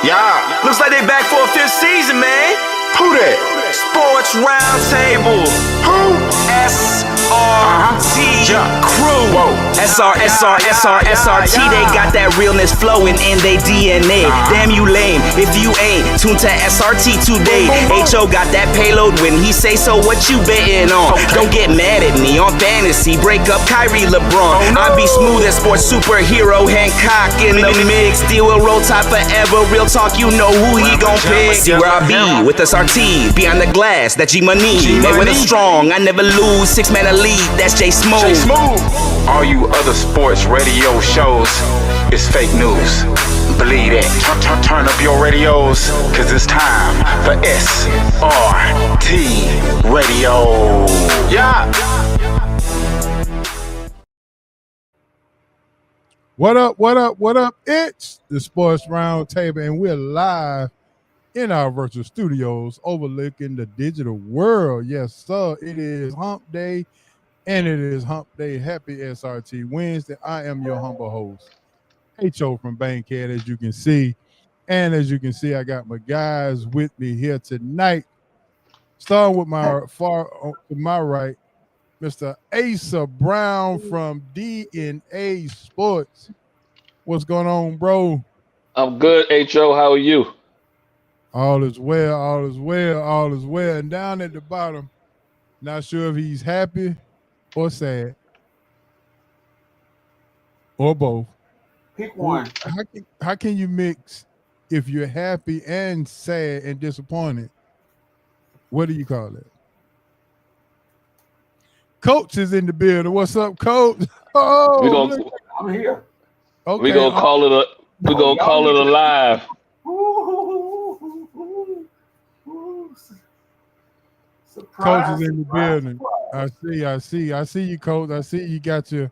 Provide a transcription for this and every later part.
Yeah, looks like they back for a fifth season, man. Who that? Sports Roundtable. Who? SRT Crew. Whoa. SRT. They got that realness flowing in they DNA. Damn you lame if you ain't tuned to SRT today. HO got that payload when he say so. What you betting on? Don't get mad at me on fantasy. Break up Kyrie LeBron. I be smooth as sports superhero Hancock in the mix. Deal with roll tide forever. Real talk, you know who he gon' pick. See where I be with SRT. Behind the glass, that G Money. They with a strong, I never lose. 6-man elite, that's J Smooth. All you other sports radio shows is fake news. Believe it. Turn up your radios, cause it's time for SRT Radio. Yeah. What up? It's the Sports Roundtable, and we're live in our virtual studios overlooking the digital world. Yes, sir. It is Hump Day, and it is Hump Day. Happy SRT Wednesday. I am your humble host, HO from Bankhead, as you can see. And as you can see, I got my guys with me here tonight. Starting with my to my right, Mr. Asa Brown from DNA Sports. What's going on, bro? I'm good, HO. How are you? All is well. And down at the bottom, not sure if he's happy or sad. Or both. Pick one. How can you mix if you're happy and sad and disappointed? What do you call it? Coach is in the building. What's up, Coach? Oh, I'm here. Okay. We're gonna call it a live. Surprise, Coach is in the building. Surprise. I see you, Coach. I see you got you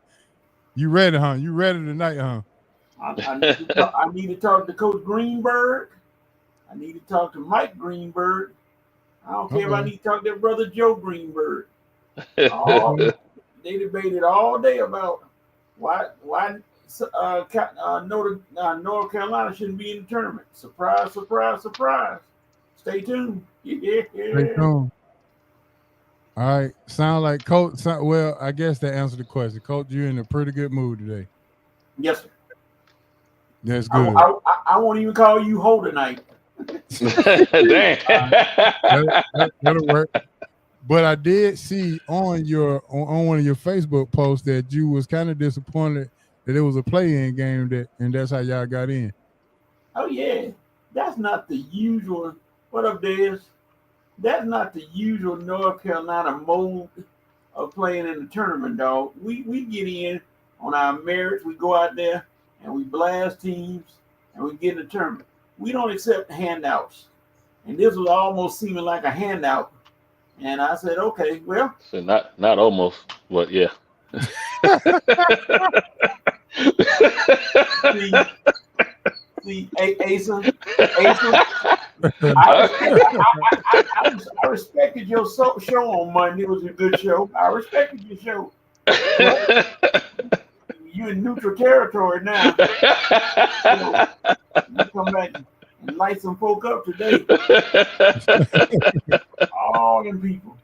ready, huh? You ready tonight, huh? I need to talk to Coach Greenberg. I need to talk to Mike Greenberg. I don't care if I need to talk to their brother Joe Greenberg. They debated all day about why North Carolina shouldn't be in the tournament. Surprise. Stay tuned. Stay tuned. All right. Sound like Coach. Well, I guess that answered the question. Coach, you're in a pretty good mood today. Yes, sir. That's good. I won't even call you Ho tonight. Damn. That'll work. But I did see on one of your Facebook posts that you was kind of disappointed that it was a play-in game and that's how y'all got in. Oh yeah, that's not the usual. What up, Dez? That's not the usual North Carolina mode of playing in the tournament, dog. We get in on our merits. We go out there and we blast teams and we get in the tournament. We don't accept handouts, and this was almost seeming like a handout. And I said, okay, well. So not almost, but yeah. see, Asa, I respected your show on Monday. It was a good show. I respected your show. You in neutral territory now. You come back and light some folk up today. All them people.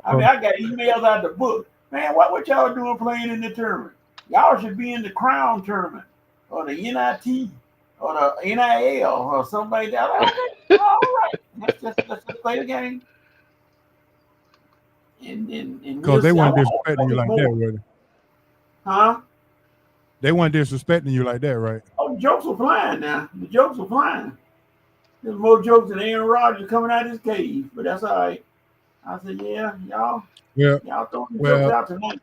I mean, I got emails out the book. Man, what y'all doing playing in the tournament? Y'all should be in the Crown tournament or the NIT or the NIL or something like that. All right. Let's just play the game. And because they weren't disrespecting you like that, really. Huh? They weren't disrespecting you like that, right? Oh, the jokes were flying now. The jokes were flying. There's more jokes than Aaron Rodgers coming out of his cave, but that's all right. I said, yeah, y'all throwing the jokes out tonight.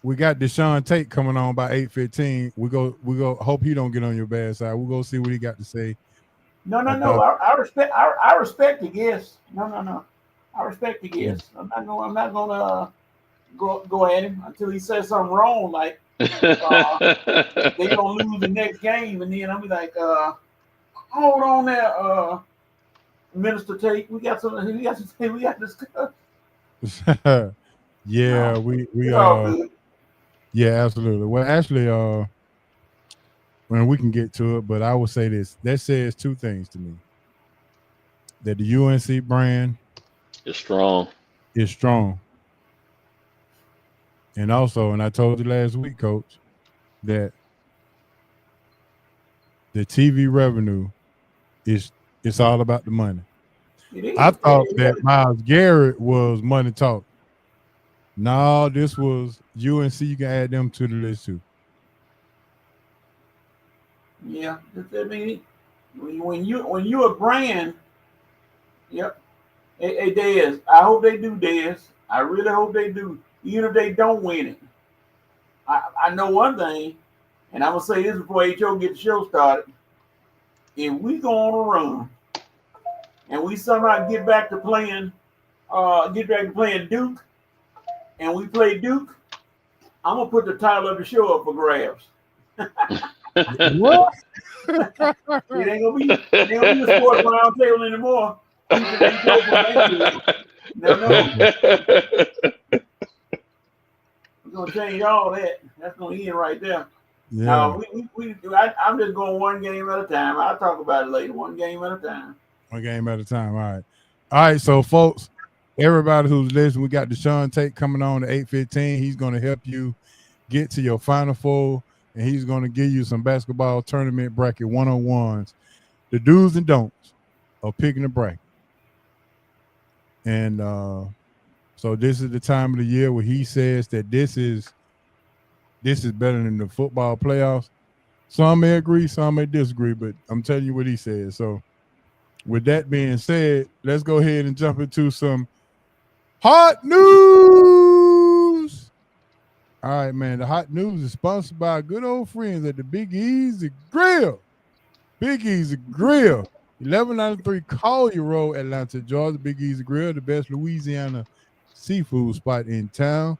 We got Deshaun Tate coming on by 8:15. We go. Hope he don't get on your bad side. We'll go see what he got to say. No. I respect the guest. No. I respect the guest. I'm not gonna go at him until he says something wrong, like they gonna lose the next game, and then I'll be like, hold on there, Minister Tate. We got something. We got to discuss. Yeah, we Yeah, yeah, absolutely. Well, actually, when we can get to it, but I will say this. That says two things to me. That the UNC brand It's strong. is strong. And also, and I told you last week, Coach, that the TV revenue is it's all about the money. It is. I thought It that is. Miles Garrett was money talk. No, this was UNC. You can add them to the list too. Yeah, I mean, when you a brand, yep. Hey, Dez, I hope they do, Dez. I really hope they do. Even if they don't win it, I know one thing, and I'm gonna say this before HO get the show started. If we go on a run and we somehow get back to playing Duke, and we play Duke, I'm gonna put the title of the show up for grabs. What? It ain't gonna be a sports round table anymore. No. We're gonna change all that. That's gonna end right there. Yeah. I'm just going one game at a time. I'll talk about it later. One game at a time. One game at a time. All right. So, folks, everybody who's listening, we got Deshaun Tate coming on at 8:15. He's going to help you get to your Final Four, and he's going to give you some basketball tournament bracket 101s, the do's and don'ts of picking a bracket. And so this is the time of the year where he says that this is better than the football playoffs. Some may agree, some may disagree, but I'm telling you what he says. So with that being said, let's go ahead and jump into some hot news. All right, man. The hot news is sponsored by our good old friends at the Big Easy Grill. Big Easy Grill. 1193 Collier Road, Atlanta, Georgia. Big Easy Grill, the best Louisiana seafood spot in town.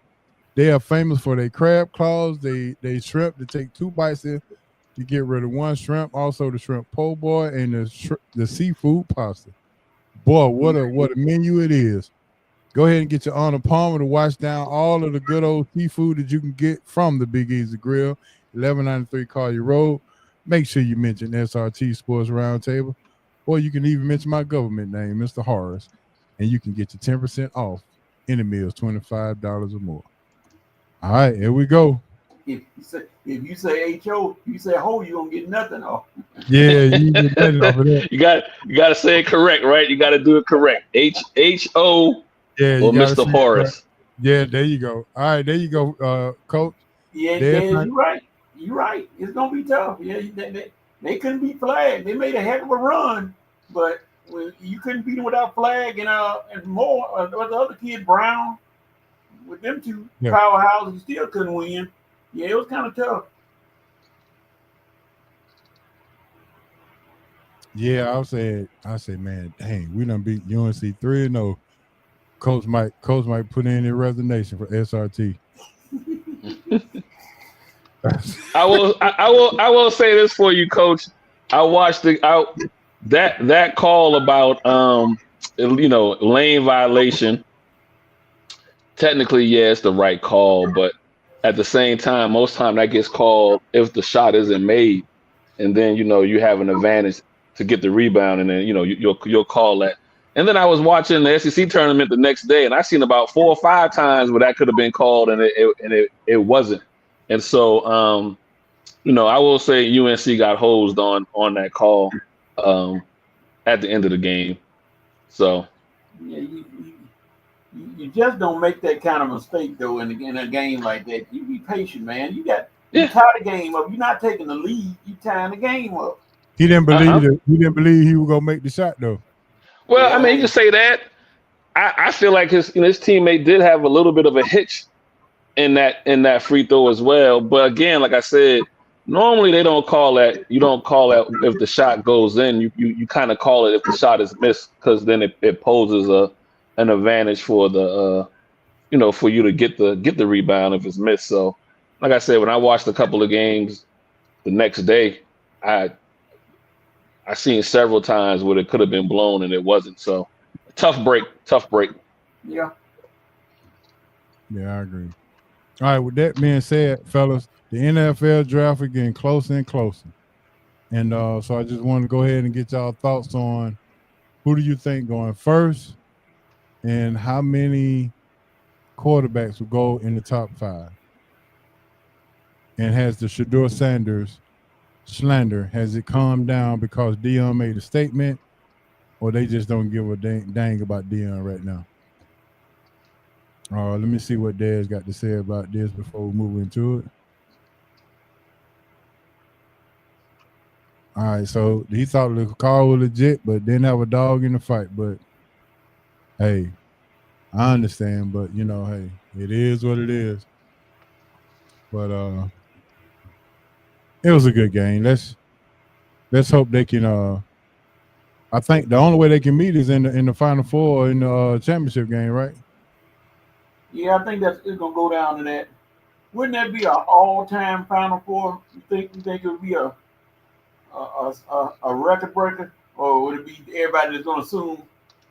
They are famous for their crab claws. They shrimp to take 2 bites in to get rid of 1 shrimp. Also the shrimp po' boy and the seafood pasta. Boy, what a menu it is. Go ahead and get your Arnold Palmer to wash down all of the good old seafood that you can get from the Big Easy Grill, 1193 Collier Road. Make sure you mention SRT Sports Roundtable, or you can even mention my government name, Mr. Horace, and you can get your 10% off any meals, $25 or more. All right, here we go. If you say HO, you say ho, you don't get nothing off. Yeah, you get nothing off of that. You got to say it correct, right? You got to do it correct. HO Yeah, or Mr. Horace. Yeah, there you go. All right, there you go, Coach. Yeah, you're right. You're right. It's gonna be tough. Yeah, they couldn't beat Flag. They made a heck of a run, but you couldn't beat them without Flag and more. The other kid Brown, with them two powerhouses, you still couldn't win. Yeah, it was kind of tough. Yeah, I said, man, dang, we done beat UNC 3-0. Coach might put in a resignation for SRT. I will say this for you, Coach. I watched that call about lane violation. Technically, yeah, it's the right call, but at the same time, most time that gets called if the shot isn't made, and then you have an advantage to get the rebound, and then you'll call that. And then I was watching the SEC tournament the next day, and I seen about 4 or 5 times where that could have been called, and it wasn't. And so, I will say UNC got hosed on that call at the end of the game. So, yeah, you just don't make that kind of mistake though in a game like that. You be patient, man. You tie the game up. You're not taking the lead. You tying the game up. He didn't believe it. He didn't believe he was gonna make the shot though. Well, I mean, you can say that. I feel like his teammate did have a little bit of a hitch in that free throw as well. But again, like I said, normally they don't call that. You don't call that if the shot goes in. You kind of call it if the shot is missed, because then it poses an advantage for the for you to get the rebound if it's missed. So, like I said, when I watched a couple of games the next day, I seen several times where it could have been blown and it wasn't. So, tough break. Yeah. Yeah, I agree. All right, with that being said, fellas, the NFL draft is getting closer and closer. And so I just want to go ahead and get y'all thoughts on who do you think going first, and how many quarterbacks will go in the top 5? And has the Shador Sanders slander, has it calmed down because Dion made a statement, or they just don't give a dang about Dion right now? Let me see what Dad's got to say about this before we move into it. All right, so he thought the call was legit, but didn't have a dog in the fight. But hey, I understand. But hey, it is what it is. But it was a good game. Let's hope they can. I think the only way they can meet is in the Final Four in the championship game, right? Yeah, I think it's gonna go down to that. Wouldn't that be an all-time Final Four? You think it would be a record breaker, or would it be everybody that's gonna assume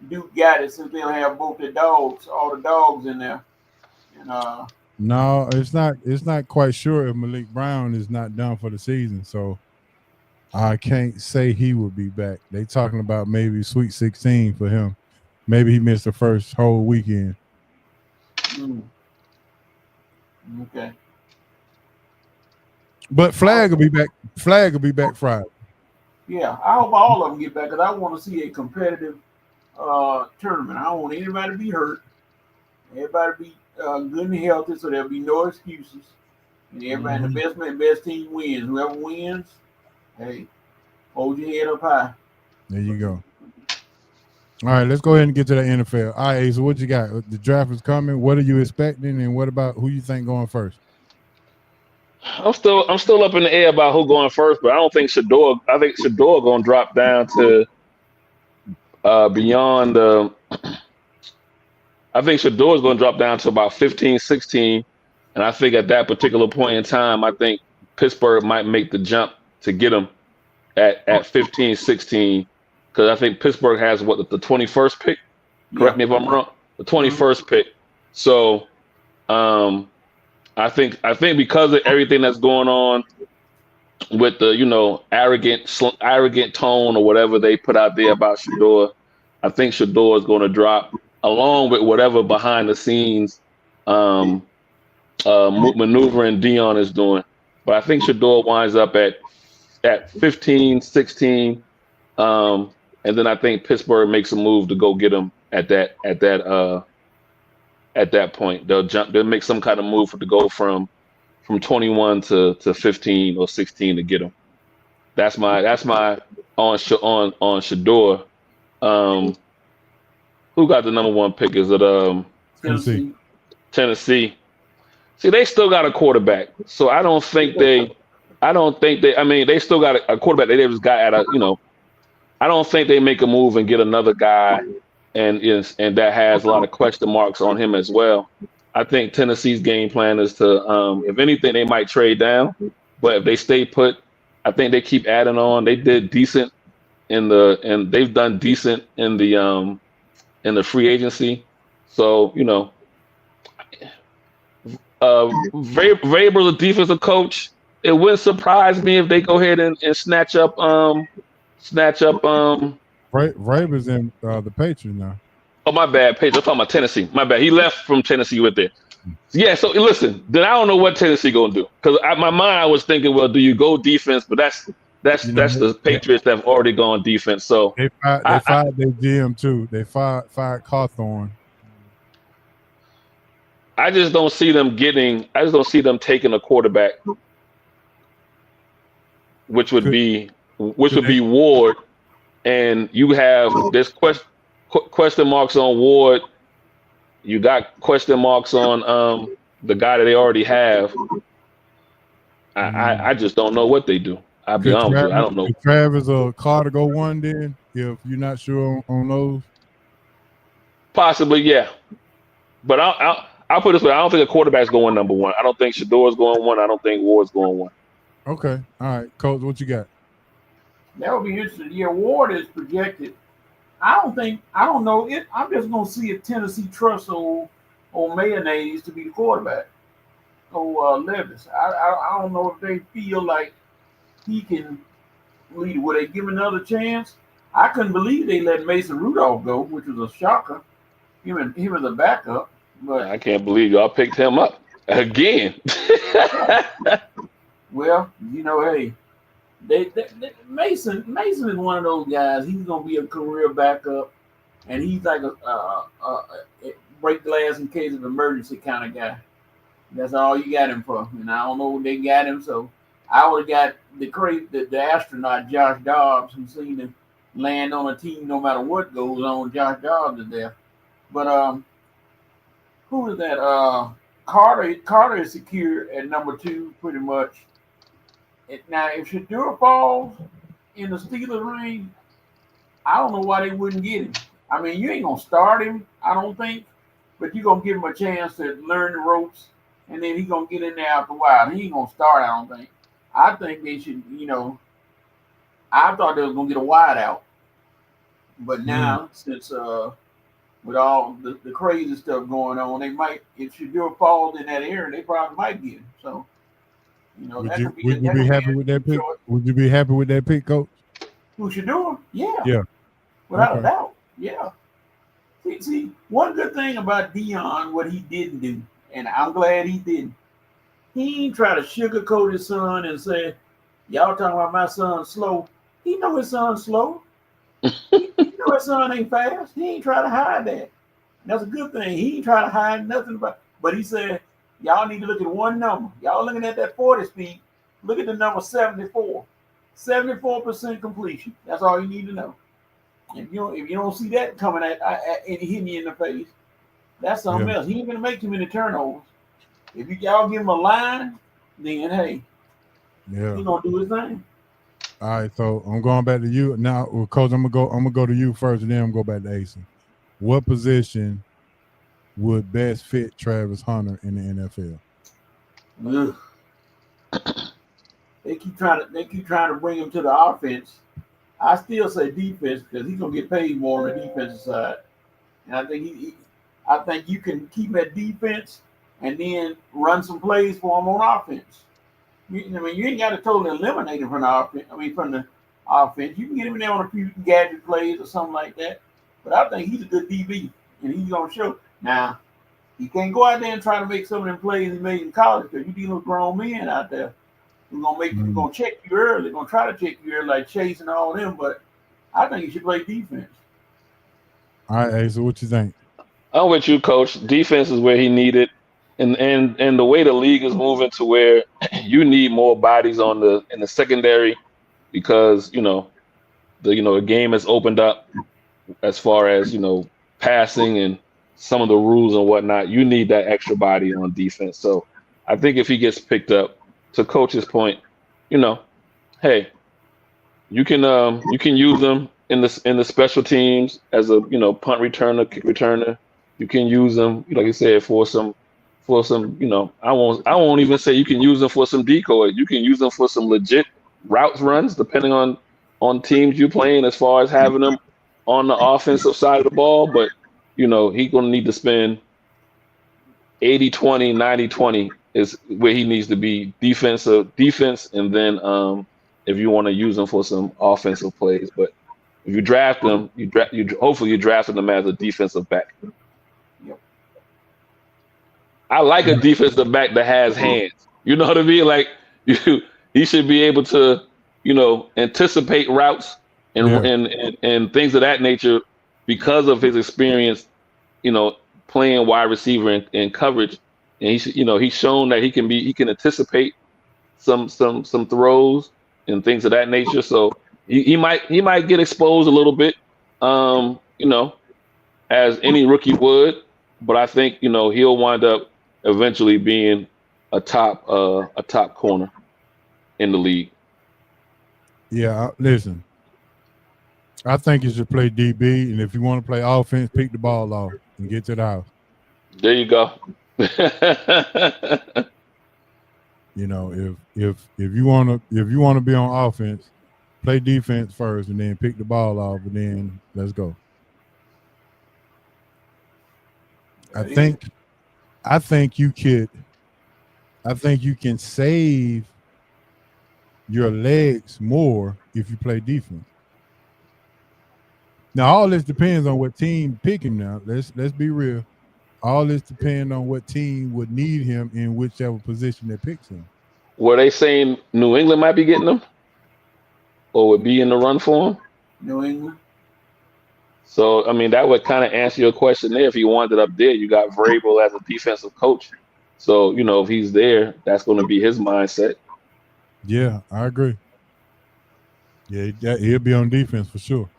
Duke got it since they'll have both their dogs, all the dogs in there, and No, it's not. It's not quite sure if Malik Brown is not done for the season, so I can't say he will be back. They talking about maybe Sweet 16 for him. Maybe he missed the first whole weekend. Okay. But Flag will be back. Flag will be back Friday. Yeah, I hope all of them get back because I want to see a competitive tournament. I don't want anybody to be hurt. Everybody be good and healthy, so there'll be no excuses. And everybody, the best team wins. Whoever wins, hey, hold your head up high. There you go. All right, let's go ahead and get to the NFL. All right, so what you got? The draft is coming. What are you expecting, and what about who you think going first? I'm still up in the air about who going first, but I don't think Shador. I think Shador gonna drop down to beyond. I think Shador is gonna drop down to about 15, 16, and I think at that particular point in time, I think Pittsburgh might make the jump to get him at 15, 16, because I think Pittsburgh has the 21st pick. Correct me if I'm wrong. The 21st pick. So, I think because of everything that's going on with the arrogant tone or whatever they put out there about Shador, I think Shador is going to drop along with whatever behind the scenes maneuvering Dion is doing. But I think Shador winds up at 15, 16, and then I think Pittsburgh makes a move to go get him at that point. They'll make some kind of move to go from 21 to 15 or 16 to get him. That's my on Shador. Who got the number 1 pick? Is it Tennessee? See, they still got a quarterback, so I don't think they. I mean, they still got a quarterback. They just got at I don't think they make a move and get another guy, and that has a lot of question marks on him as well. I think Tennessee's game plan is to, if anything, they might trade down, but if they stay put, I think they keep adding on. They did decent and they've done decent in the free agency. So Vrabel's a defensive coach. It wouldn't surprise me if they go ahead and snatch up. Vrabel's in the Patriots now. Oh, my bad, Patriots. I'm talking about Tennessee. My bad. He left from Tennessee with it. Yeah. So listen, then I don't know what Tennessee gonna do, because in my mind I was thinking, well, do you go defense? But that's the Patriots that have already gone defense. So they fired their GM too. They fired Cawthorn. I just don't see them taking a quarterback, which would be Ward, and you have this question marks on Ward. You got question marks on the guy that they already have. I just don't know what they do. I'll be honest with you. I don't know. Could Travis or Carter go 1 then, if you're not sure on those? Possibly, yeah. But I'll put it this way: I don't think a quarterback's going number 1. I don't think Shador's going 1. I don't think Ward's going 1. Okay, all right, Coach, what you got? That would be interesting. Yeah, Ward is projected. I don't know. I'm just gonna see if Tennessee trusts old Mayonnaise to be the quarterback. Levis. I don't know if they feel like he can Would they give him another chance? I couldn't believe they let Mason Rudolph go, which was a shocker. Him as a backup, but I can't believe y'all picked him up again. well, hey, Mason is one of those guys. He's gonna be a career backup, and he's like a break glass in case of emergency kind of guy. That's all you got him for, and I don't know what they got him. So I would have got the astronaut Josh Dobbs, who seemed to land on a team no matter what goes on. Josh Dobbs is there, but who is that? Carter is secure at number 2, pretty much. Now, if Shadura falls in the Steelers ring, I don't know why they wouldn't get him. I mean, you ain't gonna start him, I don't think, but you're gonna give him a chance to learn the ropes, and then he's gonna get in there after a while. He ain't gonna start, I don't think. I think they should, I thought they was gonna get a wide out, but now since with all the crazy stuff going on, they might, if Shadura falls in that area, they probably might get him. So, would you be happy with that pick? Would you be happy with that pick, Coach? Who Shadura? Yeah. Yeah. Without a doubt. Yeah. See, one good thing about Dion, what he didn't do, and I'm glad he didn't. He ain't try to sugarcoat his son and say, y'all talking about my son slow. He know his son's slow. he know his son ain't fast. He ain't try to hide that. That's a good thing. He ain't try to hide nothing about. But he said, y'all need to look at one number. Y'all looking at that 40 speed. Look at the number 74. 74% completion. That's all you need to know. If you don't see that coming at and hitting you in the face, that's something else. He ain't gonna make too many turnovers. If y'all give him a line, then hey, he's gonna do his thing. All right, so I'm going back to you now, Coach. I'm gonna go to you first, and then I'm gonna go back to Ace. What position would best fit Travis Hunter in the NFL? They keep trying to bring him to the offense. I still say defense because he's gonna get paid more on the defensive side, and I think you can keep him at defense and then run some plays for him on offense. You ain't got to totally eliminate him from the offense. From the offense, you can get him in there on a few gadget plays or something like that. But I think he's a good DB, and he's gonna show. Now, he can't go out there and try to make some of them plays he made in college because you're dealing with grown men out there. We're gonna check you early. Gonna try to check you early, like Chase and all them. But I think you should play defense. All right, Ace, so what you think? I'm with you, Coach. Defense is where he needed, and the way the league is moving to where you need more bodies in the secondary because the game has opened up as far as passing and some of the rules and whatnot. You need that extra body on defense. So I think if he gets picked up, to Coach's point, hey, you can use them in the special teams as a punt returner, kick returner. You can use them, like you said, for some I won't even say you can use them for some decoy. You can use them for some legit routes runs, depending on teams you're playing, as far as having them on the offensive side of the ball. But he's gonna need to spend 80-20, 90-20 is where he needs to be defense, and then if you want to use him for some offensive plays. But if you draft him, hopefully you drafted him as a defensive back. Yep. I like a defensive back that has hands. You know what I mean? Like he should be able to, anticipate routes and things of that nature because of his experience, playing wide receiver in coverage. And he's shown that he can anticipate some throws and things of that nature. So he might get exposed a little bit, as any rookie would. But I think he'll wind up eventually being a top corner in the league. Yeah, listen. I think you should play DB, and if you want to play offense, pick the ball off and get to the house. There you go. If you want to be on offense, play defense first, and then pick the ball off, and then let's go. I think you can save your legs more if you play defense. Now, all this depends on what team pick him. Now, let's be real. All this depends on what team would need him in whichever position that picks him. Were they saying New England might be getting him, or would be in the run for him? New England. So I mean, that would kind of answer your question there. If you wanted up there, you got Vrabel as a defensive coach. So if he's there, that's going to be his mindset. Yeah, I agree. Yeah, he'll be on defense for sure.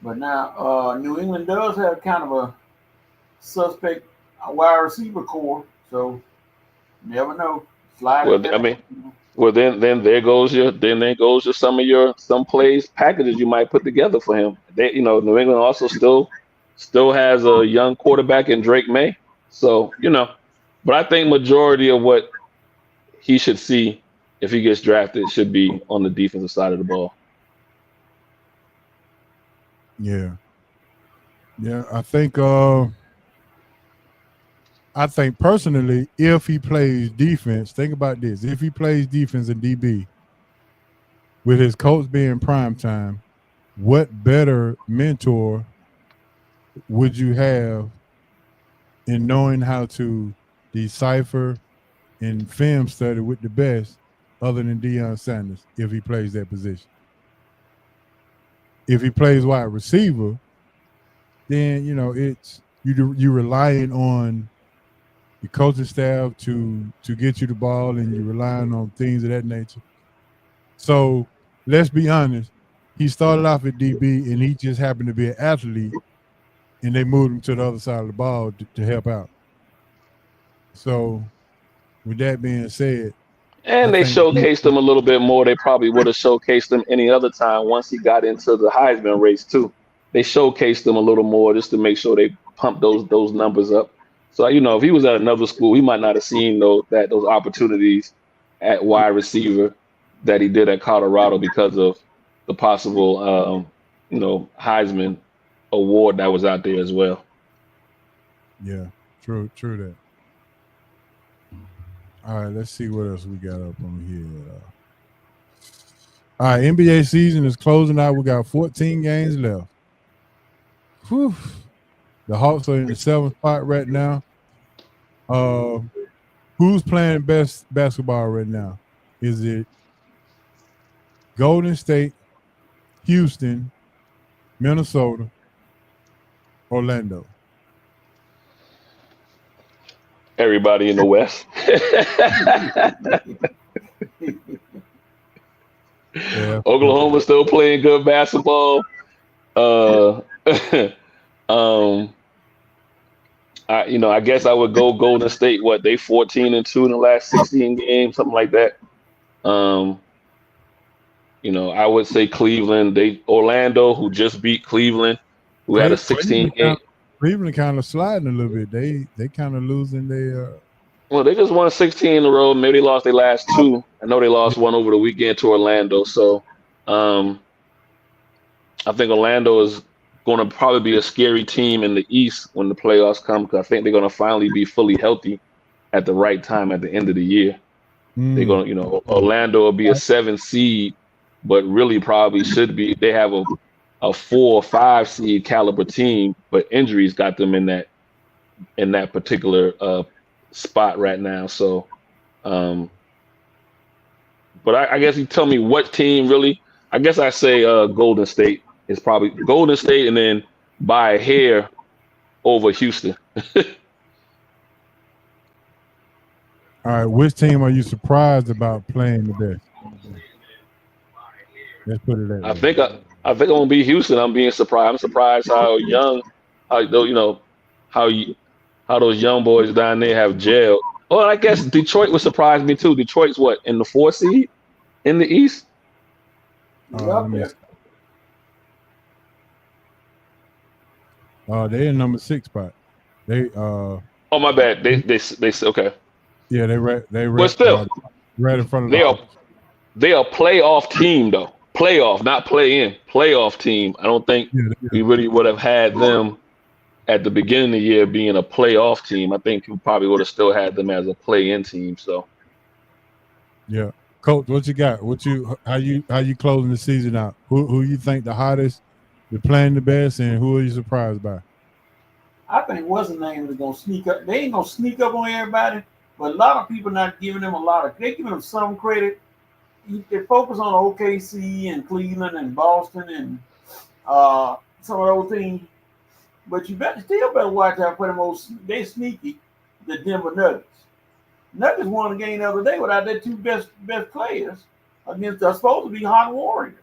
But now, New England does have kind of a suspect wide receiver core, so never know. Slide it down. Then there goes your some plays packages you might put together for him. New England also still has a young quarterback in Drake May. So, but I think majority of what he should see if he gets drafted should be on the defensive side of the ball. Yeah. Yeah, I think personally, if he plays defense, think about this. If he plays defense in DB, with his coach being prime time, what better mentor would you have in knowing how to decipher and film study with the best other than Deion Sanders if he plays that position? If he plays wide receiver, then it's you relying on the coaching staff to get you the ball, and you're relying on things of that nature. So let's be honest. He started off at DB, and he just happened to be an athlete, and they moved him to the other side of the ball to help out. So with that being said, and they showcased him a little bit more. They probably would have showcased him any other time once he got into the Heisman race too. They showcased him a little more just to make sure they pump those numbers up. So if he was at another school, he might not have seen those opportunities at wide receiver that he did at Colorado because of the possible Heisman award that was out there as well. Yeah, true that. All right, let's see what else we got up on here. All right, NBA season is closing out. We got 14 games left. Whew. The Hawks are in the 7th spot right now. Who's playing best basketball right now? Is it Golden State, Houston, Minnesota, Orlando? Everybody in the West. Yeah. Oklahoma's still playing good basketball. I guess I would go Golden State. What, they 14-2 in the last 16 games, something like that. I would say Cleveland. Orlando, who just beat Cleveland, who had a 16 game. Cleveland kind of sliding a little bit. They kind of losing their. Well, they just won 16 in a row. Maybe they lost their last 2. I know they lost one over the weekend to Orlando. So, I think Orlando is going to probably be a scary team in the East when the playoffs come, because I think they're going to finally be fully healthy at the right time at the end of the year. They're going to, Orlando will be a 7 seed, but really probably should be. They have a 4 or 5 seed caliber team, but injuries got them in that particular spot right now. So, but I guess you tell me what team really. I guess I say Golden State is probably Golden State, and then by a hair over Houston. All right, which team are you surprised about playing the best? Let's put it that way. I think I'm gonna be Houston. I'm being surprised. I'm surprised how young, how those young boys down there have gelled. Well, I guess Detroit would surprise me too. Detroit's what, in the 4 seed in the East? They're in number 6 spot. They oh, my bad. They okay. Yeah, they But still, right in front of they are playoff team though. Playoff, not play in. Playoff team. I don't think we really would have had them at the beginning of the year being a playoff team. I think we probably would have still had them as a play-in team. So, yeah, Coach, what you got? How you closing the season out? Who you think the hottest, they're playing the best, and who are you surprised by? I think what's the name is gonna sneak up. They ain't gonna sneak up on everybody, but a lot of people not giving them a lot of. They giving them some credit. They focus on OKC and Cleveland and Boston and some of those teams. But you still better watch out for them old. They sneaky, the Denver Nuggets. Nuggets won a game the other day without their two best players against the supposed to be hot Warriors.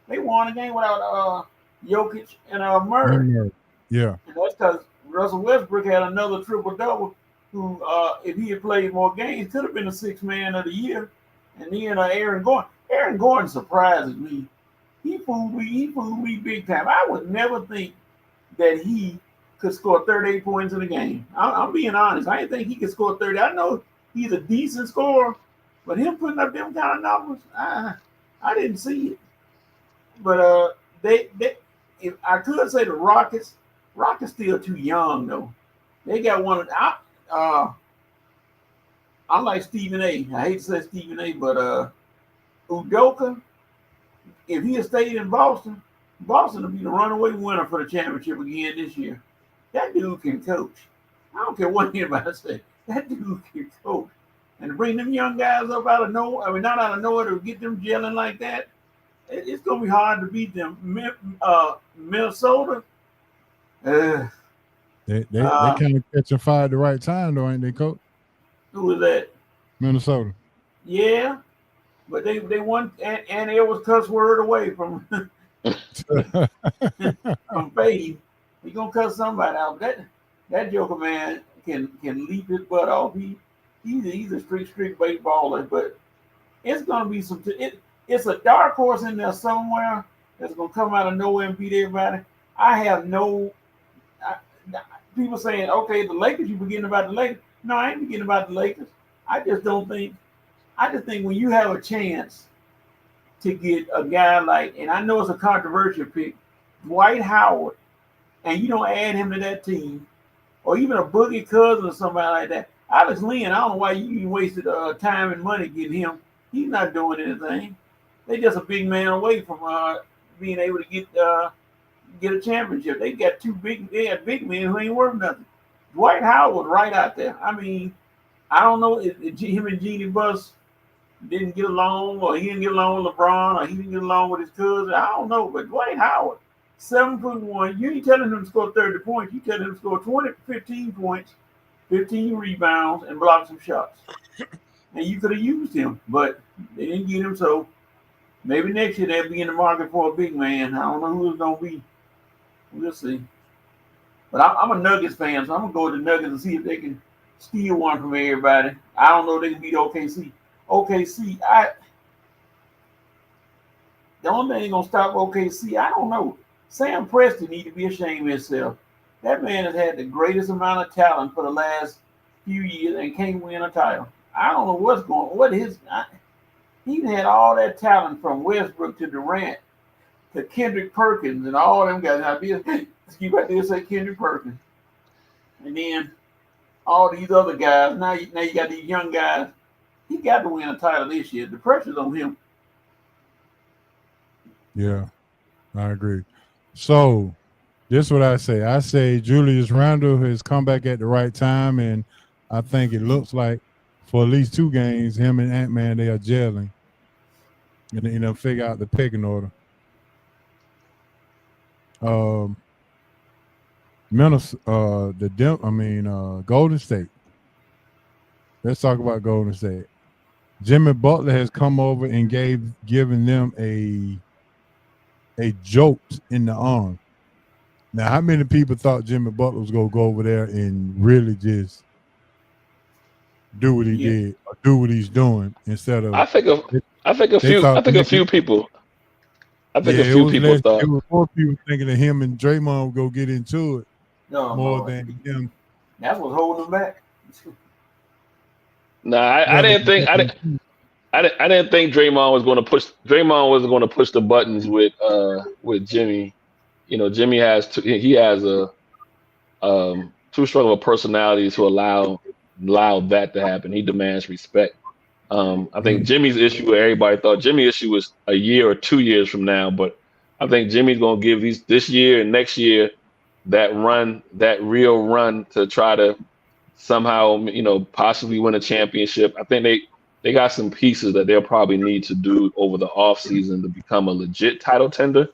They won a game without Jokic and Murray. Yeah. And that's because Russell Westbrook had another triple double. Who, if he had played more games, could have been the sixth man of the year. And then Aaron Gordon. Aaron Gordon surprises me. He fooled me. He fooled me big time. I would never think that he could score 38 points in a game. I'm being honest. I didn't think he could score 30. I know he's a decent scorer, but him putting up them kind of numbers, I didn't see it. But they if I could say the Rockets still too young though. They got one. I like Stephen A. I hate to say Stephen A. But Udoka, if he had stayed in Boston would be the runaway winner for the championship again this year. That dude can coach. I don't care what anybody say. That dude can coach. And to bring them young guys up out of nowhere, I mean, not out of nowhere, to get them gelling like that, it's going to be hard to beat them. Minnesota, They kind of catching fire at the right time, though, ain't they, Coach? Who is that? Minnesota. Yeah, but they won, and it was cuss word away from from fade. He gonna cut somebody out. That Joker man can leap his butt off. He's a street baseballer, but it's gonna be some. It's a dark horse in there somewhere that's gonna come out of nowhere and beat everybody. I have no. People saying, okay, the Lakers. You forgetting about the Lakers? No, I ain't forgetting about the Lakers. I just think when you have a chance to get a guy like, and I know it's a controversial pick, Dwight Howard, and you don't add him to that team, or even a Boogie Cousin or somebody like that. Alex Lynn, I don't know why you wasted time and money getting him. He's not doing anything. They just a big man away from being able to get a championship. They had big men who ain't worth nothing. Dwight Howard was right out there. I mean, I don't know if him and Jeannie Buss didn't get along, or he didn't get along with LeBron, or he didn't get along with his cousin. I don't know, but Dwight Howard, 7'1", you ain't telling him to score 30 points. You telling him to score 15 points, 15 rebounds, and block some shots. And you could have used him, but they didn't get him. So maybe next year they'll be in the market for a big man. I don't know who it's going to be. We'll see. But I'm a Nuggets fan, so I'm going to go with the Nuggets and see if they can steal one from everybody. I don't know if they can beat OKC. The only thing going to stop OKC, I don't know. Sam Preston need to be ashamed of himself. That man has had the greatest amount of talent for the last few years and can't win a title. I don't know what's going on. He had all that talent from Westbrook to Durant to Kendrick Perkins and all them guys. Excuse me, I did say Kendrick Perkins. And then all these other guys. Now you got these young guys. He got to win a title this year. The pressure's on him. Yeah, I agree. So this is what I say. I say Julius Randle has come back at the right time, and I think it looks like for at least 2 games, him and Ant-Man, they are gelling. And figure out the pecking order. Golden State. Let's talk about Golden State. Jimmy Butler has come over and given them a jolt in the arm. Now, how many people thought Jimmy Butler was gonna go over there and really just do what he did, or do what he's doing instead of? I think a few people. I think a few people thought. It was more people thinking that him and Draymond would go get into it more than him. That's what's holding him back. No, I didn't think Draymond was going to push. Draymond wasn't going to push the buttons with Jimmy. Jimmy has a too strong of a personality to allow that to happen. He demands respect. I think Jimmy's issue, everybody thought Jimmy's issue was a year or 2 years from now, but I think Jimmy's going to give this year and next year that real run to try to somehow, possibly win a championship. I think they got some pieces that they'll probably need to do over the offseason to become a legit title tender.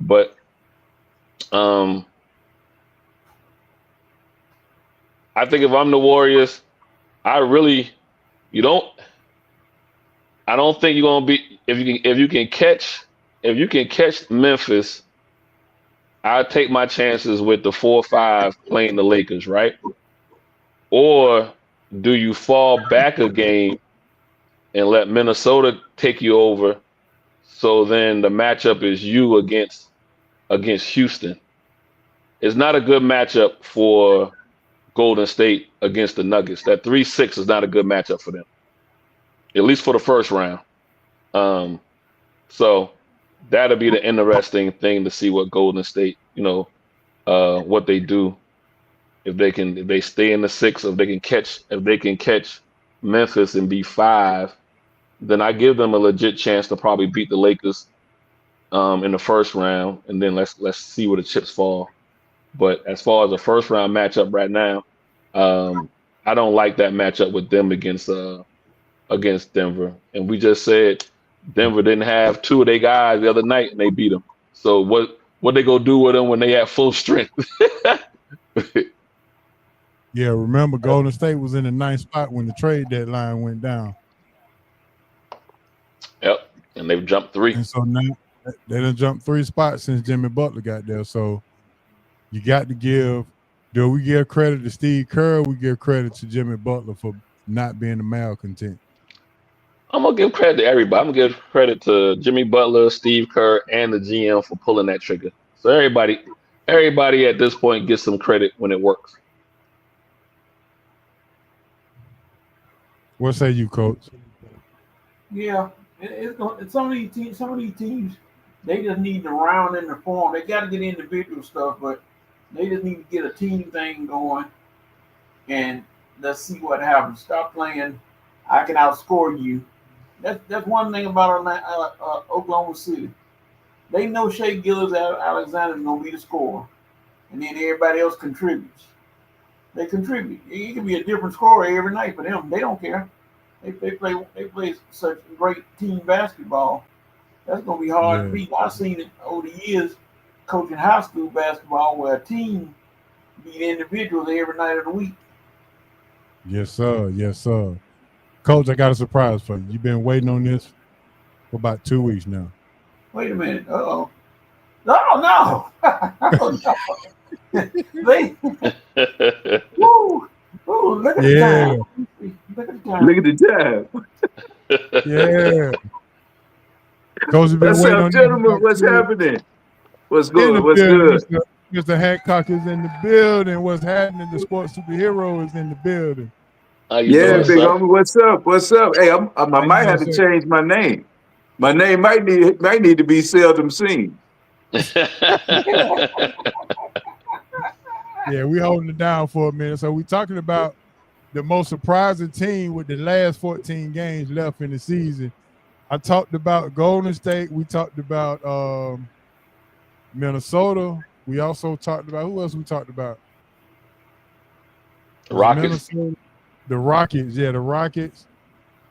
But I think if I'm the Warriors, I don't think you're gonna be if you can catch Memphis. I'll take my chances with the 4-5 playing the Lakers, right? Or do you fall back a game and let Minnesota take you over? So then the matchup is you against Houston. It's not a good matchup for Golden State against the Nuggets. That 3-6 is not a good matchup for them, at least for the first round. So that'll be the interesting thing to see what Golden State, what they do. If they stay in the 6, if they can catch Memphis and be 5, then I give them a legit chance to probably beat the Lakers in the first round, and then let's see where the chips fall. But as far as a first round matchup right now, I don't like that matchup with them against Denver. And we just said Denver didn't have 2 of their guys the other night, and they beat them. So what they gonna do with them when they at full strength? Yeah, remember Golden State was in the 9th spot when the trade deadline went down. Yep, and they've jumped 3. And so now they done jumped 3 spots since Jimmy Butler got there. So you got to do we give credit to Steve Kerr? Or we give credit to Jimmy Butler for not being a malcontent? I'm gonna give credit to everybody. I'm gonna give credit to Jimmy Butler, Steve Kerr, and the GM for pulling that trigger. So everybody at this point gets some credit when it works. What say you, Coach? Yeah, it's some of these teams, they just need to round in the form. They got to get individual stuff, but they just need to get a team thing going, and let's see what happens. Stop playing, I can outscore you. That's one thing about Oklahoma City. They know Shea Gilgeous-Alexander is going to be the scorer, and then everybody else contributes. They contribute. It can be a different scorer every night for them. They don't care. They play such great team basketball. That's going to be hard to beat. I've seen it over the years coaching high school basketball where a team beat individuals every night of the week. Yes, sir. Yes, sir. Coach, I got a surprise for you. You've been waiting on this for about 2 weeks now. Wait a minute. Uh-oh. No. Oh, no. Woo, look at the time. Look at the time. Yeah. Coach, you've been What's waiting up, on gentlemen? What's happening? What's good? What's building, good? Mr. Hancock is in the building. What's happening? The sports superhero is in the building. Yeah, big homie. What's up? What's up? Hey, I might have to change my name. My name might need to be seldom seen. Yeah, we holding it down for a minute. So we're talking about the most surprising team with the last 14 games left in the season. I talked about Golden State. We talked about Minnesota. We also talked about, who else we talked about? Rockets. The Rockets, the Rockets,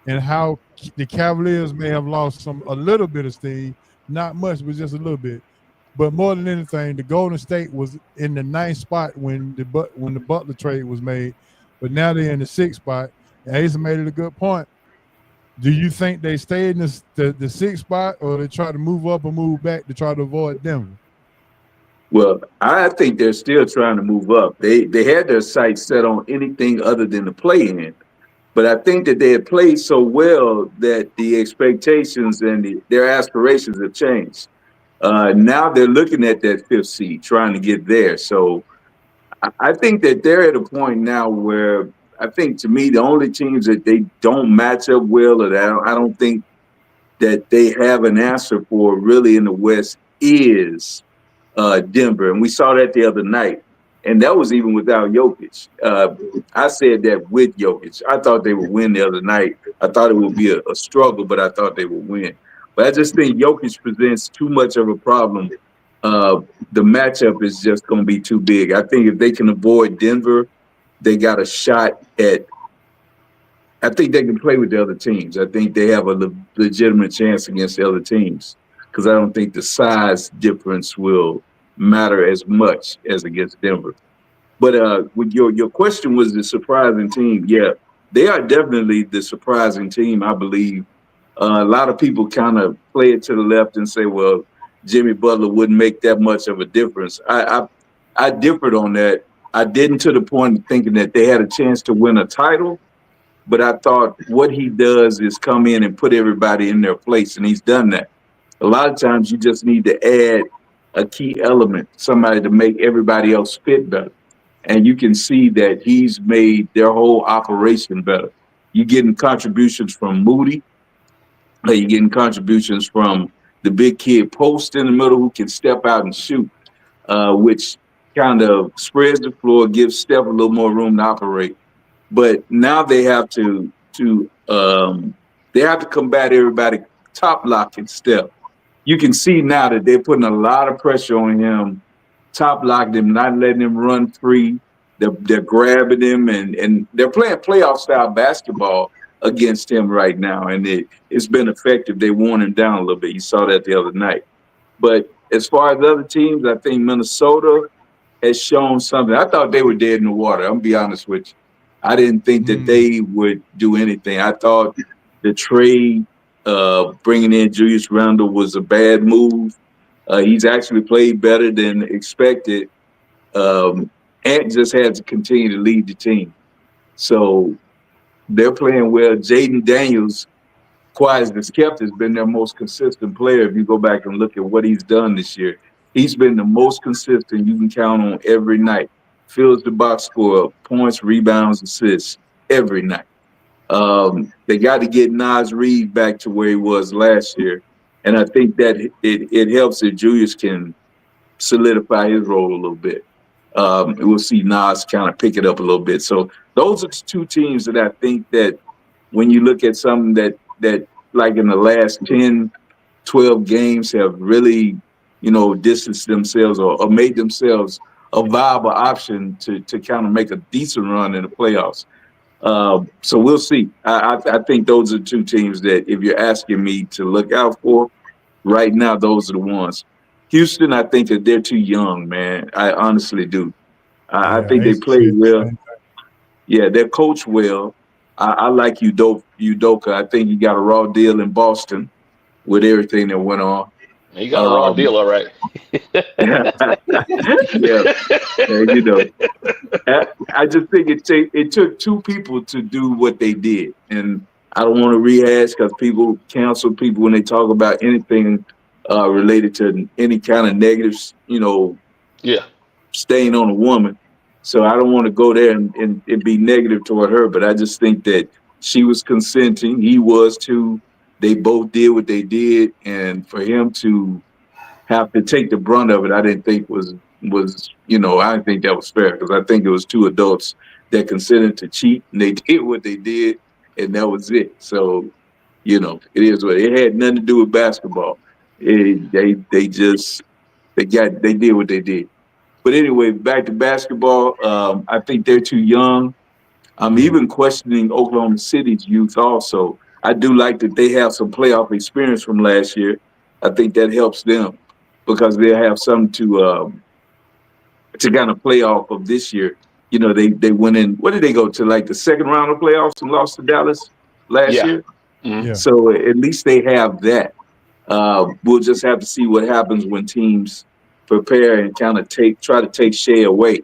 and how the Cavaliers may have lost a little bit of steam, not much, but just a little bit. But more than anything, the Golden State was in the 9th spot when the Butler trade was made, but now they're in the 6th spot. And Asa made it a good point. Do you think they stay in the 6th spot, or they try to move up or move back to try to avoid Denver? Well, I think they're still trying to move up. They had their sights set on anything other than the play-in. But I think that they had played so well that the expectations and their aspirations have changed. Now they're looking at that 5th seed, trying to get there. So I think that they're at a point now where I think, to me, the only teams that they don't match up well, or that I don't think that they have an answer for really in the West is Denver. And we saw that the other night. and that was even without Jokic. I said that with Jokic. I thought they would win the other night. I thought it would be a struggle, but I thought they would win. But I just think Jokic presents too much of a problem. The matchup is just going to be too big. I think if they can avoid Denver, they got a shot at. I think they can play with the other teams. I think they have a legitimate chance against the other teams because I don't think the size difference will matter as much as against Denver. But with your question was the surprising team. Yeah, they are definitely the surprising team, I believe. A lot of people kind of play it to the left and say, well, Jimmy Butler wouldn't make that much of a difference. I differed on that. I didn't to the point of thinking that they had a chance to win a title, but I thought what he does is come in and put everybody in their place, and he's done that. A lot of times you just need to add a key element, somebody to make everybody else fit better. And you can see that he's made their whole operation better. You're getting contributions from Moody. You're getting contributions from the big kid post in the middle who can step out and shoot, which kind of spreads the floor, gives Steph a little more room to operate. But now they have to combat everybody top locking Steph. You can see now that they're putting a lot of pressure on him, top locking him, not letting him run free. They're grabbing him and they're playing playoff style basketball against him right now, and it's been effective. They worn him down a little bit. You saw that the other night. But as far as other teams, I think Minnesota has shown something. I thought they were dead in the water. I'm gonna be honest with you. I didn't think that they would do anything. I thought the trade, bringing in Julius Randle, was a bad move. He's actually played better than expected. Ant just had to continue to lead the team. So they're playing well. Jaden Daniels, quiet as kept, has been their most consistent player. If you go back and look at what he's done this year, he's been the most consistent you can count on every night. Fills the box score, points, rebounds, assists every night. They got to get Naz Reid back to where he was last year. And I think that it helps if Julius can solidify his role a little bit. We'll see Nas kind of pick it up a little bit. So those are two teams that I think that when you look at something that like in the last 10, 12 games have really, distanced themselves or made themselves a viable option to kind of make a decent run in the playoffs. So we'll see. I think those are two teams that if you're asking me to look out for right now, those are the ones. Houston, I think that they're too young, man. I honestly do. I think they play well. Yeah, they're coached well. I like Udoka. I think he got a raw deal in Boston with everything that went on. You got a raw deal, all right. Yeah, I just think it took two people to do what they did, and I don't want to rehash because people cancel people when they talk about anything related to any kind of negative, stain on a woman. So I don't want to go there and be negative toward her, but I just think that she was consenting. He was too. They both did what they did, and for him to have to take the brunt of it, I didn't think was I didn't think that was fair because I think it was two adults that consented to cheat, and they did what they did, and that was it. So, it is what it had nothing to do with basketball. They did what they did. But anyway, back to basketball. I think they're too young. I'm even questioning Oklahoma City's youth also. I do like that they have some playoff experience from last year. I think that helps them because they'll have something to kind of play off of this year. They went in. What did they go to? Like the second round of playoffs and lost to Dallas last year. Mm-hmm. Yeah. So at least they have that. We'll just have to see what happens when teams prepare and kind of try to take Shea away.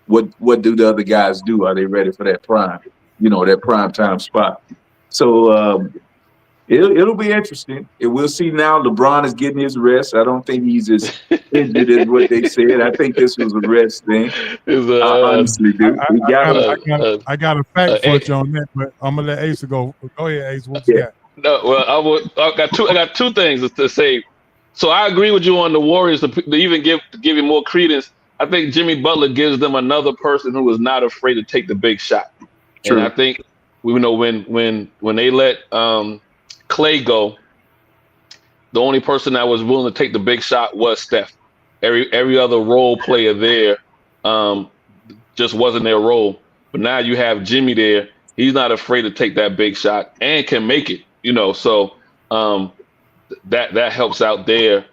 What do the other guys do? Are they ready for that prime? That prime time spot. So it'll be interesting. We'll see now. LeBron is getting his rest. I don't think he's as injured as what they said. I think this was a rest thing. I honestly do. I got a fact for you on that, but I'm gonna let Ace go. Go ahead, Ace. What you got? No, well, I got two things to say. So I agree with you on the Warriors to even give you more credence. I think Jimmy Butler gives them another person who is not afraid to take the big shot. True. And I think when they let Clay go, the only person that was willing to take the big shot was Steph. Every other role player there just wasn't their role. But now you have Jimmy there. He's not afraid to take that big shot and can make it. So that helps out there.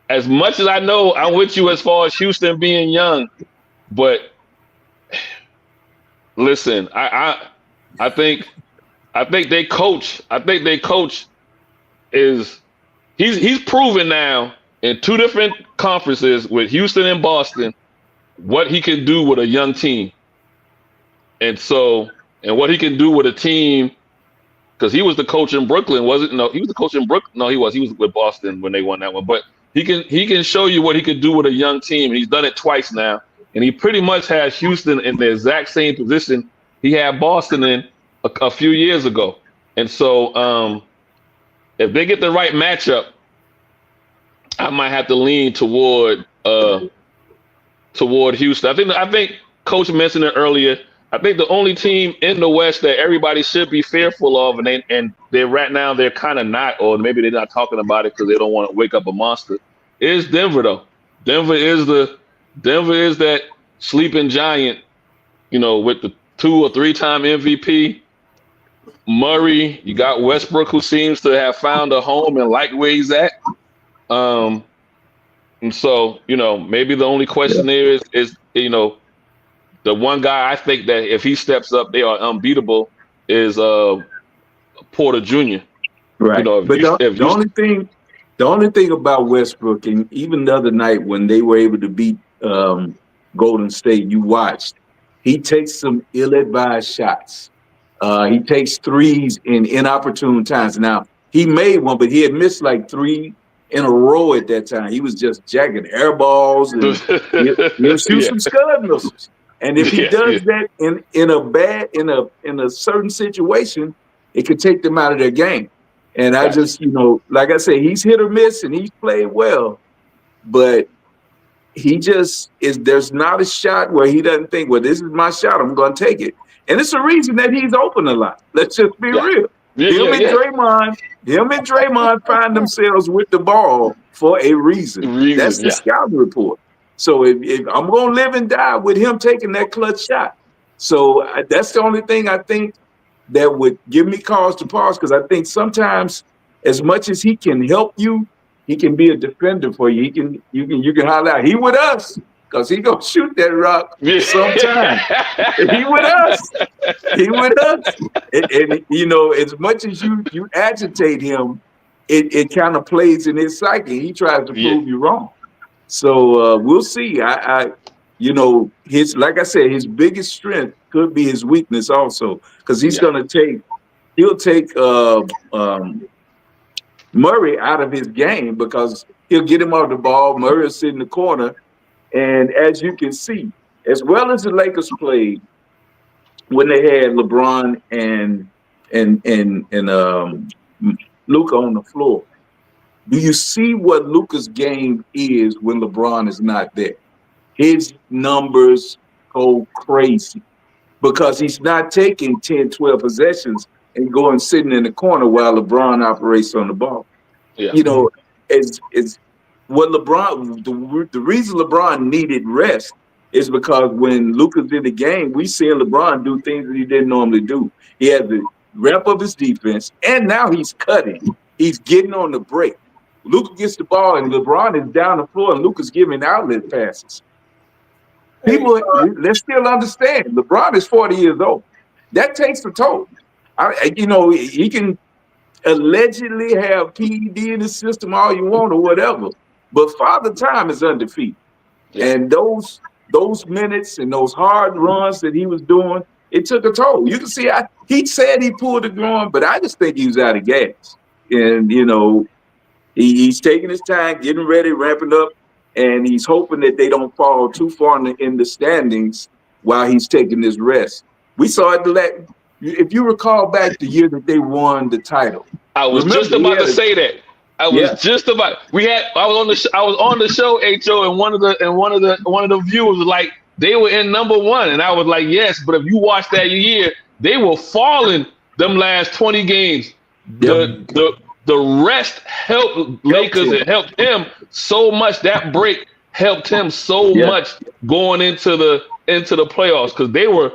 As much as I know, I'm with you as far as Houston being young, but listen, I think they coach. I think they coach he's proven now in 2 different conferences with Houston and Boston what he can do with a young team, and what he can do with a team. Because he was the coach in Brooklyn, wasn't? No, he was the coach in Brooklyn. No, he was. He was with Boston when they won that one. But he can show you what he could do with a young team, and he's done it twice now. And he pretty much has Houston in the exact same position he had Boston in a few years ago. And so, if they get the right matchup, I might have to lean toward Houston. I think Coach mentioned it earlier. I think the only team in the West that everybody should be fearful of, and they're right now they're kind of not, or maybe they're not talking about it because they don't want to wake up a monster, is Denver though. Denver is that sleeping giant, with the 2 or 3 time MVP. Murray, you got Westbrook, who seems to have found a home and like where he's at. And so, maybe the only question there is the one guy I think that if he steps up, they are unbeatable is Porter Jr. Right. The only thing about Westbrook, and even the other night when they were able to beat Golden State, you watched, he takes some ill-advised shots. He takes threes in inopportune times. Now, he made one, but he had missed like 3 in a row at that time. He was just jacking air balls and he'll shoot some scud missiles. And if he does that in a certain situation, it could take them out of their game. And I just, like I say, he's hit or miss and he's played well, but he just there's not a shot where he doesn't think, well, this is my shot, I'm going to take it. And it's a reason that he's open a lot. Let's just be real. Him and Draymond find themselves with the ball for a reason. That's the scouting report. So if I'm going to live and die with him taking that clutch shot. So that's the only thing I think that would give me cause to pause, because I think sometimes as much as he can help you, he can be a defender for you. You can holler out, he with us, because he going to shoot that rock sometime. He with us. And as much as you agitate him, it kind of plays in his psyche. He tries to prove you wrong. So we'll see. Like I said, his biggest strength could be his weakness also, because he'll take Murray out of his game, because he'll get him off the ball. Murray will sit in the corner, and as you can see, as well as the Lakers played when they had LeBron and Luka on the floor, do you see what Luka's game is when LeBron is not there? His numbers go crazy because he's not taking 10, 12 possessions and going sitting in the corner while LeBron operates on the ball. Yeah. It's what LeBron, the reason LeBron needed rest is because when Luka's in the game, we see LeBron do things that he didn't normally do. He had to ramp up his defense, and now he's cutting. He's getting on the break. Luka gets the ball, and LeBron is down the floor, and Luka's giving outlet passes. People, let's still understand, LeBron is 40 years old. That takes a toll. He can allegedly have PED in his system all you want or whatever, but Father Time is undefeated. Yeah. And those minutes and those hard runs that he was doing, it took a toll. You can see, he said he pulled the groin, but I just think he was out of gas. And, he's taking his time, getting ready, ramping up, and he's hoping that they don't fall too far in the standings while he's taking this rest. We saw it, if you recall back the year that they won the title. I was just about to say that. I was just about. I was on the show, Ho, and one of the viewers was like, they were in number one, and I was like, yes, but if you watch that year, they were falling them last 20 games. The rest helped Lakers. It helped him so much. That break helped him so much going into the playoffs because they were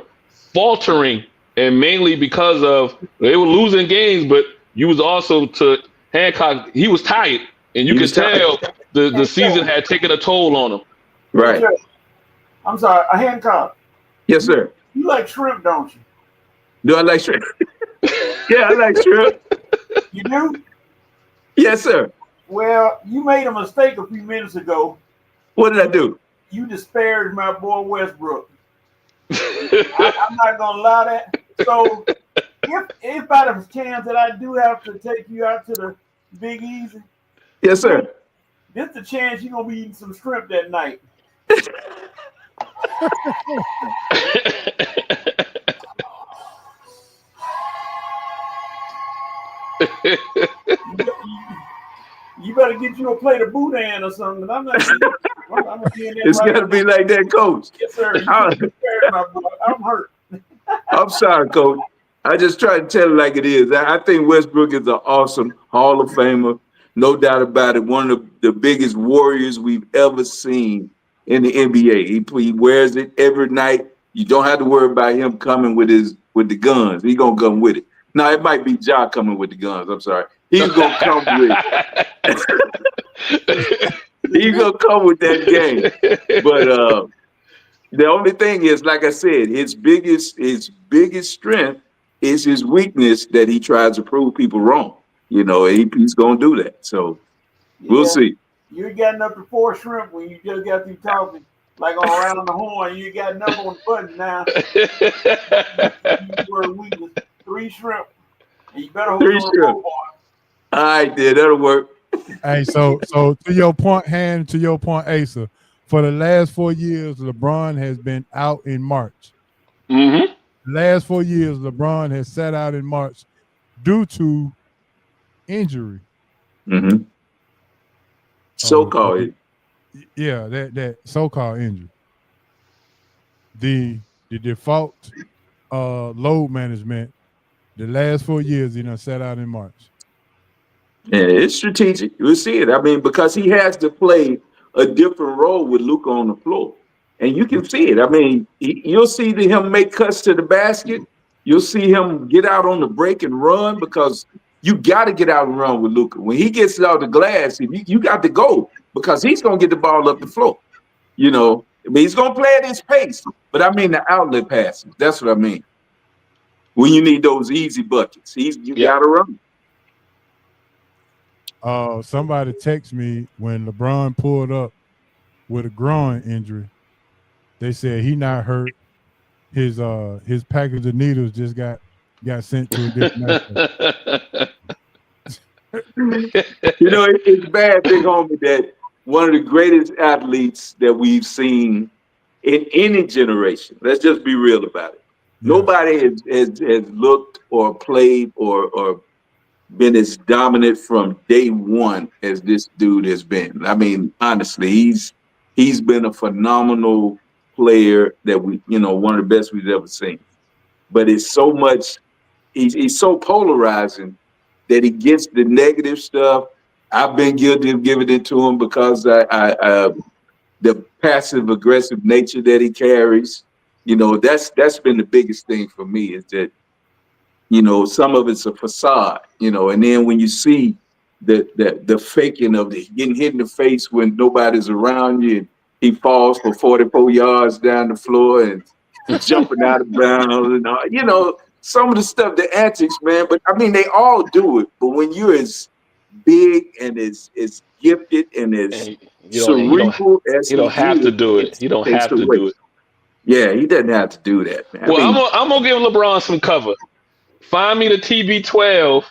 faltering, and mainly because of they were losing games. But you was also to Hancock. He was tired, and you could tell the season had taken a toll on him. Right. I'm sorry, Hancock. Yes, sir. You like shrimp, don't you? Do I like shrimp? Yeah, I like shrimp. You do? Yes, sir. Well, you made a mistake a few minutes ago. What did I do? You disparaged my boy Westbrook. I'm not gonna allow that. So if by the chance that I do have to take you out to the Big Easy, yes, sir. This the chance you're gonna be eating some shrimp that night. You better get you a plate of boudin or something. I'm not. I'm It's got to be like that, Coach. Yes, sir. I'm hurt. I'm sorry, Coach. I just try to tell it like it is. I think Westbrook is an awesome Hall of Famer, no doubt about it. One of the biggest warriors we've ever seen in the NBA. He wears it every night. You don't have to worry about him coming with the guns. He's gonna come with it. Now it might be Ja coming with the guns. I'm sorry. He's gonna come with. He's gonna come with that game. But the only thing is, like I said, his biggest strength is his weakness that he tries to prove people wrong. You know, he's gonna do that. So we'll see. You getting up to 4 shrimp when you just got through talking. Like on Around the Horn, you got enough on the button now. You were weakness. 3 shrimp. And you better hold 3 on. shrimp. All right, there, that'll work. Hey, so to your point, Asa, for the last 4 years, LeBron has been out in March. Mm-hmm. Last 4 years, LeBron has sat out in March due to injury. Mm-hmm. So-called. Yeah, that so-called injury. The default load management, the last 4 years, he done sat out in March. Yeah, it's strategic. We'll see it. I mean, because he has to play a different role with Luka on the floor. And you can see it. I mean, you'll see him make cuts to the basket. You'll see him get out on the break and run because you got to get out and run with Luka. When he gets out the glass, you got to go because he's going to get the ball up the floor. You know, I mean, he's going to play at his pace. But I mean the outlet passes. That's what I mean. When you need those easy buckets, you got to run. Somebody text me when LeBron pulled up with a groin injury. They said he not hurt. His package of needles just got sent to a different matchup. You know, it's bad, big homie, that one of the greatest athletes that we've seen in any generation. Let's just be real about it. Yeah. Nobody has looked or played or been as dominant from day one as this dude has been. I mean, honestly, he's been a phenomenal player that one of the best we've ever seen. But it's so much, he's so polarizing that he gets the negative stuff. I've been guilty of giving it to him because the passive aggressive nature that he carries. You know, that's been the biggest thing for me is that, you know, some of it's a facade, you know, and then when you see the faking of getting hit in the face when nobody's around you, and he falls for 44 yards down the floor and jumping out of bounds and all, you know, some of the stuff, the antics, man. But I mean, they all do it. But when you're as big and as gifted and as cerebral as you don't have to do it. You don't have to do it. Yeah, he doesn't have to do that, man. Well, I'm gonna give LeBron some cover. Find me the TB12,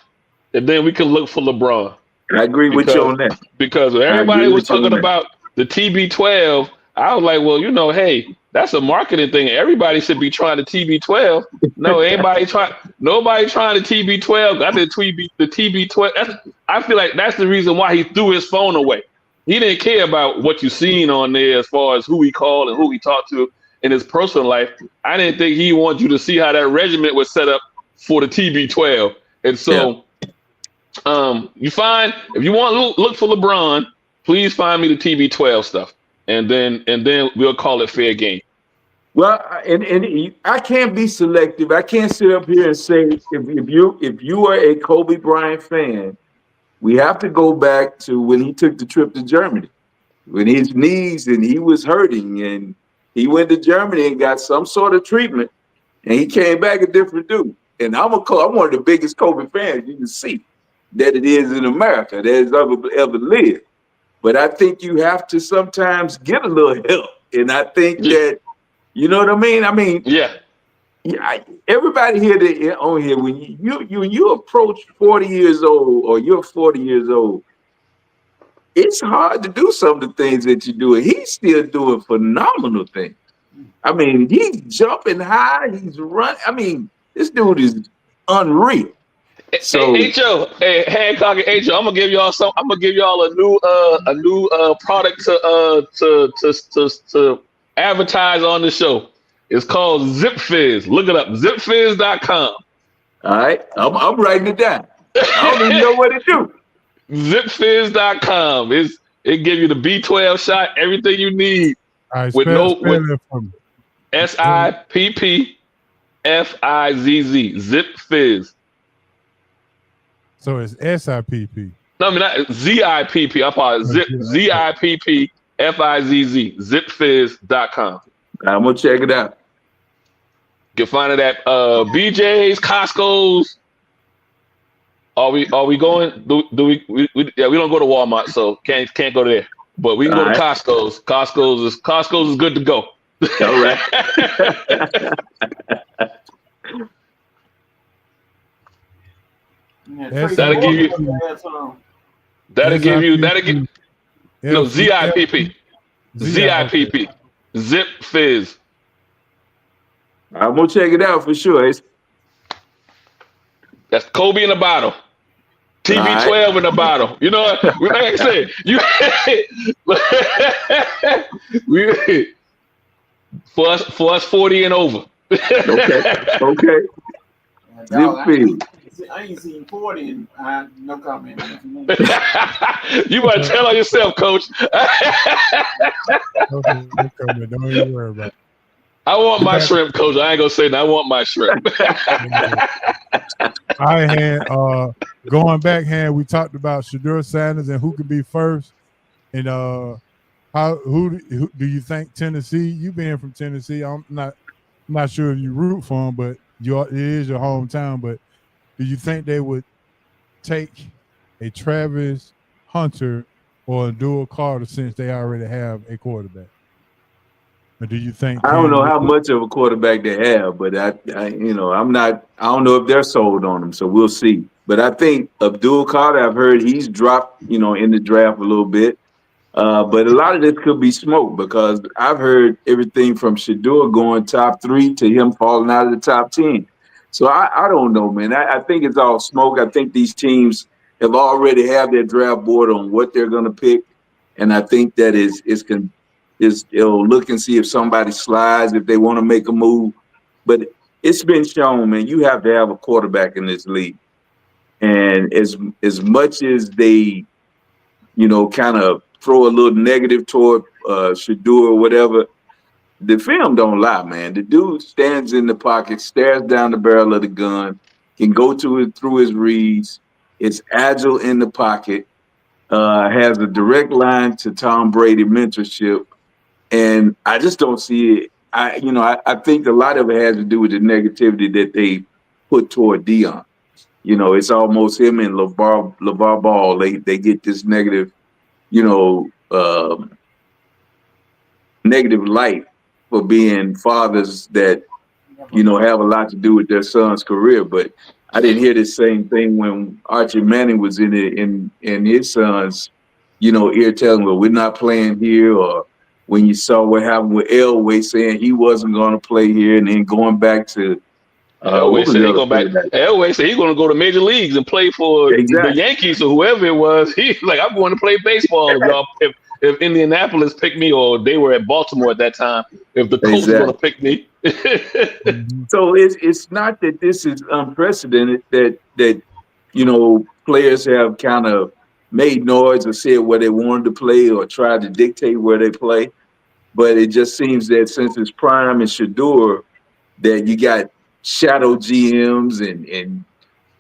and then we can look for LeBron. I agree with you on that. Because everybody was talking about the TB12, I was like, well, you know, hey, That's a marketing thing. Everybody should be trying to TB12. No, nobody trying to TB12. I did the TB12. I feel like that's the reason why he threw his phone away. He didn't care about what you seen on there as far as who he called and who he talked to in his personal life. I didn't think he wanted you to see how that regiment was set up for the TB12. And so, you find if you want to look for LeBron, please find me the TB12 stuff, and then we'll call it fair game. Well, and I can't be selective. I can't sit up here and say if you are a Kobe Bryant fan, we have to go back to when he took the trip to Germany, when his knees and he was hurting, and he went to Germany and got some sort of treatment, and he came back a different dude. And I'm one of the biggest Kobe fans you can see that it is in America that has ever lived. But I think you have to sometimes get a little help, and I think that. You know what I mean? Everybody here on here, when you approach 40 years old or you're 40 years old, it's hard to do some of the things that you do. And he's still doing phenomenal things. I mean, he's jumping high, he's running. I mean, this dude is unreal. So, Hancock and H.O., I'm gonna give y'all a new product to advertise on the show. It's called Zip Fizz. Look it up, zipfizz.com. All right, I'm writing it down. I don't even know what to do. Zipfizz.com. It gives you the B12 shot, everything you need. All right, with SIPPFIZZ. Zip Fizz. So it's SIPP. No, I mean not ZIPP. I apologize. ZIPPFIZZ. Zipfizz.com. I'm gonna check it out. You can find it at BJ's, Costco's. Are we going? Do we don't go to Walmart, so can't go there. But we can go to Costco's. Costco's is good to go. All right. That'll give you ZIPP. ZIPP. Zip Fizz. I'm gonna check it out for sure. That's Kobe in a bottle. TB12 in a bottle. You know what? Like I said, for us 40 and over. Okay. Zip Fizz. I ain't seen 40 and no comment. You better tell on yourself, Coach. Don't even worry about it. I want my shrimp, Coach. I ain't gonna say that. I want my shrimp. I had going back, we talked about Shedeur Sanders and who could be first, and who do you think Tennessee? You being from Tennessee, I'm not sure if you root for them, but it is your hometown. But do you think they would take a Travis Hunter or a Dual Carter since they already have a quarterback? Or do you think? I don't know how much of a quarterback they have, but I don't know if they're sold on him, so we'll see. But I think Abdul Carter, I've heard he's dropped, in the draft a little bit. But a lot of this could be smoke because I've heard everything from Shedeur going top 3 to him falling out of the top 10. So I don't know, man. I think it's all smoke. I think these teams have already have their draft board on what they're going to pick, and I think that it'll look and see if somebody slides, if they want to make a move. But it's been shown, man, you have to have a quarterback in this league, and as much as they, kind of throw a little negative toward Shedeur or whatever. The film don't lie, man. The dude stands in the pocket, stares down the barrel of the gun, can go through his reads. It's agile in the pocket, has a direct line to Tom Brady mentorship, and I just don't see it. I think a lot of it has to do with the negativity that they put toward Deion. It's almost him and LeVar Ball. They get this negative, negative light for being fathers that, have a lot to do with their son's career. But I didn't hear the same thing when Archie Manning was in his son's, ear telling him, well, we're not playing here, or, when you saw what happened with Elway saying he wasn't going to play here, and then going back to what Elway was said the he other going back. quarterback? Elway said he's going to go to major leagues and play for the Exactly. Yankees or whoever it was. He's like, I'm going to play baseball if Indianapolis picked me, or they were at Baltimore at that time. If the Colts were going Exactly. to pick me, Mhm. So it's not that this is unprecedented that players have kind of made noise or said where they wanted to play or tried to dictate where they play, but it just seems that since it's Prime and Shador, that you got shadow GMs and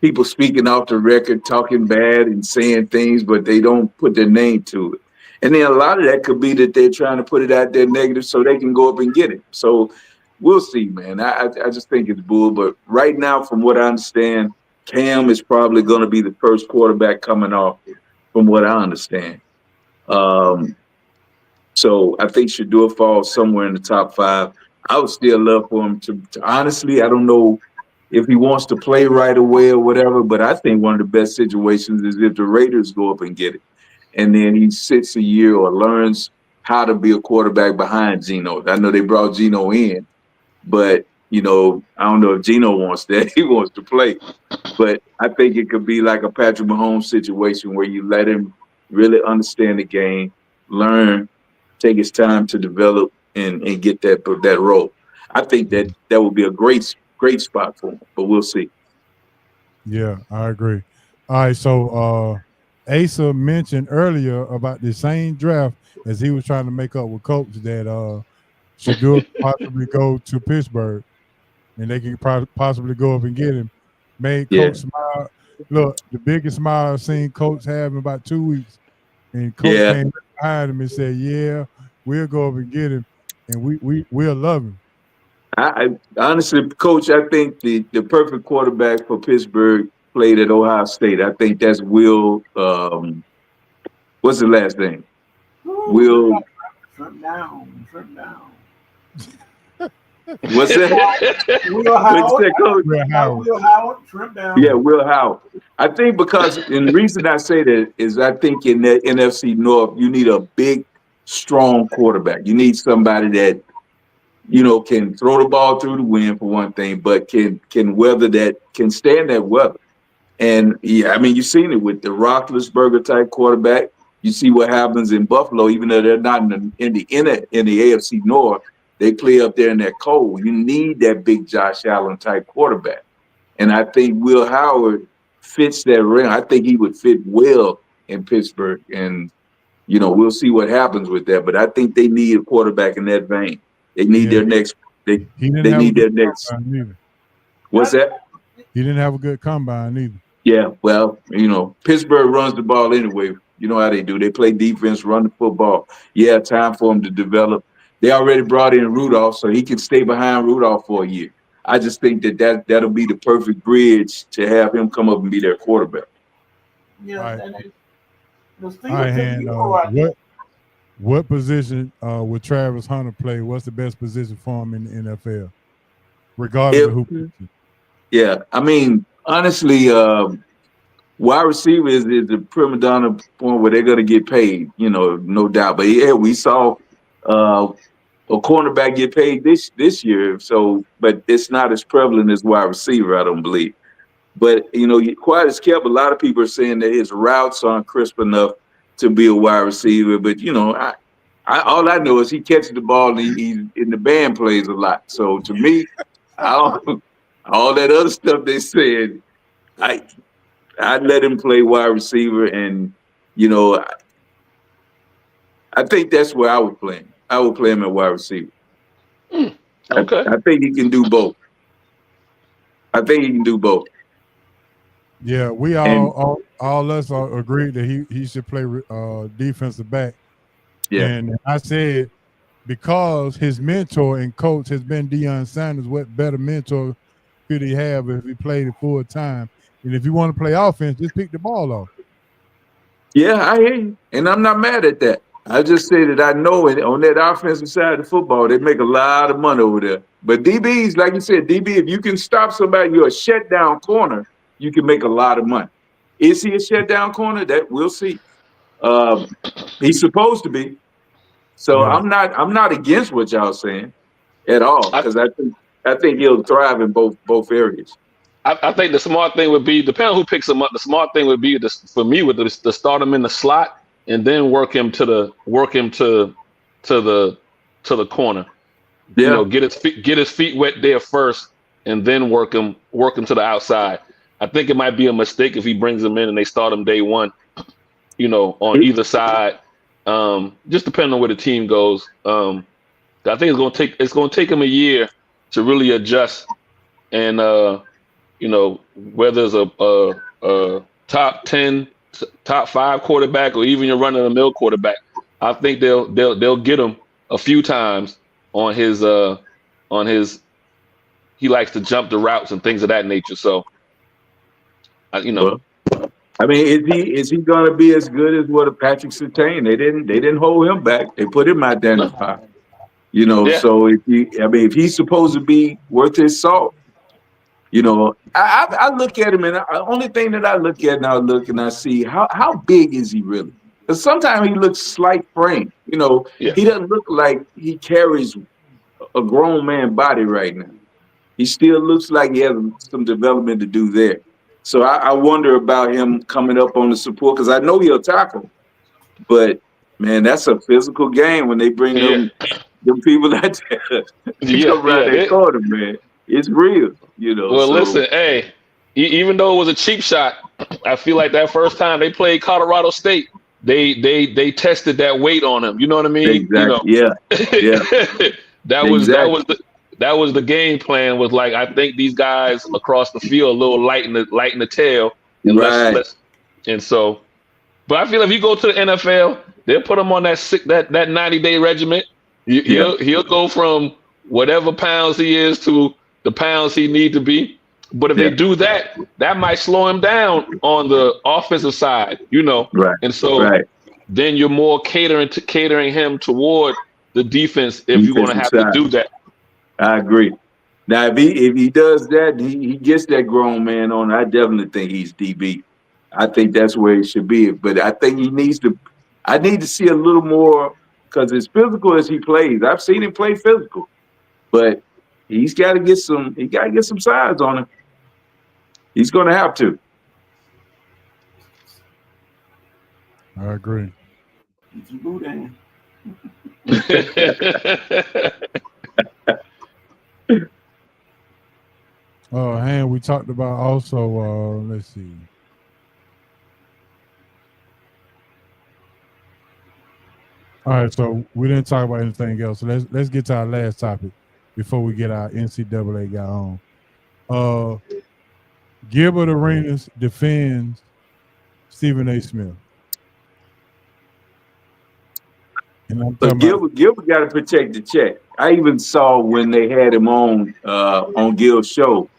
people speaking off the record, talking bad and saying things, but they don't put their name to it. And then a lot of that could be that they're trying to put it out there negative so they can go up and get it. So we'll see, man. I just think it's bull. But right now, from what I understand, Cam is probably going to be the first quarterback coming off, from what I understand. Um, so I think Shador falls somewhere in the top 5. I would still love for him to honestly, I don't know if he wants to play right away or whatever, but I think one of the best situations is if the Raiders go up and get it. And then he sits a year or learns how to be a quarterback behind Geno. I know they brought Geno in, but I don't know if Geno wants that. He wants to play. But I think it could be like a Patrick Mahomes situation where you let him really understand the game, learn, take his time to develop and get that role. I think that would be a great spot for him, but we'll see. Yeah, I agree. All right, so Asa mentioned earlier about the same draft as he was trying to make up with Coach that Shador could possibly go to Pittsburgh and they could possibly go up and get him. Made Yeah, Coach smile. Look, the biggest smile I've seen Coach have in about 2 weeks. And Coach yeah. came behind him and said, "Yeah, we'll go up and get him, and we'll love him." I honestly, Coach, I think the perfect quarterback for Pittsburgh played at Ohio State. I think that's Will. What's the last name? Ooh, Will. shrimp down, shrimp down. What's that? Will What'd you Howard, say, Coach? Will Howard. Will Howard, shrimp Yeah, down. Will Howard. I think because, and the reason I say that is I think in that NFC North, you need a big, strong quarterback. You need somebody that, can throw the ball through the wind for one thing, but can weather that, can stand that weather. And yeah, I mean, you've seen it with the Roethlisberger type quarterback. You see what happens in Buffalo, even though they're not in the AFC North, they play up there in that cold. You need that big Josh Allen type quarterback. And I think Will Howard fits that ring. I think he would fit well in Pittsburgh. And, we'll see what happens with that. But I think they need a quarterback in that vein. They need Yeah, their next, they, he didn't they have a need good their next, combine either. what's that? He didn't have a good combine either. Yeah, well, Pittsburgh runs the ball anyway. You know how they do. They play defense, run the football. Yeah, time for them to develop. They already brought in Rudolph, so he can stay behind Rudolph for a year. I just think that'll be the perfect bridge to have him come up and be their quarterback. Yes, All right, and the all right, Steelers took Han. Euro out there. What position would Travis Hunter play? What's the best position for him in the NFL, regardless If of who picks him? Yeah, I mean, honestly, wide receiver is the prima donna point where they're going to get paid, no doubt. But yeah, we saw uh, a cornerback get paid this year. So, but it's not as prevalent as wide receiver, I don't believe. But quiet as kept, a lot of people are saying that his routes aren't crisp enough to be a wide receiver. But all I know is he catches the ball and he's in the band plays a lot. So to me, I don't, all that other stuff they said, I'd let him play wide receiver, and I think that's where I would play him. I would play him at wide receiver. okay. I think he can do both. I think he can do both. Yeah, we And all us are agreed that he should play defensive back. yeah, And I said because his mentor and coach has been Deion Sanders, what better mentor could he have if he played it full time? And if you want to play offense, just pick the ball off. yeah, I hear you, and I'm not mad at that. I just say that I know it on that offensive side of the football, they make a lot of money over there. But DBs, like you said, DB, if you can stop somebody, you're a shutdown corner, you can make a lot of money. Is he a shutdown corner? That we'll see. He's supposed to be. So Yeah. I'm not against what y'all saying at all I, because I think he'll thrive in both areas. I think the smart thing would be, depending on who picks him up. The smart thing would be for me with to start him in the slot and then work him to the corner. You Yeah, know, get his feet wet there first, and then work him to the outside. I think it might be a mistake if he brings him in and they start him day one. You know, on he, either side, just depending on where the team goes. I think it's gonna take him a year to really adjust, and you know, whether it's a top 10, top 5 quarterback, or even your run of the mill quarterback, I think they'll get him a few times on his. He likes to jump the routes and things of that nature. So, you know, well, I mean, is he going to be as good as what a Patrick Surtain? They didn't hold him back. They put him out there in the no, spot. You know, yeah, so if he's supposed to be worth his salt, you know, I look at him and the only thing that I look at now, look and I see how big is he really? Because sometimes he looks slight frame. You know, yeah, he doesn't look like he carries a grown man body right now. He still looks like he has some development to do there. So I wonder about him coming up on the support because I know he'll tackle, but man, that's a physical game when they bring yeah, them people out there to yeah, come around yeah. that corner, man. It's real, you know. Well, So listen, hey, even though it was a cheap shot, I feel like that first time they played Colorado State, they tested that weight on him. You know what I mean? You know, exactly, yeah, yeah, exactly, that was the game plan. Was like, I think these guys across the field a little light in the tail, and right, and so. But I feel if you go to the NFL, they'll put him on that 90-day regiment. yeah, He'll go from whatever pounds he is to the pounds he need to be. But if they yeah, do that, that might slow him down on the offensive side, you know. right, And so right. then you're more catering him toward the defense if you're going to Defensive have to side, do that. I agree. Now, if he does that, he gets that grown man on. I definitely think he's DB. I think that's where he should be. But I think he needs to. I need to see a little more because as physical as he plays, I've seen him play physical, but he's got to get some. He got to get some size on him. He's going to have to. I agree. Get your boot in. And we talked about also. Let's see. All right, so we didn't talk about anything else. So let's get to our last topic before we get our NCAA guy on. Gilbert Arenas defends Stephen A. Smith. And I'm But talking about Gilbert got to protect the check. I even saw when they had him on Gil's show.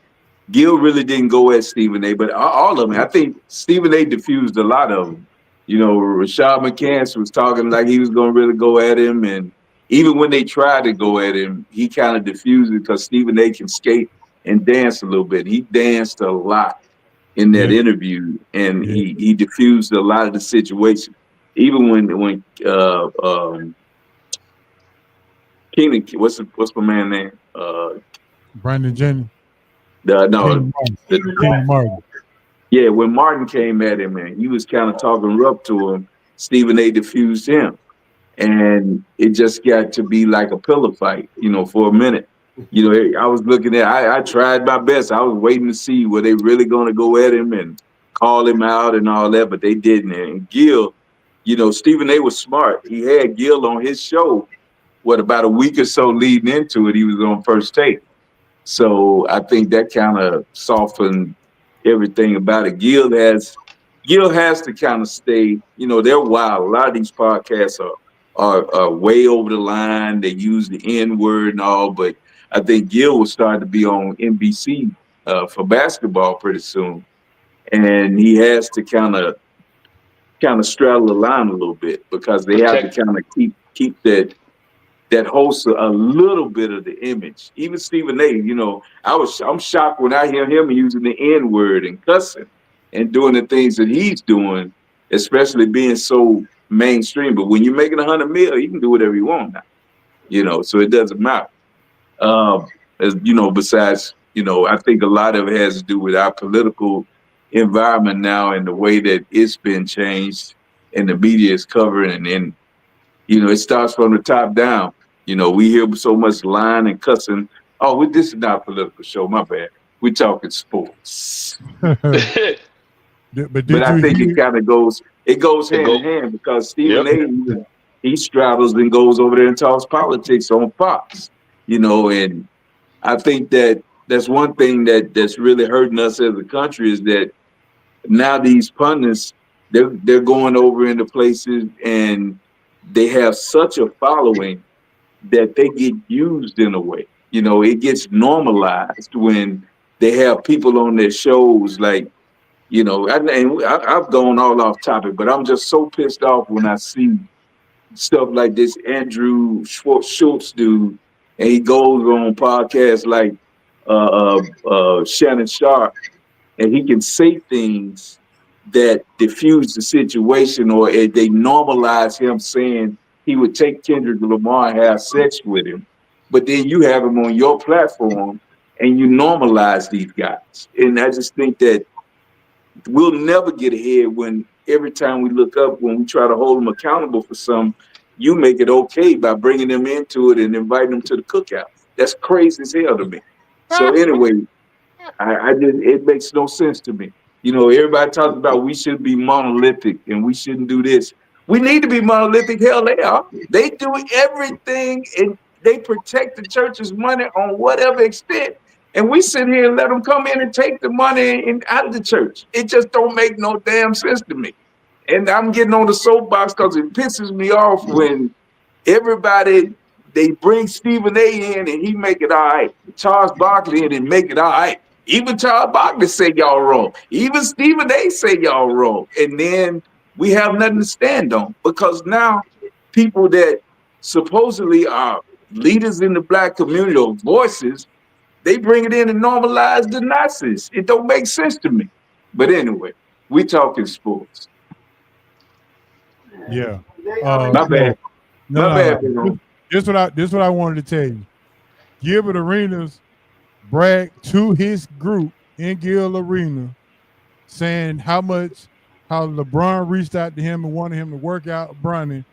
Gil really didn't go at Stephen A. But all of them. I think Stephen A. diffused a lot of them. You know, Rashad McCants was talking like he was going to really go at him, and even when they tried to go at him, he kind of diffused it because Stephen A. can skate and dance a little bit. He danced a lot in that interview, and he diffused a lot of the situation. Even when Keenan, what's my man name? Brandon Jennings. No, Kenny Martin. Yeah, when Martin came at him and he was kind of talking rough to him, Stephen A. diffused him. And it just got to be like a pillow fight, you know, for a minute. You know, I was looking at, I tried my best. I was waiting to see were they really going to go at him and call him out and all that, but they didn't. And Gil, you know, Stephen A. was smart. He had Gil on his show, about a week or so leading into it, he was on First Take. So I think that kind of softened everything about it. Gil has to kind of stay, you know, they're wild. A lot of these podcasts are way over the line. They use the N word and all, but I think Gil will start to be on NBC for basketball pretty soon. And he has to kind of straddle the line a little bit because they have to kind of keep that hosts a little bit of the image. Even Stephen A., you know, I'm shocked when I hear him using the N-word and cussing and doing the things that he's doing, especially being so mainstream. But when you're making 100 mil, you can do whatever you want now. So it doesn't matter. As besides, I think a lot of it has to do with our political environment now and the way that it's been changed and the media is covering, and then it starts from the top down. We hear so much lying and cussing. Oh, this is not a political show. My bad. We're talking sports. But I think it kind of goes hand in hand, because Stephen A. He straddles and goes over there and talks politics on Fox. And I think that's one thing that's really hurting us as a country, is that now these pundits, they're going over into places and they have such a following that they get used in a way. It gets normalized when they have people on their shows like, I've gone all off topic, but I'm just so pissed off when I see stuff like this Andrew Schultz dude, and he goes on podcasts like Shannon Sharp, and he can say things that diffuse the situation, or they normalize him saying he would take Kendrick Lamar and have sex with him. But then you have him on your platform and you normalize these guys. And I just think that we'll never get ahead when every time we look up, when we try to hold them accountable for something, you make it okay by bringing them into it and inviting them to the cookout. That's crazy as hell to me. So anyway, it makes no sense to me. Everybody talks about we should be monolithic and we shouldn't do this. We need to be monolithic. Hell, they are. They do everything and they protect the church's money on whatever extent. And we sit here and let them come in and take the money out of the church. It just don't make no damn sense to me. And I'm getting on the soapbox because it pisses me off when everybody, they bring Stephen A. in and he make it all right. Charles Barkley in and make it all right. Even Charles Barkley say y'all wrong. Even Stephen A. say y'all wrong. And then we have nothing to stand on, because now people that supposedly are leaders in the Black community or voices, they bring it in and normalize the Nazis. It don't make sense to me. But anyway, we talking sports. Yeah. My bad. My bad. This what I wanted to tell you. Gilbert Arenas bragged to his group in Gil Arena, saying how LeBron reached out to him and wanted him to work out Bronny,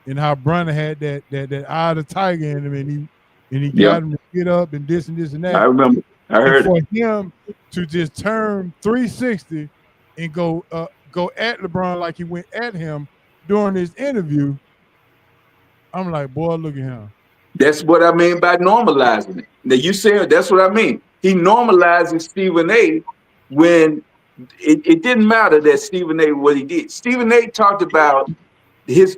and how Bronny had that eye of the tiger in him, and he got him to get up and this and this and that. I remember. I heard for him to just turn 360 and go at LeBron like he went at him during his interview. I'm like, boy, look at him. That's what I mean by normalizing it. Now you saying that's what I mean. He normalizes Stephen A. when it didn't matter that Stephen A. what he did. Stephen A. talked about this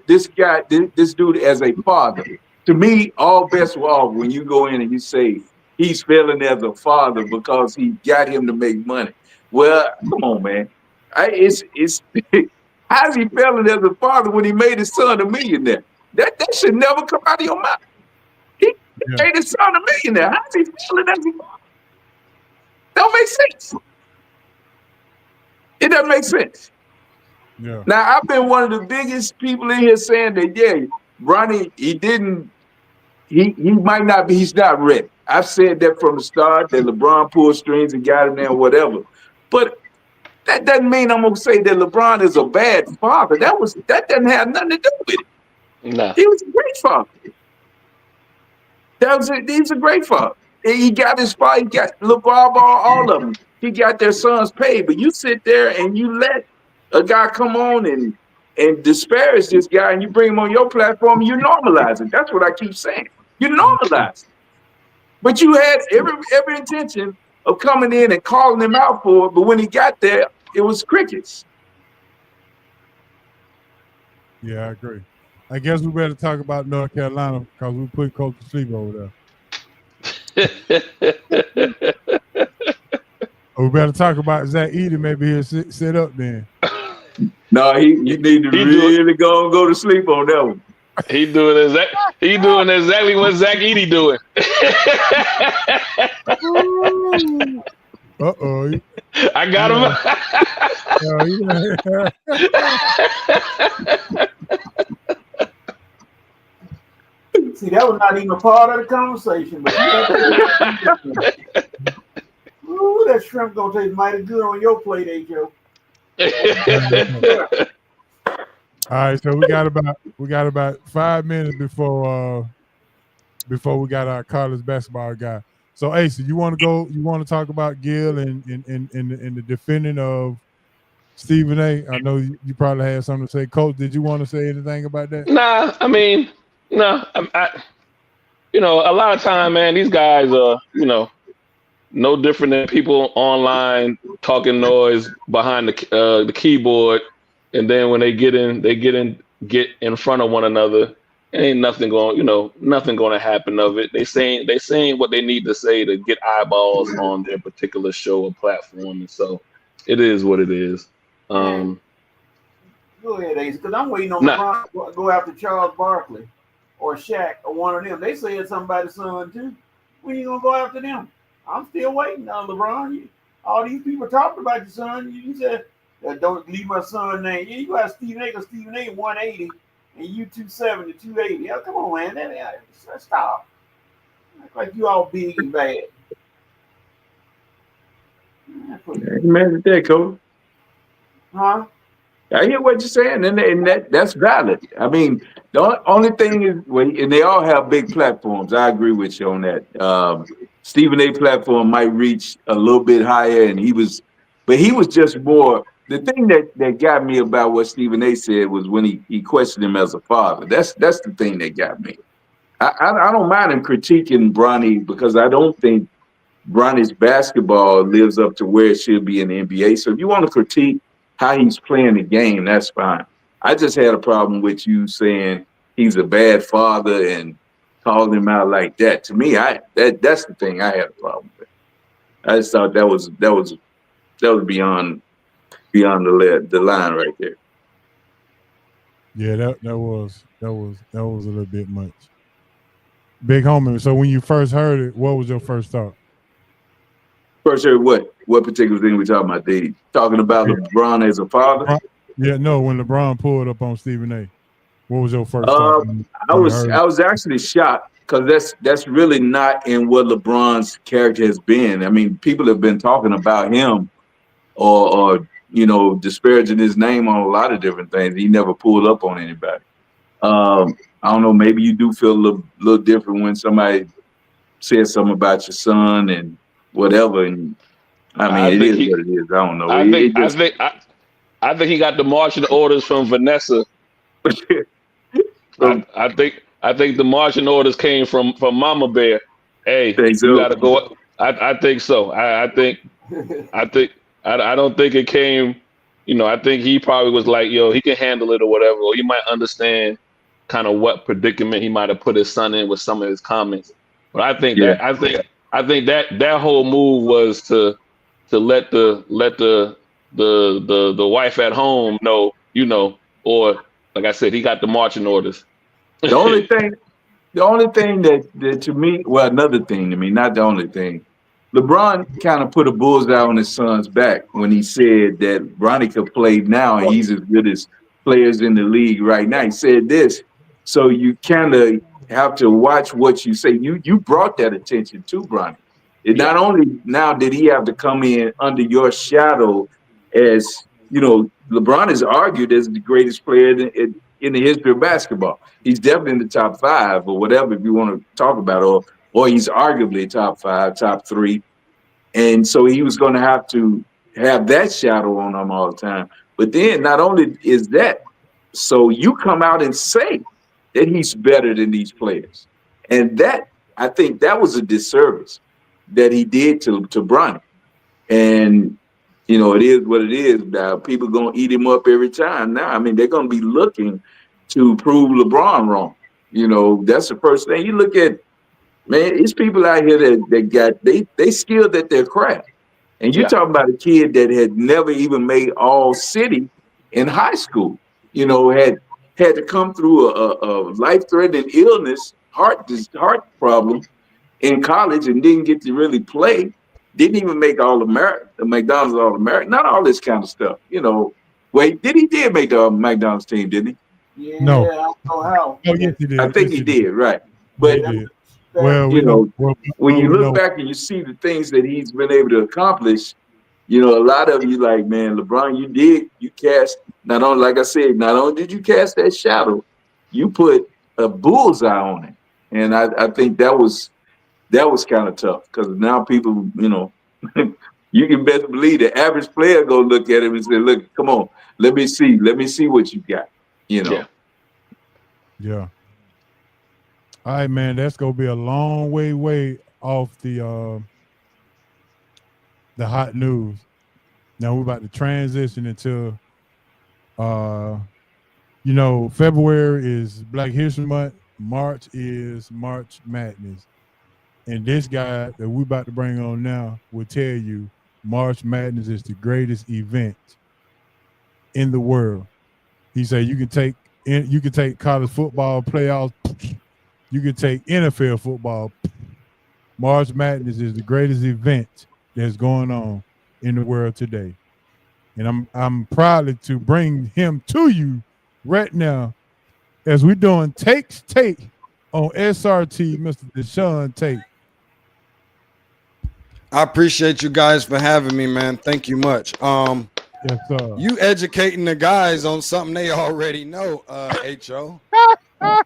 dude as a father. To me, all bets were off when you go in and you say he's failing as a father because he got him to make money. Well, come on, man. It's how's he failing as a father when he made his son a millionaire? That should never come out of your mouth. He made his son a millionaire. How's he failing as a father? Don't make sense. It doesn't make sense. Yeah. Now, I've been one of the biggest people in here saying that, Bronny, he might not be, he's not ready. I've said that from the start, that LeBron pulled strings and got him there, whatever. But that doesn't mean I'm gonna say that LeBron is a bad father. That doesn't have nothing to do with it. No. He was a great father. He's a great father. He got his father, he got LeBron, all of them. He got their sons paid. But you sit there and you let a guy come on and disparage this guy, and you bring him on your platform, and you normalize it. That's what I keep saying. You normalize it. But you had every intention of coming in and calling him out for it, but when he got there, it was crickets. Yeah, I agree. I guess we better talk about North Carolina because we put Coach to sleep over there. We better talk about Zach Edey. Maybe he'll sit up then. No, you need to really go to sleep on that one. He doing exactly what Zach Edey doing. Uh-oh. I got him. See, that was not even a part of the conversation, but you had to. Ooh, that shrimp gonna taste mighty good on your plate, H.O. All right, so we got about 5 minutes before we got our college basketball guy. So Ace, you want to go? You want to talk about Gil and the defending of Stephen A? I know you probably had something to say. Coach, did you want to say anything about that? Nah, I mean, nah. A lot of time, man, these guys are, no different than people online talking noise behind the keyboard, and then when they get in front of one another, ain't nothing nothing going to happen of it. They saying what they need to say to get eyeballs on their particular show or platform, and so it is what it is. Go ahead, Ace, because I'm waiting on Nah. LeBron to go after Charles Barkley or Shaq or one of them. They said something about his son too. When you gonna go after them? I'm still waiting on LeBron. All these people talked about your son. You said don't leave my son name. Yeah, you got Stephen A. Because Stephen A. 180 and you 270, 280. Yeah, come on, man. Stop. Act like you all big and bad. Amen to that, Coach. Huh? I hear what you're saying, and that's valid. I mean, the only thing is, and they all have big platforms. I agree with you on that. Stephen A. platform might reach a little bit higher, and he was just more. The thing that got me about what Stephen A. said was when he questioned him as a father. That's the thing that got me. I don't mind him critiquing Bronny because I don't think Bronny's basketball lives up to where it should be in the NBA. So if you want to critique how he's playing the game, that's fine. I just had a problem with you saying he's a bad father and calling him out like that. To me, that's the thing I had a problem with. I just thought that was beyond the line right there. Yeah, that was a little bit much. Big homie. So when you first heard it, what was your first thought? First, what particular thing we talking about? They talking about LeBron as a father? Yeah, no. When LeBron pulled up on Stephen A, what was your first thought? I was actually shocked because that's really not in what LeBron's character has been. I mean, people have been talking about him or disparaging his name on a lot of different things. He never pulled up on anybody. I don't know. Maybe you do feel a little different when somebody says something about your son and whatever. And I mean, it is what it is. I don't know. I think he got the marching orders from Vanessa. I think the marching orders came from Mama Bear. Hey, you got to go. I think so. I don't think it came. I think he probably was like, yo, he can handle it or whatever, or he might understand kind of what predicament he might have put his son in with some of his comments. But I think that whole move was to let the wife at home know, or like I said, he got the marching orders. The only thing that to me, well, another thing to me, not the only thing, LeBron kind of put a bullseye on his son's back when he said that Bronny could play now and he's as good as players in the league right now. He said this, so you kind of have to watch what you say. You brought that attention to Bronny. Not only now did he have to come in under your shadow, as LeBron is argued as the greatest player in the history of basketball. He's definitely in the top 5 or whatever if you want to talk about, or he's arguably top 5, top 3. And so he was going to have that shadow on him all the time. But then not only is that, so you come out and say that he's better than these players. And that, I think that was a disservice that he did to Bronny. And, it is what it is now. People going to eat him up every time now. I mean, they're going to be looking to prove LeBron wrong. That's the first thing. You look at, man, it's people out here that they skilled at their craft. And you're talking about a kid that had never even made all city in high school, had to come through a life-threatening illness, heart problem in college and didn't get to really play, didn't even make All-American, the McDonald's All-American, not all this kind of stuff, Wait, he did make the McDonald's team, didn't he? Yeah, no. I don't know how. Oh, yes, he did. I think he did, right. They But did. Well, you we know. know, Well, when you we look know. back and you see the things that he's been able to accomplish, a lot of you like, man, LeBron, you cast, not only, like I said, not only did you cast that shadow, you put a bullseye on it. And I think that was kind of tough because now people, you can best believe the average player go look at him and say, look, come on, let me see what you got, you Yeah. know. Yeah. All right, man. That's gonna be a long way off the hot news. Now we're about to transition into February is Black History Month. March is March Madness. And this guy that we're about to bring on now will tell you March Madness is the greatest event in the world. He said you can take college football playoffs, you can take NFL football. March Madness is the greatest event that's going on in the world today. And I'm proud to bring him to you right now as we're doing Take on SRT, Mr. Deshaun Tate. I appreciate you guys for having me, man. Thank you much. Yes, sir. You educating the guys on something they already know, HO.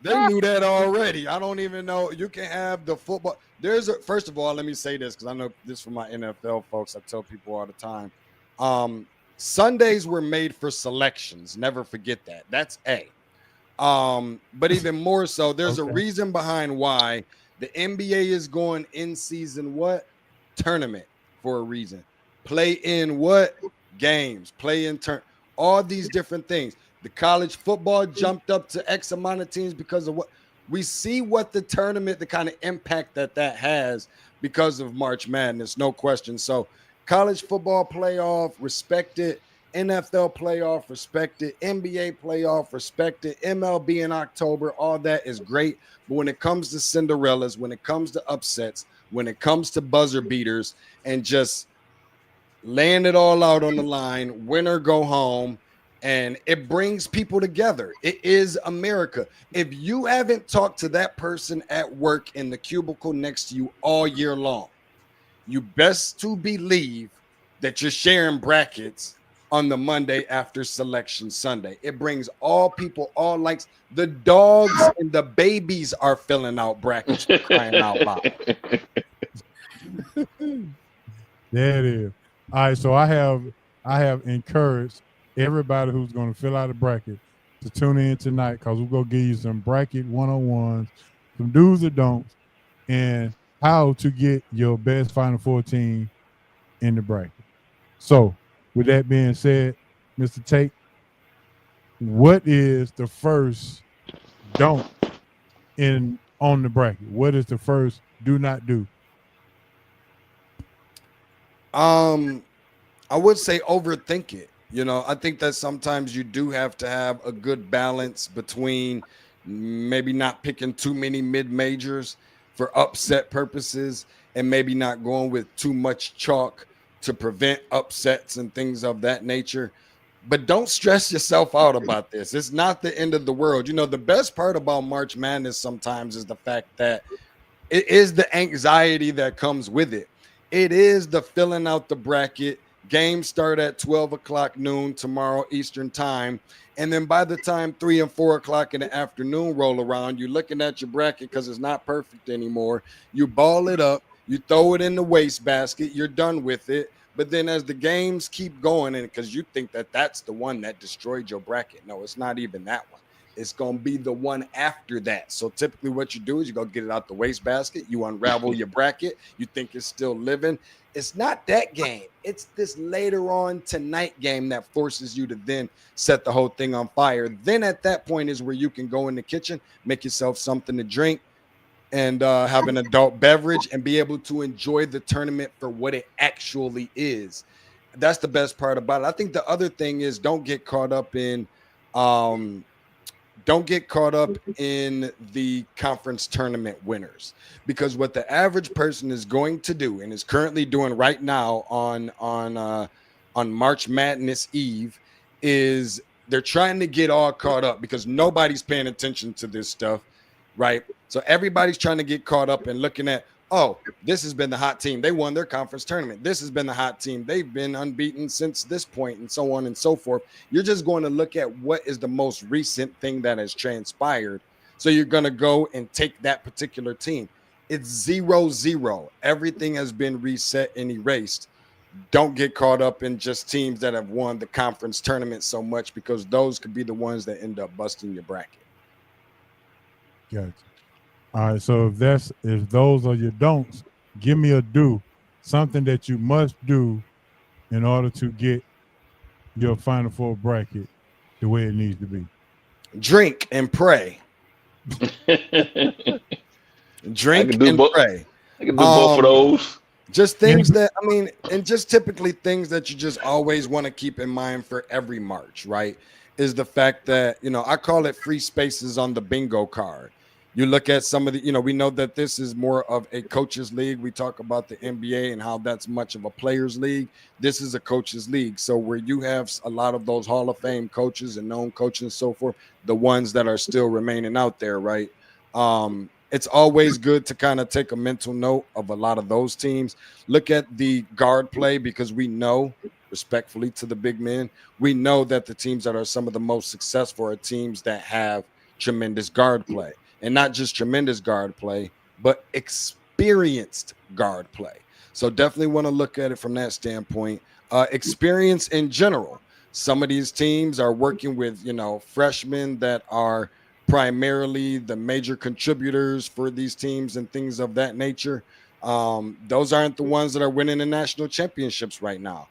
They knew that already. I don't even know. You can have the football. First of all, let me say this because I know this from my NFL folks. I tell people all the time. Sundays were made for selections. Never forget that. That's A. But even more so, there's a reason behind why the NBA is going in season tournament for a reason. Play in games, play in all these different things. The college football jumped up to X amount of teams because of what we see, what the tournament, the kind of impact that has because of March Madness, no question. So college football playoff, respect it. NFL playoff, respect it. NBA playoff, respect it. MLB in October, all that is great. But when it comes to Cinderellas, when it comes to upsets, when it comes to buzzer beaters and just laying it all out on the line, win or go home, and it brings people together. It is America. If you haven't talked to that person at work in the cubicle next to you all year long, you best to believe that you're sharing brackets on the Monday after selection Sunday. It brings all people, all likes. The dogs and the babies are filling out brackets for crying out loud. There it is. All right, so I have encouraged everybody who's going to fill out a bracket to tune in tonight because we're going to give you some bracket 101s, some do's and don'ts, and how to get your best Final Four team in the bracket. So, with that being said, Mr. Tate, what is the first don't on the bracket? What is the first do not do? I would say overthink it. I think that sometimes you do have to have a good balance between maybe not picking too many mid majors for upset purposes and maybe not going with too much chalk to prevent upsets and things of that nature. But don't stress yourself out about this. It's not the end of the world. The best part about March Madness sometimes is the fact that it is the anxiety that comes with it. It is the filling out the bracket. Games start at 12 o'clock noon tomorrow Eastern time. And then by the time 3 and 4 o'clock in the afternoon roll around, you're looking at your bracket because it's not perfect anymore. You ball it up, you throw it in the wastebasket, you're done with it. But then as the games keep going, and because you think that that's the one that destroyed your bracket. No, it's not even that one. It's going to be the one after that. So typically what you do is you go get it out the wastebasket. You unravel your bracket. You think it's still living. It's not that game. It's this later on tonight game that forces you to then set the whole thing on fire. Then at that point is where you can go in the kitchen, make yourself something to drink, and have an adult beverage and be able to enjoy the tournament for what it actually is. That's the best part about it. I think the other thing is don't get caught up in the conference tournament winners, because what the average person is going to do and is currently doing right now on March Madness Eve is they're trying to get all caught up because nobody's paying attention to this stuff. right? So everybody's trying to get caught up in looking at, oh, this has been the hot team. They won their conference tournament. This has been the hot team. They've been unbeaten since this point, and so on and so forth. You're just going to look at what is the most recent thing that has transpired. So you're going to go and take that particular team. It's 0-0. Everything has been reset and erased. Don't get caught up in just teams that have won the conference tournament so much, because those could be the ones that end up busting your bracket. Gotcha. All right, so if those are your don'ts, give me a do, something that you must do in order to get your Final Four bracket the way it needs to be. Drink and pray. Drink and pray. I can do both of those. Just things that, I mean, and just typically things that you just always want to keep in mind for every March, right? Is the fact that, you know, I call it free spaces on the bingo card. You look at some of the, you know, we know that this is more of a coaches league. We talk about the NBA and how that's much of a players league. This is a coaches league. So where you have a lot of those Hall of Fame coaches and known coaches and so forth, the ones that are still remaining out there, right? It's always good to kind of take a mental note of a lot of those teams. Look at the guard play, because we know, respectfully to the big men, we know that the teams that are some of the most successful are teams that have tremendous guard play. And not just tremendous guard play, but experienced guard play. So definitely want to look at it from that standpoint. Experience in general. Some of these teams are working with, you know, freshmen that are primarily the major contributors for these teams and things of that nature. Those aren't the ones that are winning the national championships right now.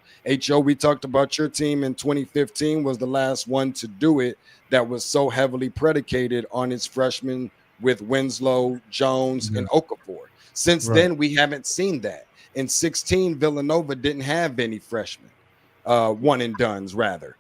HO, we talked about your team in 2015 was the last one to do it, that was so heavily predicated on its freshmen with Winslow, Jones, and Okafor. Since then, we haven't seen that. In 16, Villanova didn't have any freshmen, one and dones rather.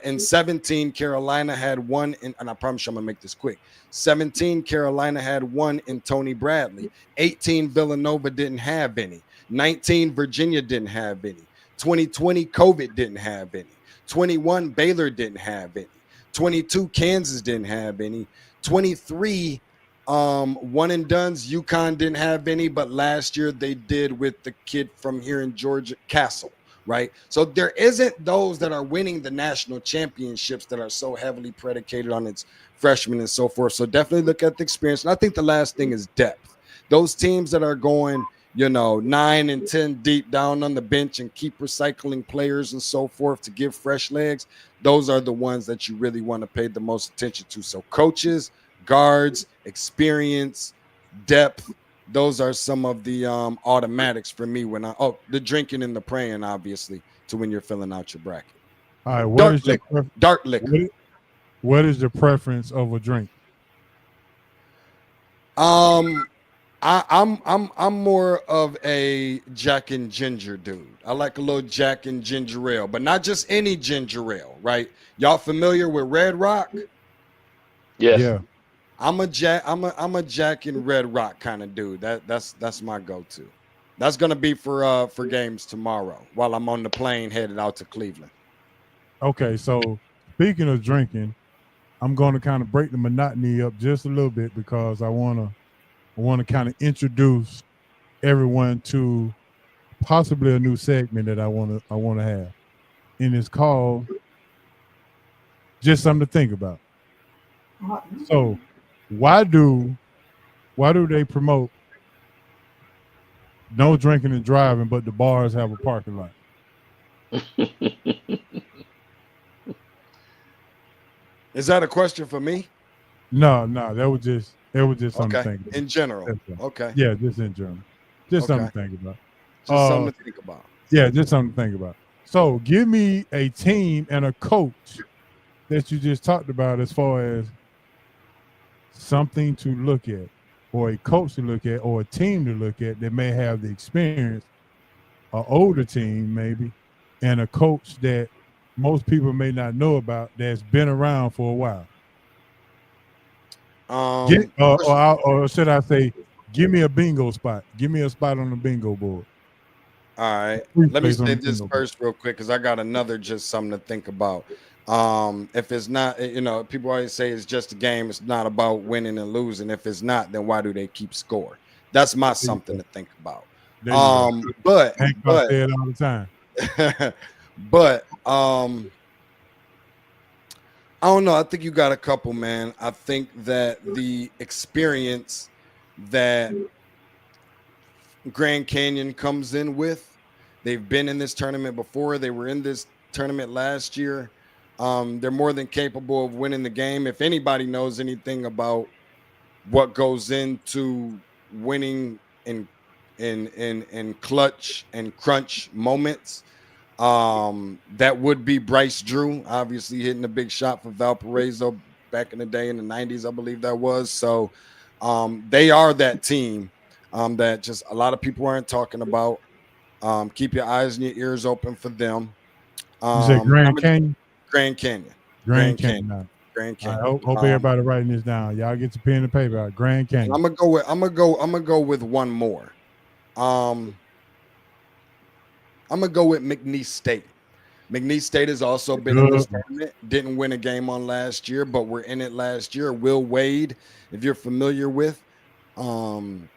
In 17, Carolina had one, and I promise you I'm going to make this quick. 17, Carolina had one in Tony Bradley. 18, Villanova didn't have any. 19, Virginia didn't have any. 2020, COVID didn't have any. 21, Baylor didn't have any. 22, Kansas didn't have any. 23, one and dones, UConn didn't have any, but last year they did with the kid from here in Georgia, Castle. Right. So there isn't those that are winning the national championships that are so heavily predicated on its freshmen and so forth. So definitely look at the experience. And I think the last thing is depth. Those teams that are going, you know, 9 and 10 deep down on the bench and keep recycling players and so forth to give fresh legs. Those are the ones that you really want to pay the most attention to. So coaches, guards, experience, depth. Those are some of the automatics for me when the drinking and the praying, obviously, to when you're filling out your bracket. All right, dark liquor. What is the preference of a drink? I'm more of a Jack and Ginger dude. I like a little Jack and Ginger ale, but not just any ginger ale, right? Y'all familiar with Red Rock? Yes. Yeah. I'm a Jack and Red Rock kind of dude. That's my go-to. That's gonna be for games tomorrow while I'm on the plane headed out to Cleveland. Okay, so speaking of drinking, I'm going to kind of break the monotony up just a little bit, because I want to kind of introduce everyone to possibly a new segment that I want to have, and it's called Just Something to Think About. So why do they promote no drinking and driving, but the bars have a parking lot? Is that a question for me? No, that was just something to think about. In general. Okay. Yeah, just in general. Just something to think about. Just something to think about. Yeah, just something to think about. So give me a team and a coach that you just talked about as far as something to look at, or a coach to look at, or a team to look at that may have the experience, an older team maybe, and a coach that most people may not know about that's been around for a while. Or should I say, give me a bingo spot. Give me a spot on the bingo board. All right. Let me say this first real quick, because I got another just something to think about. If it's not, people always say it's just a game. It's not about winning and losing. If it's not, then why do they keep score? That's my There you something go. to think about. There you go. But Hancock say it all the time. but I don't know. I think you got a couple, man. I think that the experience that Grand Canyon comes in with, they've been in this tournament before. They were in this tournament last year. They're more than capable of winning the game. If anybody knows anything about what goes into winning in clutch and crunch moments, that would be Bryce Drew, obviously hitting a big shot for Valparaiso back in the day in the 90s, I believe that was. So they are that team that just a lot of people aren't talking about. Keep your eyes and your ears open for them. You said Grand Canyon? Grand Canyon. Grand Canyon. Grand I Canyon. hope everybody writing this down. Y'all get your pen and paper out. Grand Canyon. I'm gonna go with one more. I'm gonna go with McNeese State. McNeese State has also been in this tournament. Didn't win a game on last year, but we're in it last year. Will Wade, if you're familiar with, formerly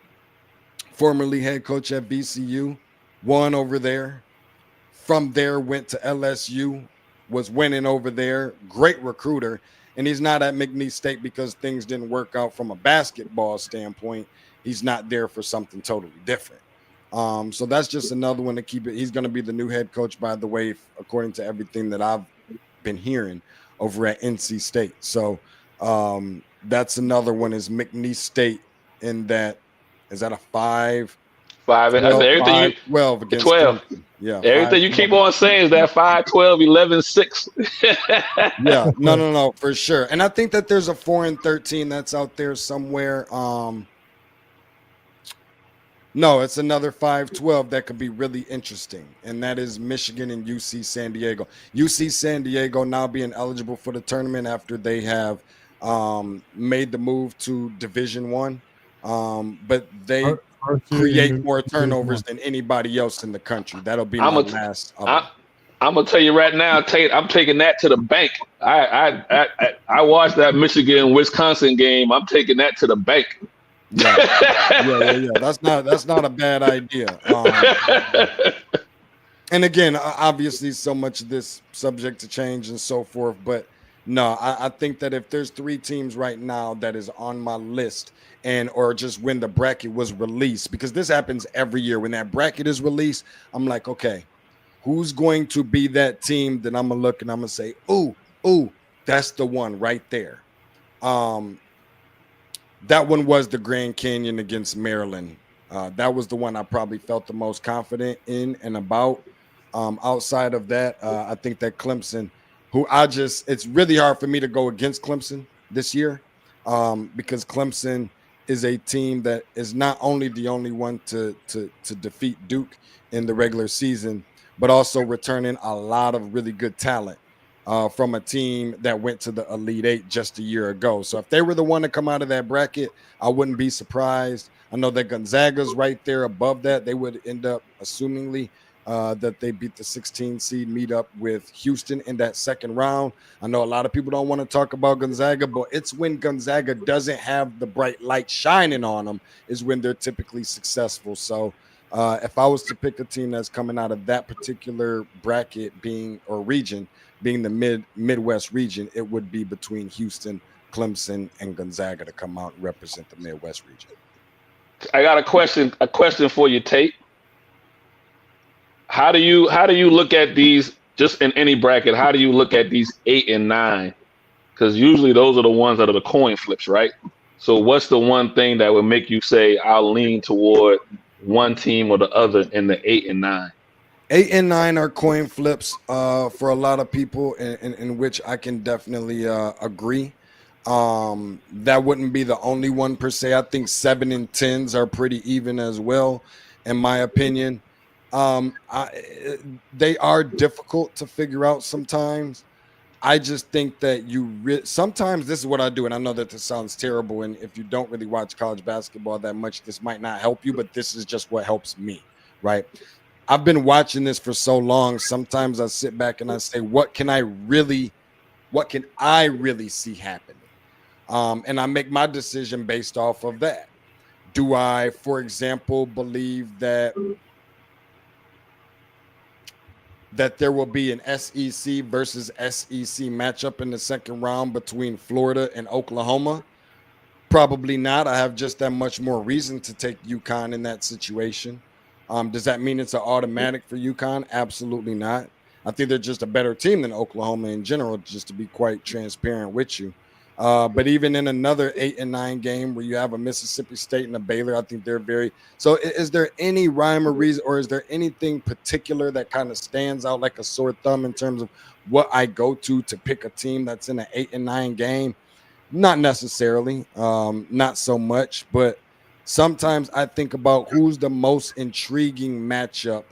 head coach at VCU, won over there. From there, went to LSU, was winning over there. Great recruiter. And he's not at McNeese State because things didn't work out from a basketball standpoint. He's not there for something totally different. So that's just another one to keep it. He's going to be the new head coach, by the way, according to everything that I've been hearing over at NC State. So that's another one is McNeese State in that. Is that a 5? 5. 12, everything 5, 12 against 12. Clemson. Yeah. Everything 5, you keep on saying is that 5, 12, 11, 6. Yeah. No, for sure. And I think that there's a 4 and 13 that's out there somewhere. No, it's another 5-12 that could be really interesting, and that is Michigan and UC San Diego. UC San Diego now being eligible for the tournament after they have made the move to Division One, but they create more turnovers than anybody else in the country. That'll be my last. I'm gonna tell you right now, Tate. I'm taking that to the bank. I watched that Michigan Wisconsin game. I'm taking that to the bank. Yeah. That's not a bad idea. And again, obviously, so much of this subject to change and so forth. But no, I think that if there's 3 teams right now that is on my list, or just when the bracket was released, because this happens every year when that bracket is released, I'm like, okay, who's going to be that team that I'm gonna look and I'm gonna say, ooh, that's the one right there. That one was the Grand Canyon against Maryland. That was the one I probably felt the most confident in and about. Outside of that, I think that Clemson, it's really hard for me to go against Clemson this year because Clemson is a team that is not only the only one to defeat Duke in the regular season, but also returning a lot of really good talent. From a team that went to the Elite Eight just a year ago. So if they were the one to come out of that bracket, I wouldn't be surprised. I know that Gonzaga's right there above that. They would end up, assumingly, that they beat the 16 seed, meet up with Houston in that second round. I know a lot of people don't want to talk about Gonzaga, but it's when Gonzaga doesn't have the bright light shining on them is when they're typically successful. So if I was to pick a team that's coming out of that particular bracket region, being the Midwest region, it would be between Houston, Clemson, and Gonzaga to come out and represent the Midwest region. I got a question for you, Tate. How do you look at these, just in any bracket, how do you look at these 8 and 9? Because usually those are the ones that are the coin flips, right? So what's the one thing that would make you say I'll lean toward one team or the other in the 8 and 9? 8 and 9 are coin flips for a lot of people, in which I can definitely agree. That wouldn't be the only one per se. I think 7 and 10s are pretty even as well, in my opinion. They are difficult to figure out sometimes. I just think that sometimes this is what I do, and I know that this sounds terrible, and if you don't really watch college basketball that much, this might not help you, but this is just what helps me, right? I've been watching this for so long. Sometimes I sit back and I say, what can I really What can I really see happening? And I make my decision based off of that. Do I, for example, believe that there will be an SEC versus SEC matchup in the second round between Florida and Oklahoma? Probably not. I have just that much more reason to take UConn in that situation. Does that mean it's an automatic for UConn? Absolutely not. I think they're just a better team than Oklahoma in general, just to be quite transparent with you. But even in another 8 and 9 game where you have a Mississippi State and a Baylor, I think they're very. So, is there any rhyme or reason, or is there anything particular that kind of stands out like a sore thumb in terms of what I go to pick a team that's in an 8 and 9 game? Not necessarily, not so much, but sometimes I think about who's the most intriguing matchup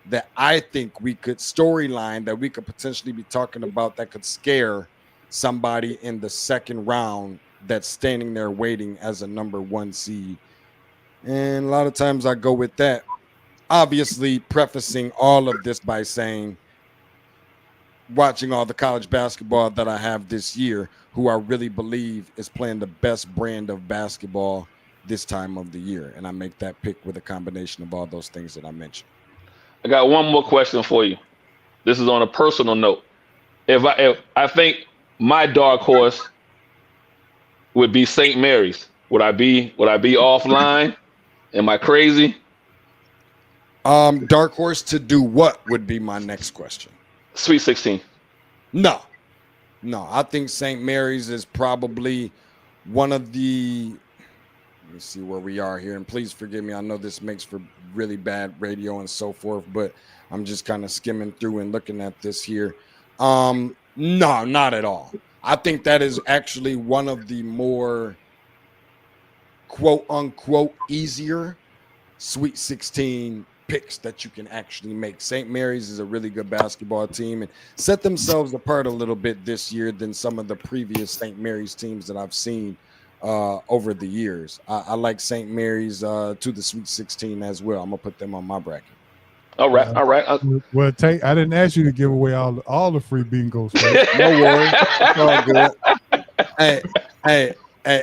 that I think we could storyline that we could potentially be talking about that could scare somebody in the second round that's standing there waiting as a number 1 seed. And a lot of times I go with that, obviously prefacing all of this by saying, watching all the college basketball that I have this year, who I really believe is playing the best brand of basketball this time of the year. And I make that pick with a combination of all those things that I mentioned. I got one more question for you. This is on a personal note. If I think my dark horse would be St. Mary's, would I be offline? Am I crazy? Dark horse to do what would be my next question. Sweet 16. No, I think St. Mary's is probably one of the. Let me see where we are here, and please forgive me. I know this makes for really bad radio and so forth, but I'm just kind of skimming through and looking at this here. No, not at all. I think that is actually one of the more quote unquote easier Sweet 16 picks that you can actually make. St. Mary's is a really good basketball team and set themselves apart a little bit this year than some of the previous St. Mary's teams that I've seen over the years. I like St. Mary's to the Sweet 16 as well. I'm gonna put them on my bracket. All right. Well, I didn't ask you to give away all the free bingos. No worries. It's all good. Hey.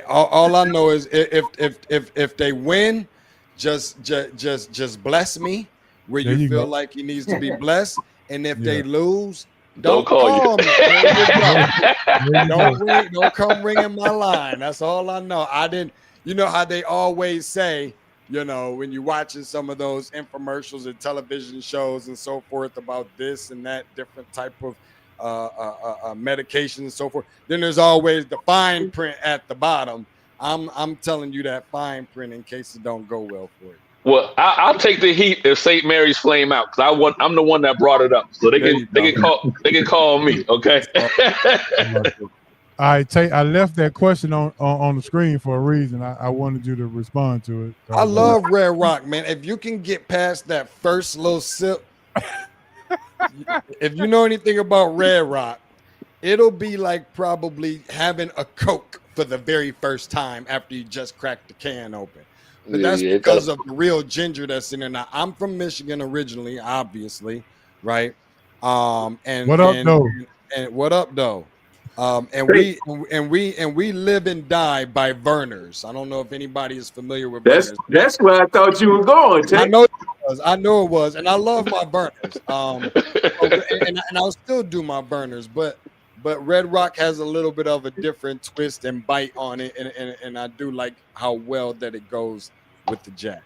All I know is if they win, just bless me where you feel like he needs to be blessed, and if they lose, don't call me. Don't come ringing my line. That's all I know. I didn't. You know how they always say, you know, when you're watching some of those infomercials and television shows and so forth about this and that different type of medication and so forth, then there's always the fine print at the bottom. I'm telling you that fine print in case it don't go well for you. Well, I'll take the heat if St. Mary's flame out because I'm the one that brought it up, so they can call me. Okay. All right, I left that question on the screen for a reason. I wanted you to respond to it. I love Red Rock, man. If you can get past that first little sip, if you know anything about Red Rock, it'll be like probably having a Coke for the very first time after you just cracked the can open. But that's because of the real ginger that's in there. Now, I'm from Michigan originally, obviously, right? And what up, though? And what up, though? And we live and die by Vernors. I don't know if anybody is familiar with Vernors. That's where I thought you were going, Tate. I know it was, and I love my Vernors. And I'll still do my Vernors, but Red Rock has a little bit of a different twist and bite on it, and I do like how well that it goes with the Jack.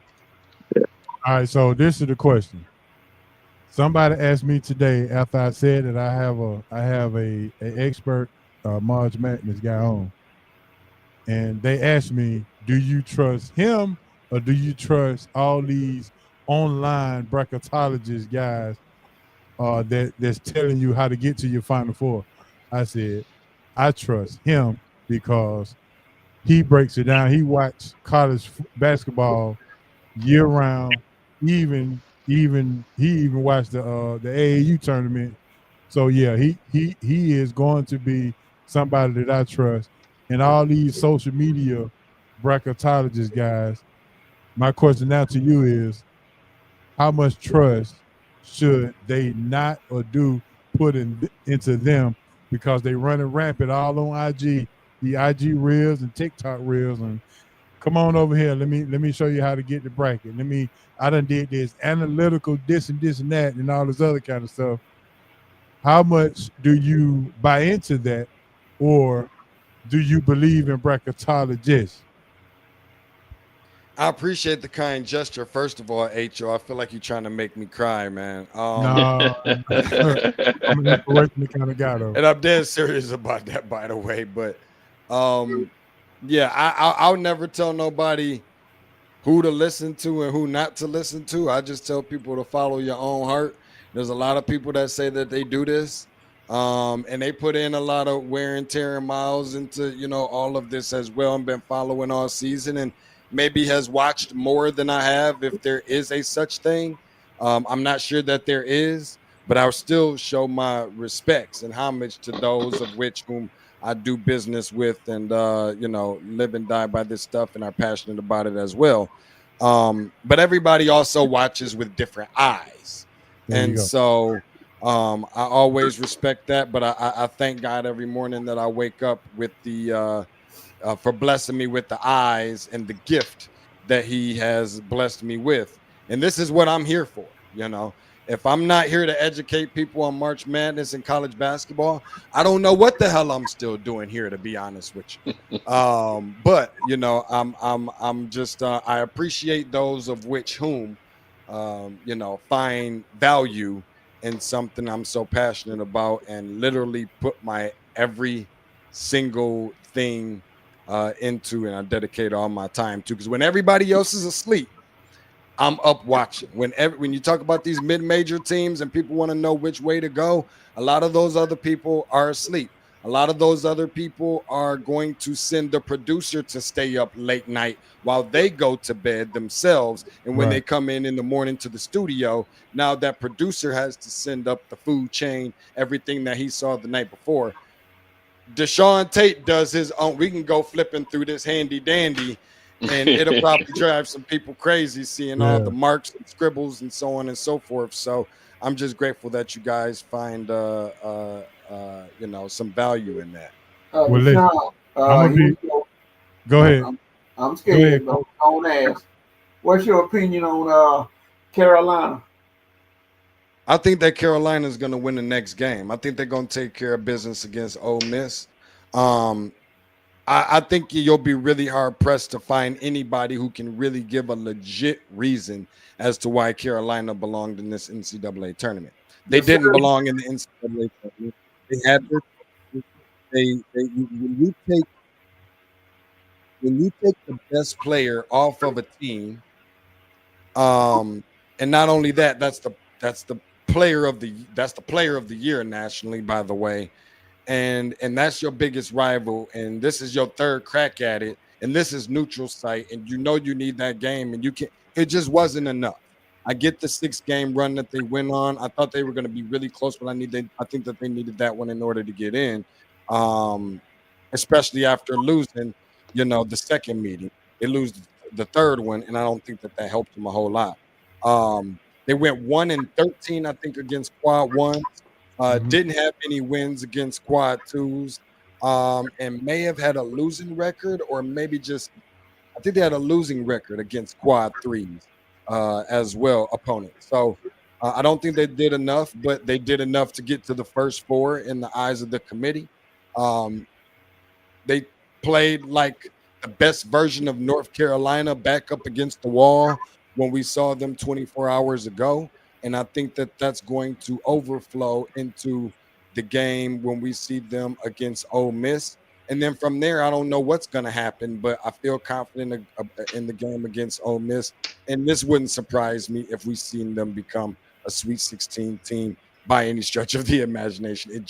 All right, so this is the question. Somebody asked me today after I said that I have a expert March Madness guy on, and they asked me, do you trust him or do you trust all these online bracketologist guys that's telling you how to get to your Final Four? I said, I trust him because he breaks it down. He watched college basketball year round. He even watched the AAU tournament. So yeah, he is going to be somebody that I trust. And all these social media bracketologist guys, my question now to you is, how much trust should they not or do put into them because they running rampant all on IG, the IG reels and TikTok reels, and come on over here. Let me show you how to get the bracket. I done did this analytical this and that and all this other kind of stuff. How much do you buy into that, or do you believe in bracketologists? I appreciate the kind gesture. First of all, Ho, I feel like you're trying to make me cry, man. No, I'm an inspirational kind of guy, though. And I'm dead serious about that, by the way. But yeah, I'll never tell nobody who to listen to and who not to listen to. I just tell people to follow your own heart. There's a lot of people that say that they do this, and they put in a lot of wear and tear and miles into all of this as well, and been following all season, and maybe has watched more than I have, if there is a such thing. I'm not sure that there is, but I'll still show my respects and homage to those of which whom I do business with, and live and die by this stuff and are passionate about it as well. But everybody also watches with different eyes. And so I always respect that, but I thank God every morning that I wake up with the for blessing me with the eyes and the gift that he has blessed me with. And this is what I'm here for. If I'm not here to educate people on March Madness and college basketball, I don't know what the hell I'm still doing here, to be honest with you. But I'm just I appreciate those of which whom find value in something I'm so passionate about, and literally put my every single thing into, and I dedicate all my time to. Because when everybody else is asleep, I'm up watching. When you talk about these mid-major teams and people want to know which way to go, a lot of those other people are asleep. A lot of those other people are going to send the producer to stay up late night while they go to bed themselves. And when they come in the morning to the studio, now that producer has to send up the food chain, everything that he saw the night before. Deshaun Tate does his own. We can go flipping through this handy dandy, and it'll probably drive some people crazy seeing all the marks and scribbles and so on and so forth. So I'm just grateful that you guys find some value in that. Deshaun, go ahead. I'm scared, but don't ask. What's your opinion on Carolina? I think that Carolina is going to win the next game. I think they're going to take care of business against Ole Miss. I think you'll be really hard pressed to find anybody who can really give a legit reason as to why Carolina belonged in this NCAA tournament. They didn't belong in the NCAA tournament. They had this. When you take the best player off of a team, and not only that, that's the player of the year nationally, by the way. And that's your biggest rival, and this is your third crack at it, and this is neutral site, and you need that game, and it just wasn't enough. I get the 6-game run that they went on. I thought they were going to be really close, but I think that they needed that one in order to get in, especially after losing, the second meeting. They lose the third one, and I don't think that helped them a whole lot. They went 1-13, I think, against quad ones. Didn't have any wins against quad twos, and may have had a losing record, or maybe I think they had a losing record against quad threes as well, opponents. So I don't think they did enough, but they did enough to get to the first four in the eyes of the committee. They played like the best version of North Carolina back up against the wall when we saw them 24 hours ago. And I think that that's going to overflow into the game when we see them against Ole Miss. And then from there, I don't know what's going to happen, but I feel confident in the game against Ole Miss. And this wouldn't surprise me if we seen them become a Sweet 16 team by any stretch of the imagination.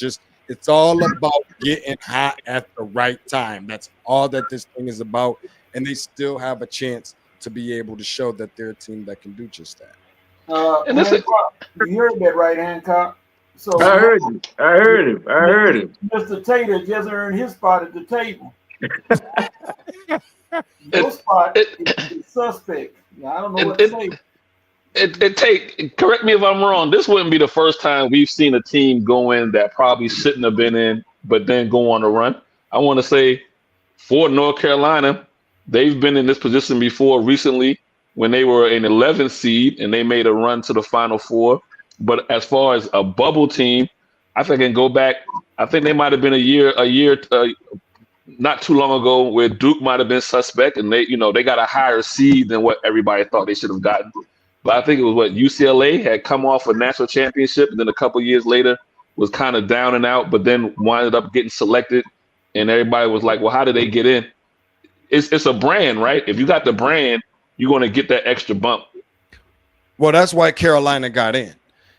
It's all about getting hot at the right time. That's all that this thing is about. And they still have a chance to be able to show that they're a team that can do just that. And Hancock, you heard that right, Hancock? So I heard him. Mr. Tater just earned his spot at the table. Your spot is suspect. I don't know what to say. Correct me if I'm wrong. This wouldn't be the first time we've seen a team go in that probably shouldn't have been in but then go on a run. I want to say for North Carolina, they've been in this position before recently when they were an 11th seed and they made a run to the Final Four. But as far as a bubble team, I think I can go back. I think they might have been a year not too long ago where Duke might have been suspect and they got a higher seed than what everybody thought they should have gotten. But I think it was what UCLA had come off a national championship and then a couple years later was kind of down and out, but then winded up getting selected. And everybody was like, well, how did they get in? It's a brand, right? If you got the brand, you're going to get that extra bump. Well, that's why Carolina got in.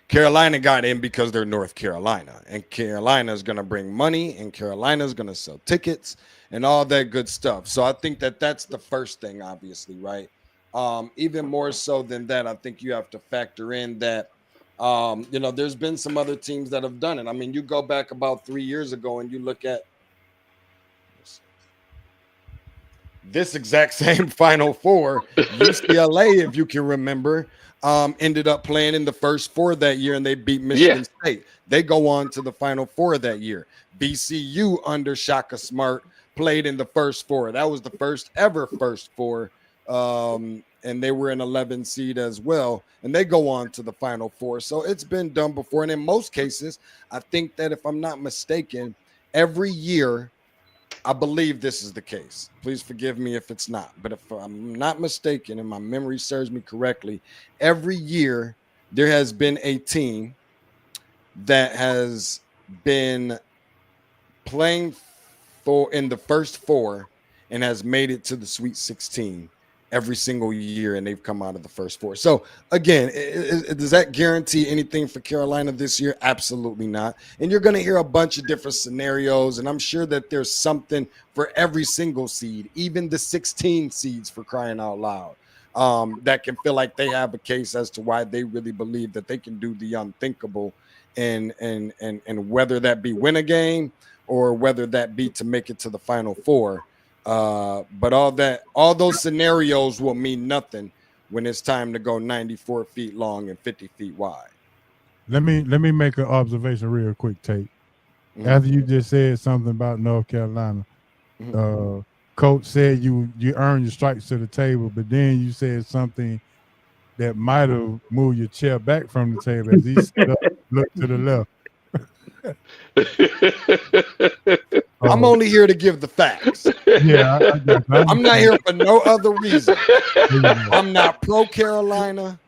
Carolina got in because they're North Carolina, and Carolina is going to bring money, and Carolina is going to sell tickets and all that good stuff. So I think that's the first thing, obviously, right? Even more so than that, I think you have to factor in that, there's been some other teams that have done it. I mean, you go back about 3 years ago and you look at this exact same Final Four. UCLA, if you can remember, ended up playing in the first four that year, and they beat Michigan State. They go on to the Final Four that year. VCU under Shaka Smart played in the first four. That was the first ever first four, and they were an 11 seed as well, and they go on to the Final Four. So it's been done before, and in most cases, I think that if I'm not mistaken, every year, I believe this is the case. Please forgive me if it's not. But if I'm not mistaken and my memory serves me correctly, every year there has been a team that has been playing for in the first four and has made it to the Sweet 16 every single year, and they've come out of the first four. So again, does that guarantee anything for Carolina this year? Absolutely not. And you're going to hear a bunch of different scenarios, and I'm sure that there's something for every single seed, even the 16 seeds, for crying out loud, that can feel like they have a case as to why they really believe that they can do the unthinkable, and whether that be win a game or whether that be to make it to the Final Four. But all those scenarios will mean nothing when it's time to go 94 feet long and 50 feet wide. Let me make an observation real quick, Tate. Mm-hmm. After you just said something about North Carolina, mm-hmm. Coach said you earned your stripes to the table, but then you said something that might have moved your chair back from the table as he stood up, looked to the left. I'm only here to give the facts. Yeah, I'm not here for no other reason. I'm not pro Carolina.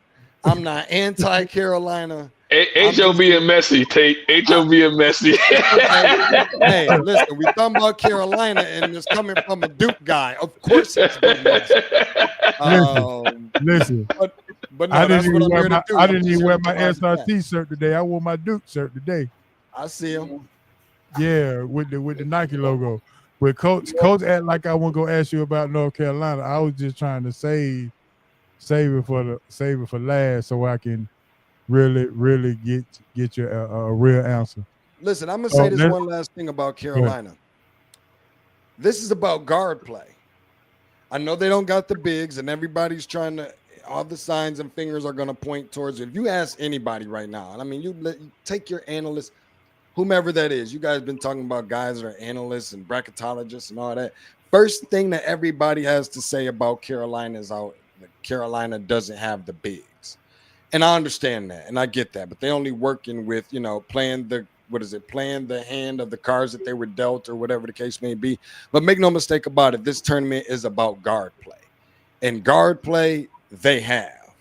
I'm not anti Carolina. H.O. being messy, Tate. H.O. being messy. Hey, listen, we talking about Carolina, and it's coming from a Duke guy. Of course, it's being messy. Listen. But no, I didn't even wear my SRT shirt today. I wore my Duke shirt today. I see him. Yeah, with the Nike logo. But Coach act like I want to go ask you about North Carolina. I was just trying to save it for last, so I can really get you a real answer. Listen, I'm gonna say this one last thing about Carolina. This is about guard play. I know they don't got the bigs, and everybody's trying to. All the signs and fingers are going to point towards it. If you ask anybody right now, and I mean, you take your analyst, whomever that is, you guys been talking about guys that are analysts and bracketologists and all that. First thing that everybody has to say about Carolina is how Carolina doesn't have the bigs. And I understand that, and I get that, but they only working with, playing the hand of the cards that they were dealt or whatever the case may be. But make no mistake about it, this tournament is about guard play. And guard play, they have.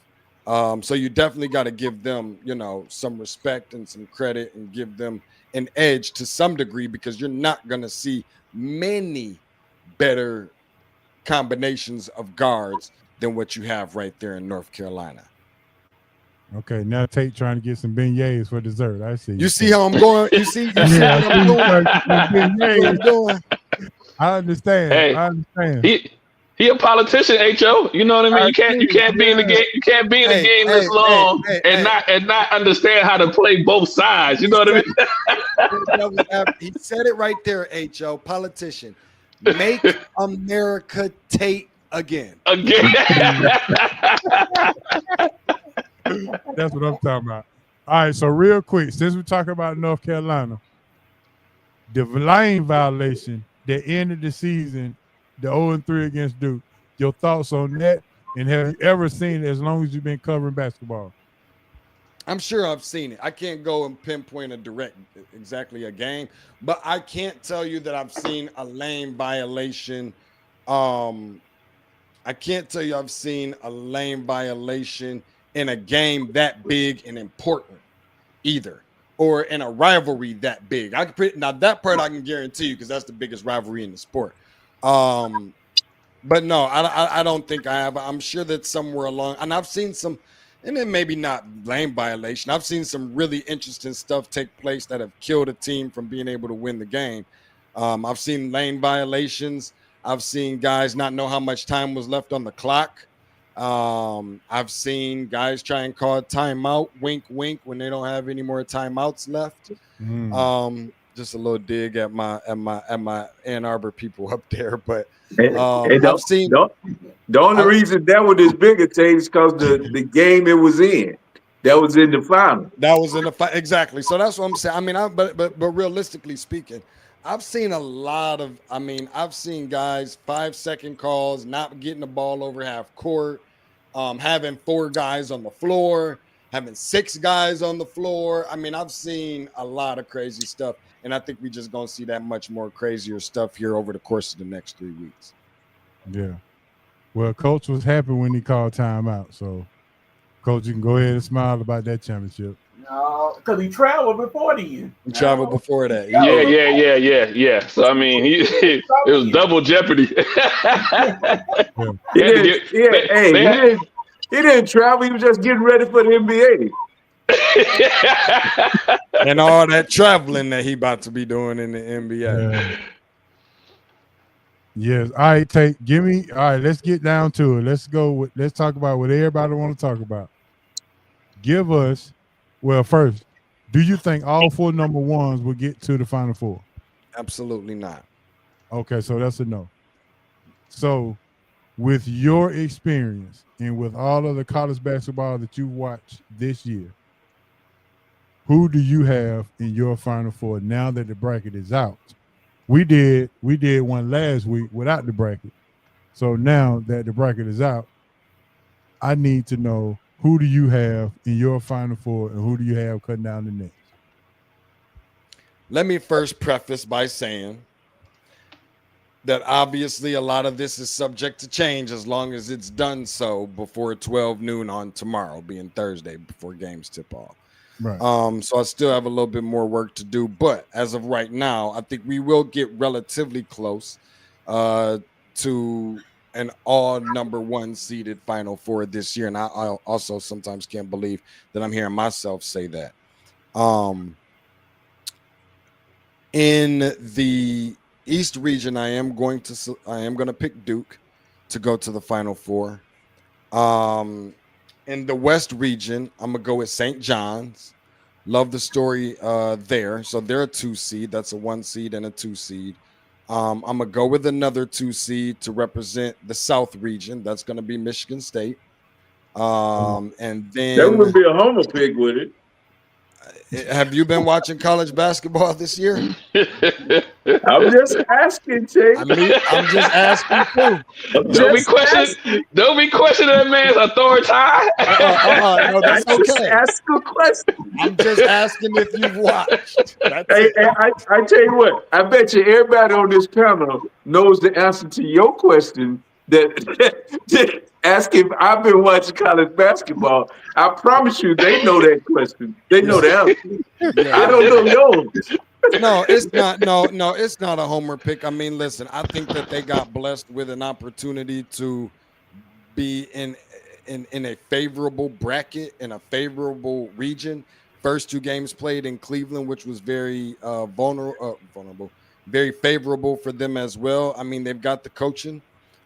So you definitely got to give them, some respect and some credit and give them an edge to some degree, because you're not going to see many better combinations of guards than what you have right there in North Carolina. Okay, now Tate trying to get some beignets for dessert. I see. You see how I'm going? You see what I'm doing? I understand. Hey, I understand. He a politician, H.O. You know what I mean? You can't be in the game. You can't be in the game this long and not understand how to play both sides. You know what I mean? He said it right there, H.O. Politician. Make America Tate again. That's what I'm talking about. All right, so real quick, since we're talking about North Carolina, the lane violation that ended the season, the 0-3 against Duke. Your thoughts on that, and have you ever seen it as long as you've been covering basketball? I'm sure I've seen it. I can't go and pinpoint exactly a game, but I can't tell you that I've seen a lane violation. Um, I can't tell you I've seen a lane violation in a game that big and important either, or in a rivalry that big. Now that part I can guarantee you because that's the biggest rivalry in the sport. But no, I don't think I have. I'm sure that somewhere along, and I've seen some, and then maybe not lane violation. I've seen some really interesting stuff take place that have killed a team from being able to win the game. I've seen lane violations. I've seen guys not know how much time was left on the clock. I've seen guys try and call a timeout, wink, wink, when they don't have any more timeouts left. Just a little dig at my Ann Arbor people up there, but I've seen. The only reason that one is bigger, Tate, is because the game it was in, that was in the final. That was in the fight, exactly. So that's what I'm saying. I mean, but realistically speaking, I've seen a lot of. I mean, I've seen guys 5-second calls, not getting the ball over half court, having 4 guys on the floor, having 6 guys on the floor. I mean, I've seen a lot of crazy stuff, and I think we just gonna see that much more crazier stuff here over the course of the next 3 weeks. Yeah. Well, Coach was happy when he called timeout. So, Coach, you can go ahead and smile about that championship. No, because he traveled before then. He traveled before that. Yeah. So I mean, it was double jeopardy. He didn't travel. He was just getting ready for the NBA. And all that traveling that he about to be doing in the NBA. Yeah. Yes. All right, Tate. All right, let's get down to it. Let's talk about what everybody want to talk about. Give us, well, first, do you think all 4 number ones will get to the Final Four? Absolutely not. Okay, so that's a no. So, with your experience and with all of the college basketball that you've watched this year, who do you have in your Final Four now that the bracket is out? We did one last week without the bracket. So now that the bracket is out, I need to know, who do you have in your Final Four and who do you have cutting down the nets? Let me first preface by saying that obviously a lot of this is subject to change as long as it's done so before 12 noon on tomorrow, being Thursday, before games tip off. Right. So I still have a little bit more work to do, but as of right now, I think we will get relatively close to an all number 1 seeded Final Four this year. And I also sometimes can't believe that I'm hearing myself say that. In the East region, I am going to pick Duke to go to the Final Four. In the West region, I'm gonna go with St. John's. Love the story there. So they're a 2 seed. That's a 1 seed and a 2 seed. I'm gonna go with another 2 seed to represent the South region. That's gonna be Michigan State. And then that would be a homer pick, would it? Have you been watching college basketball this year? I'm just asking, Tate. I'm just asking too. Don't be questioning that man's authority. No, that's okay. Ask a question. I'm just asking if you've watched. I tell you what, I bet you everybody on this panel knows the answer to your question. That ask if I've been watching college basketball. I promise you, they know that question. They know the answer. Yeah. I don't know yours. No, it's not. No, it's not a homer pick. I mean, listen, I think that they got blessed with an opportunity to be in a favorable bracket in a favorable region. First 2 games played in Cleveland, which was very vulnerable, very favorable for them as well. I mean, they've got the coaching.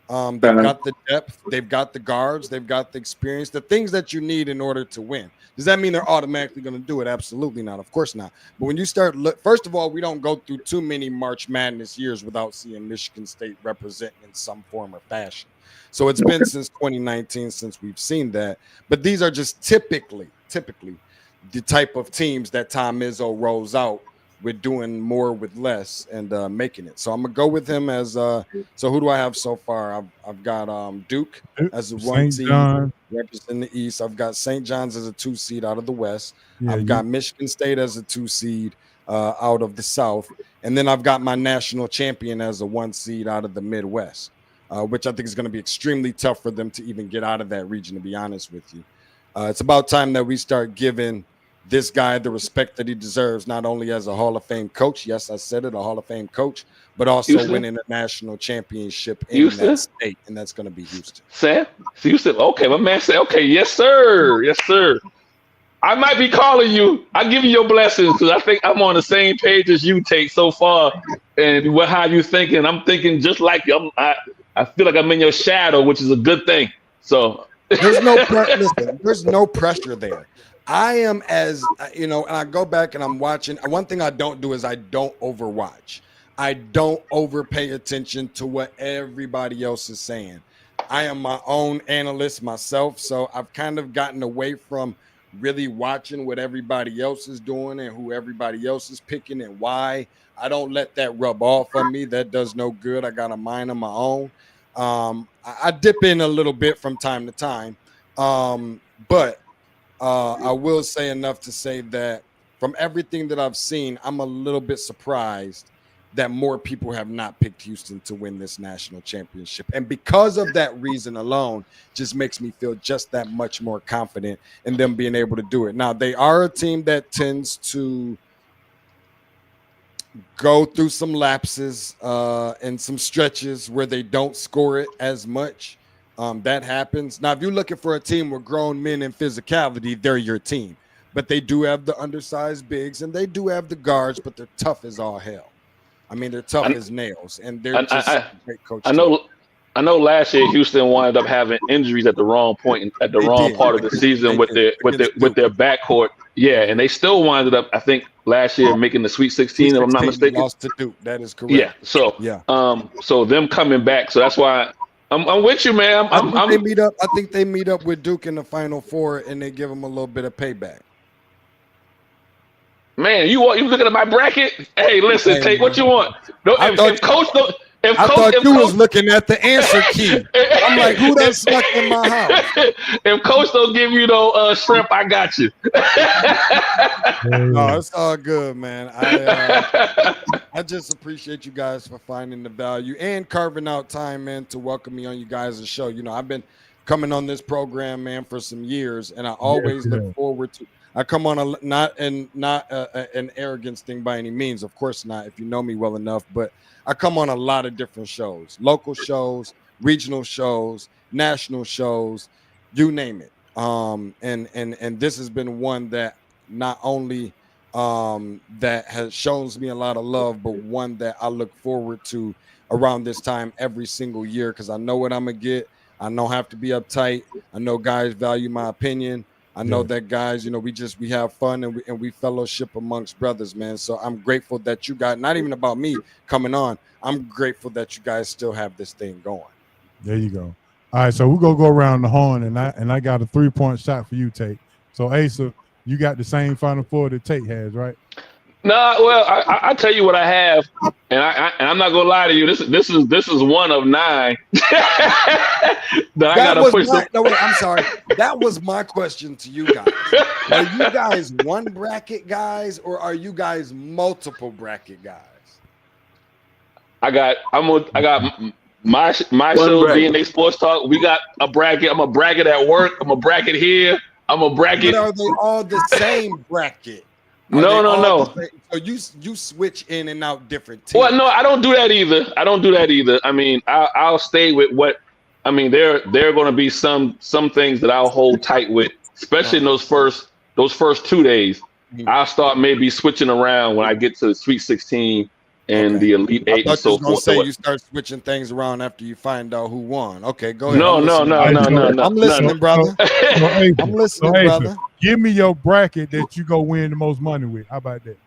They've got the depth, they've got the guards, they've got the experience, the things that you need in order to win. Does that mean they're automatically going to do it? Absolutely not. Of course not. But when you start, first of all, we don't go through too many March Madness years without seeing Michigan State representing in some form or fashion. So it's been since 2019 since we've seen that. But these are just typically the type of teams that Tom Izzo rolls out with doing more with less and making it. So I'm gonna go with him as so who do I have so far? I've got Duke as a 1 St. seed John. representing the East. I've got St. John's as a 2 seed out of the West. Yeah, I've got Michigan State as a 2 seed out of the South, and then I've got my national champion as a 1 seed out of the Midwest, which I think is going to be extremely tough for them to even get out of that region, to be honest with you. It's about time that we start giving this guy the respect that he deserves, not only as a Hall of Fame coach, yes, I said it, a Hall of Fame coach, but also winning a national championship in that state, and that's going to be Houston. Sam? Houston, okay, my man said, okay, yes, sir, yes, sir. I might be calling you. I give you your blessings because I think I'm on the same page as you take so far, and how you thinking. I'm thinking just like you. I feel like I'm in your shadow, which is a good thing. So there's no listen, there's no pressure there. I am as and I go back and I'm watching. One thing I don't do is I don't overwatch. I don't overpay attention to what everybody else is saying. I am my own analyst myself, so I've kind of gotten away from really watching what everybody else is doing and who everybody else is picking and why. I don't let that rub off on me. That does no good. I got a mind of my own. I dip in a little bit from time to time, but I will say enough to say that from everything that I've seen, I'm a little bit surprised that more people have not picked Houston to win this national championship. And because of that reason alone, just makes me feel just that much more confident in them being able to do it. Now, they are a team that tends to go through some lapses and some stretches where they don't score it as much. That happens. Now, if you're looking for a team with grown men and physicality, they're your team. But they do have the undersized bigs and they do have the guards, but they're tough as all hell. I mean, they're tough as nails, and they're just great coach. I know. Last year, Houston wound up having injuries at the wrong point, at the wrong part of the season with their backcourt. Yeah, and they still winded up, I think, last year making the Sweet 16. If I'm not mistaken, lost to Duke. That is correct. Yeah. So them coming back. So that's why I'm with you, man. They meet up. I think they meet up with Duke in the Final Four, and they give them a little bit of payback. Man, you looking at my bracket? Hey, listen, take what you want. No, if coach don't. I thought you was looking at the answer key. I'm like, who done snuck in my house? If coach don't give you no shrimp, I got you. No, it's all good, man. I just appreciate you guys for finding the value and carving out time, man, to welcome me on you guys' show. You know, I've been coming on this program, man, for some years, and I always look forward to. I come on not an arrogance thing by any means, of course not, if you know me well enough, but I come on a lot of different shows, local shows, regional shows, national shows, you name it. And this has been one that not only that has shows me a lot of love, but one that I look forward to around this time every single year because I know what I'm gonna get. I don't have to be uptight. I know guys value my opinion. I know that guys, we have fun and we fellowship amongst brothers, man. So I'm grateful that you guys, not even about me coming on, I'm grateful that you guys still have this thing going. There you go. All right, so we're gonna go around the horn, and I got a 3-point shot for you, Tate. So Asa, you got the same Final Four that Tate has, right? No, well, I tell you what I have, and I'm not gonna lie to you. This is one of 9 that I gotta push. No, wait, I'm sorry. That was my question to you guys. Are you guys one bracket guys, or are you guys multiple bracket guys? I got my show, DNA Sports Talk. We got a bracket. I'm a bracket at work. I'm a bracket here. I'm a bracket. But are they all the same bracket? No. So you switch in and out different teams. Well, no, I don't do that either. I mean, I'll stay with what. I mean, there are going to be some things that I'll hold tight with, especially in those first 2 days. I'll start maybe switching around when I get to the Sweet 16 and the Elite 8 and so forth. You start switching things around after you find out who won. Okay, go ahead. No. I'm listening, brother. I'm listening, brother. Give me your bracket that you go win the most money with. How about that?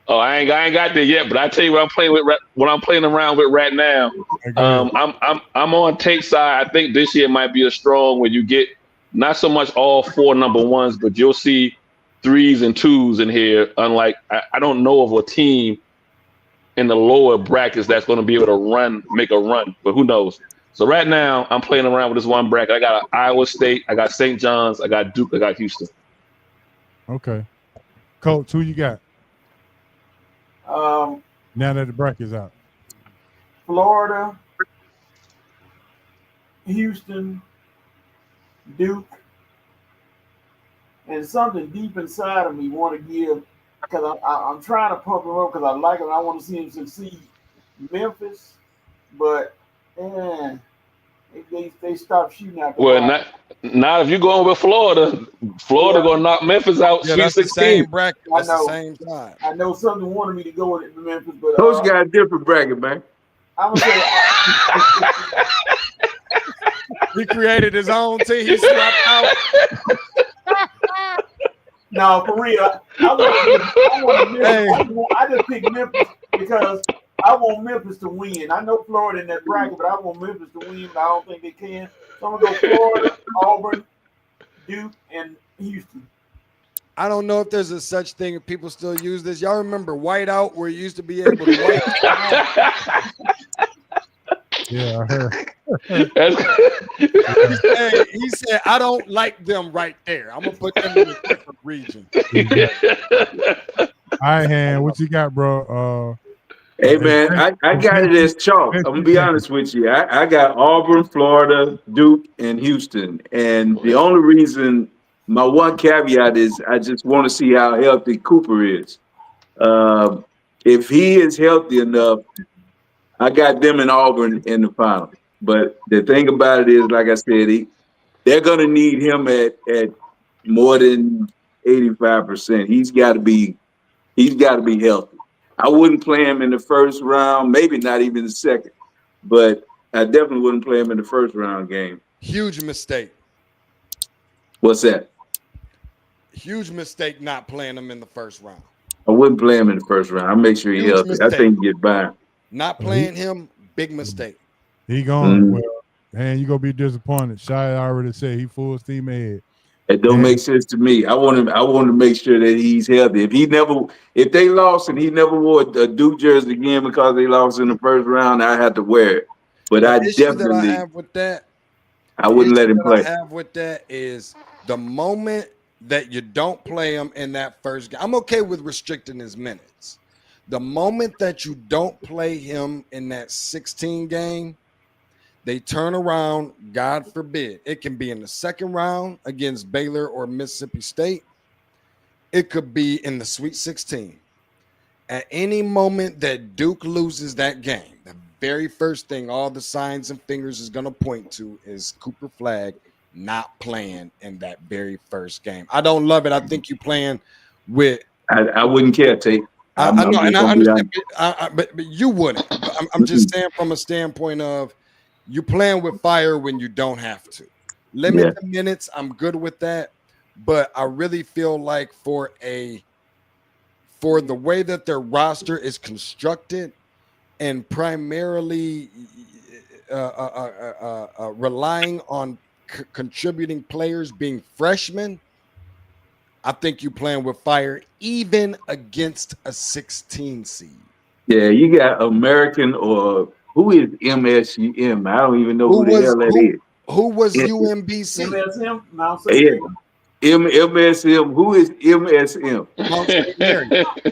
Oh, I ain't got that yet, but I tell you what I'm playing with. What I'm playing around with right now. I'm on Tate's side. I think this year might be a strong where you get not so much all 4 number ones, but you'll see threes and twos in here. Unlike I don't know of a team in the lower brackets that's going to be able to make a run, but who knows? So right now, I'm playing around with this one bracket. I got Iowa State, I got St. John's, I got Duke, I got Houston. Okay. Coach, who you got? Now that the bracket's out. Florida, Houston, Duke, and something deep inside of me want to give, because I'm trying to pump him up because I like him. I want to see him succeed. Memphis, but they stopped shooting out. Well, not if you're going with Florida. Florida gonna knock Memphis out. Yeah, Sweet that's the 16. same bracket. That's the same time. I know something wanted me to go with Memphis, but Coach got a different bracket, man. I'm gonna say He created his own team. He swapped out. no, for real. I just picked Memphis because I want Memphis to win. I know Florida in that bracket, but I want Memphis to win, but I don't think they can. So I'm going to go Florida, Auburn, Duke, and Houston. I don't know if there's a such thing if people still use this. Y'all remember whiteout where you used to be able to white out? Yeah, I heard. He said, I don't like them right there. I'm going to put them in a different region. All right, Han, what you got, bro? Hey, man, I got it as chalk. I'm going to be honest with you. I got Auburn, Florida, Duke, and Houston. And the only reason, my one caveat is I just want to see how healthy Cooper is. If he is healthy enough, I got them in Auburn in the final. But the thing about it is, like I said, they're going to need him at more than 85%. He's got to be healthy. I wouldn't play him in the first round, maybe not even the second, but I definitely wouldn't play him in the first round game. Huge mistake. What's that? Huge mistake not playing him in the first round. I wouldn't play him in the first round. I'll make sure he's healthy. Mistake. I think he get by. Not playing him, big mistake. He gone. Well, man, you gonna be disappointed. Shai already said he full steam ahead. It don't make sense to me. I want to make sure that he's healthy. If they lost and he never wore a Duke jersey again because they lost in the first round, I had to wear it. But I definitely have with that. I wouldn't let him play. What I have with that is the moment that you don't play him in that first game. I'm okay with restricting his minutes. The moment that you don't play him in that 16 game, they turn around, God forbid. It can be in the second round against Baylor or Mississippi State. It could be in the Sweet 16. At any moment that Duke loses that game, the very first thing all the signs and fingers is going to point to is Cooper Flagg not playing in that very first game. I don't love it. I think you playing with. I wouldn't care, Tate. I know, and I understand, but you wouldn't. I'm just saying from a standpoint of you playing with fire when you don't have to. Limit the minutes. I'm good with that, but I really feel like for the way that their roster is constructed and primarily relying on contributing players being freshmen, I think you playing with fire even against a 16 seed. Yeah, you got American or who is MSUM? I don't even know who the hell that is. Who was UMBC? MSM? MSM. Who is MSM?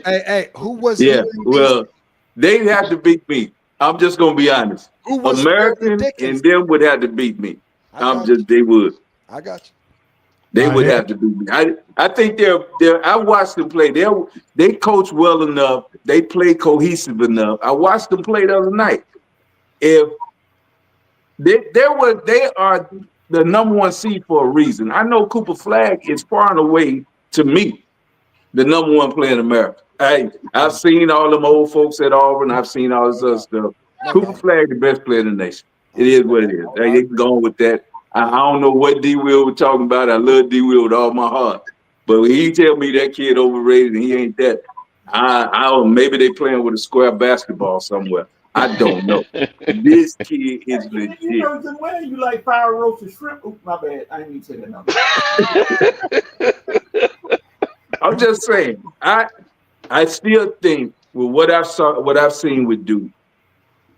Hey, who was UMBC? Well, they'd have to beat me. I'm just gonna be honest. Who was American and them would have to beat me. They would. I got you. They would have to beat me. I think they're I watched them play. They coach well enough. They play cohesive enough. I watched them play the other night. If they are the number one seed for a reason. I know Cooper Flagg is far and away, to me, the number one player in America. I've seen all them old folks at Auburn. I've seen all this other stuff. Cooper Flagg, the best player in the nation. It is what it is. They can go with that. I don't know what D. Will was talking about. I love D. Will with all my heart. But when he tell me that kid overrated and he ain't that, I don't, maybe they playing with a square basketball somewhere. I don't know. This kid is legit. You know the way you like fire roasted shrimp. Oops, my bad. I didn't mean to say that. I'm just saying. I still think with what I've seen with Duke,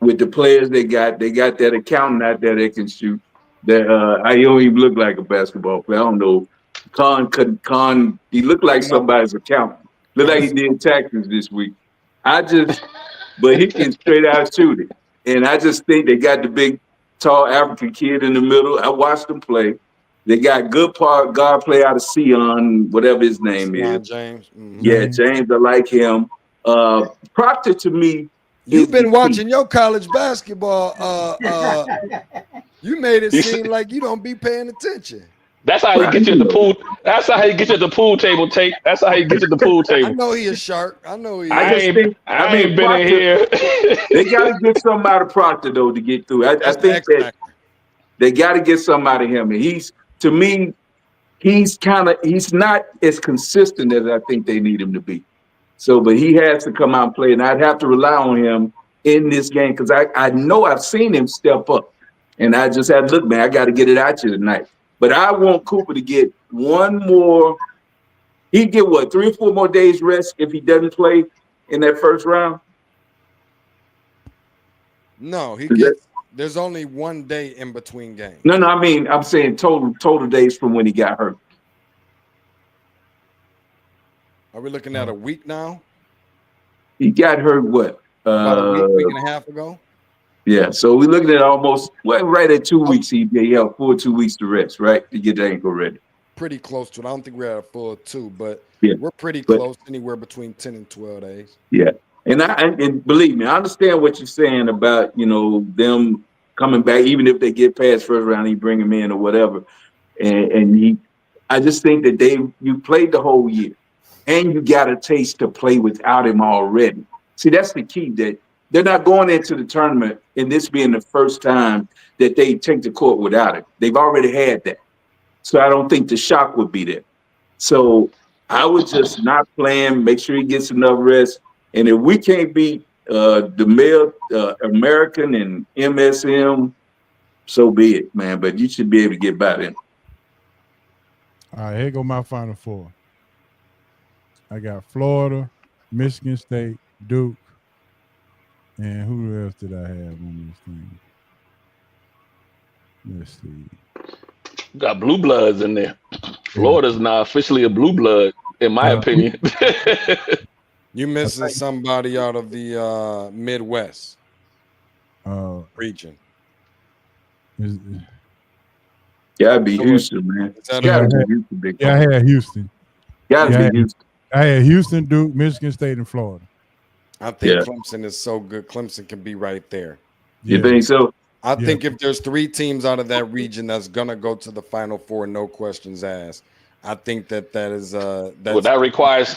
with the players they got that accountant out there that can shoot. That I don't even look like a basketball player. I don't know. Con, he looked like somebody's accountant. Looked like he did taxes this week. But he can straight out shoot it. And I just think they got the big, tall African kid in the middle. I watched them play. They got good guard play out of Sion, whatever his name is. James. Mm-hmm. Yeah, James, I like him. Proctor to me. You've been watching your college basketball. You made it seem like you don't be paying attention. That's how he gets you at the pool. That's how he gets you at the pool table, Tate. That's how he gets you at the pool table. I know he is sharp. I know he is. I ain't been Proctor, in here. They got to get something out of Proctor, though, to get through. I think that they got to get something out of him. And to me, he's not as consistent as I think they need him to be. So, but he has to come out and play, and I'd have to rely on him in this game because I know I've seen him step up. And I just had to look, man, I got to get it out you tonight. But I want Cooper to get one more. He'd get, 3 or 4 more days rest if he doesn't play in that first round? No, there's only 1 day in between games. No, I mean, I'm saying total days from when he got hurt. Are we looking at a week now? He got hurt, what? About a week and a half ago? Yeah, so we're looking at almost right at 2 weeks. He had full 2 weeks to rest, right, to get the ankle ready. Pretty close to it. I don't think we're at a full 2, but yeah, we're pretty close, anywhere between 10 and 12 days. Yeah, and believe me, I understand what you're saying about them coming back, even if they get past first round, you bring them in or whatever. I just think that you played the whole year, and you got a taste to play without him already. See, that's the key, that they're not going into the tournament and this being the first time that they take the court without it. They've already had that. So I don't think the shock would be there. So I would just not play him, make sure he gets enough rest. And if we can't beat the male American and MSM, so be it, man. But you should be able to get by them. All right, here go my final four. I got Florida, Michigan State, Duke, and who else did I have on this thing? Let's see. Got blue bloods in there. Florida's now officially a blue blood, in my opinion. You missing somebody out of the Midwest region. Gotta be Houston, man. I had Houston. Gotta be Houston. I had Houston, Duke, Michigan State, and Florida. I think Clemson is so good. Clemson can be right there. You think so? I think if there's 3 teams out of that region that's gonna go to the Final Four, no questions asked. I think that is well, that requires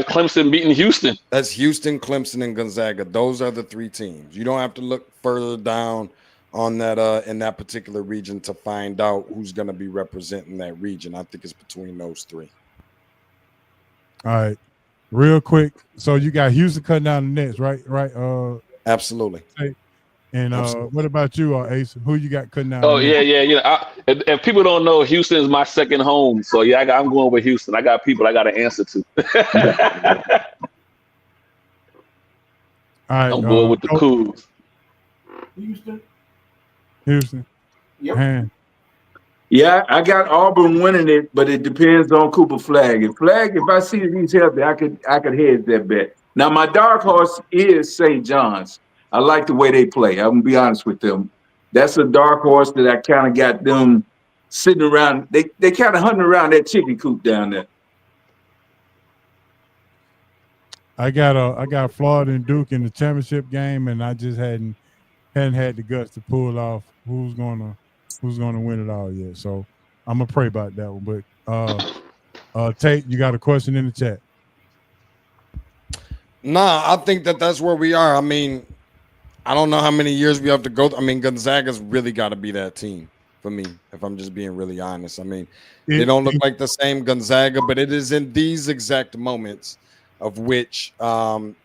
Clemson beating Houston. That's Houston, Clemson, and Gonzaga. Those are the 3 teams. You don't have to look further down on that in that particular region to find out who's going to be representing that region. I think it's between those 3. All right, real quick. So you got Houston cutting down the nets, right? Absolutely. And what about you, Ace? Who you got cutting down? Oh yeah. If people don't know, Houston is my second home. So yeah, I'm going with Houston. I got people I got to answer to. All right, I'm going with the Cougs. Houston. Yep. Yeah, I got Auburn winning it, but it depends on Cooper Flagg. If I see that he's healthy, I could hedge that bet. Now my dark horse is St. John's. I like the way they play. I'm gonna be honest with them. That's a dark horse that I kind of got them sitting around. They kind of hunting around that chicken coop down there. I got Florida and Duke in the championship game, and I just hadn't had the guts to pull off who's gonna win it all yet. So I'm gonna pray about that one. But Tate, you got a question in the chat? Nah, I think that's where we are. I mean, I don't know how many years we have to go. I mean, Gonzaga's really got to be that team for me, if I'm just being really honest. I mean, they don't look like the same Gonzaga, but it is in these exact moments of which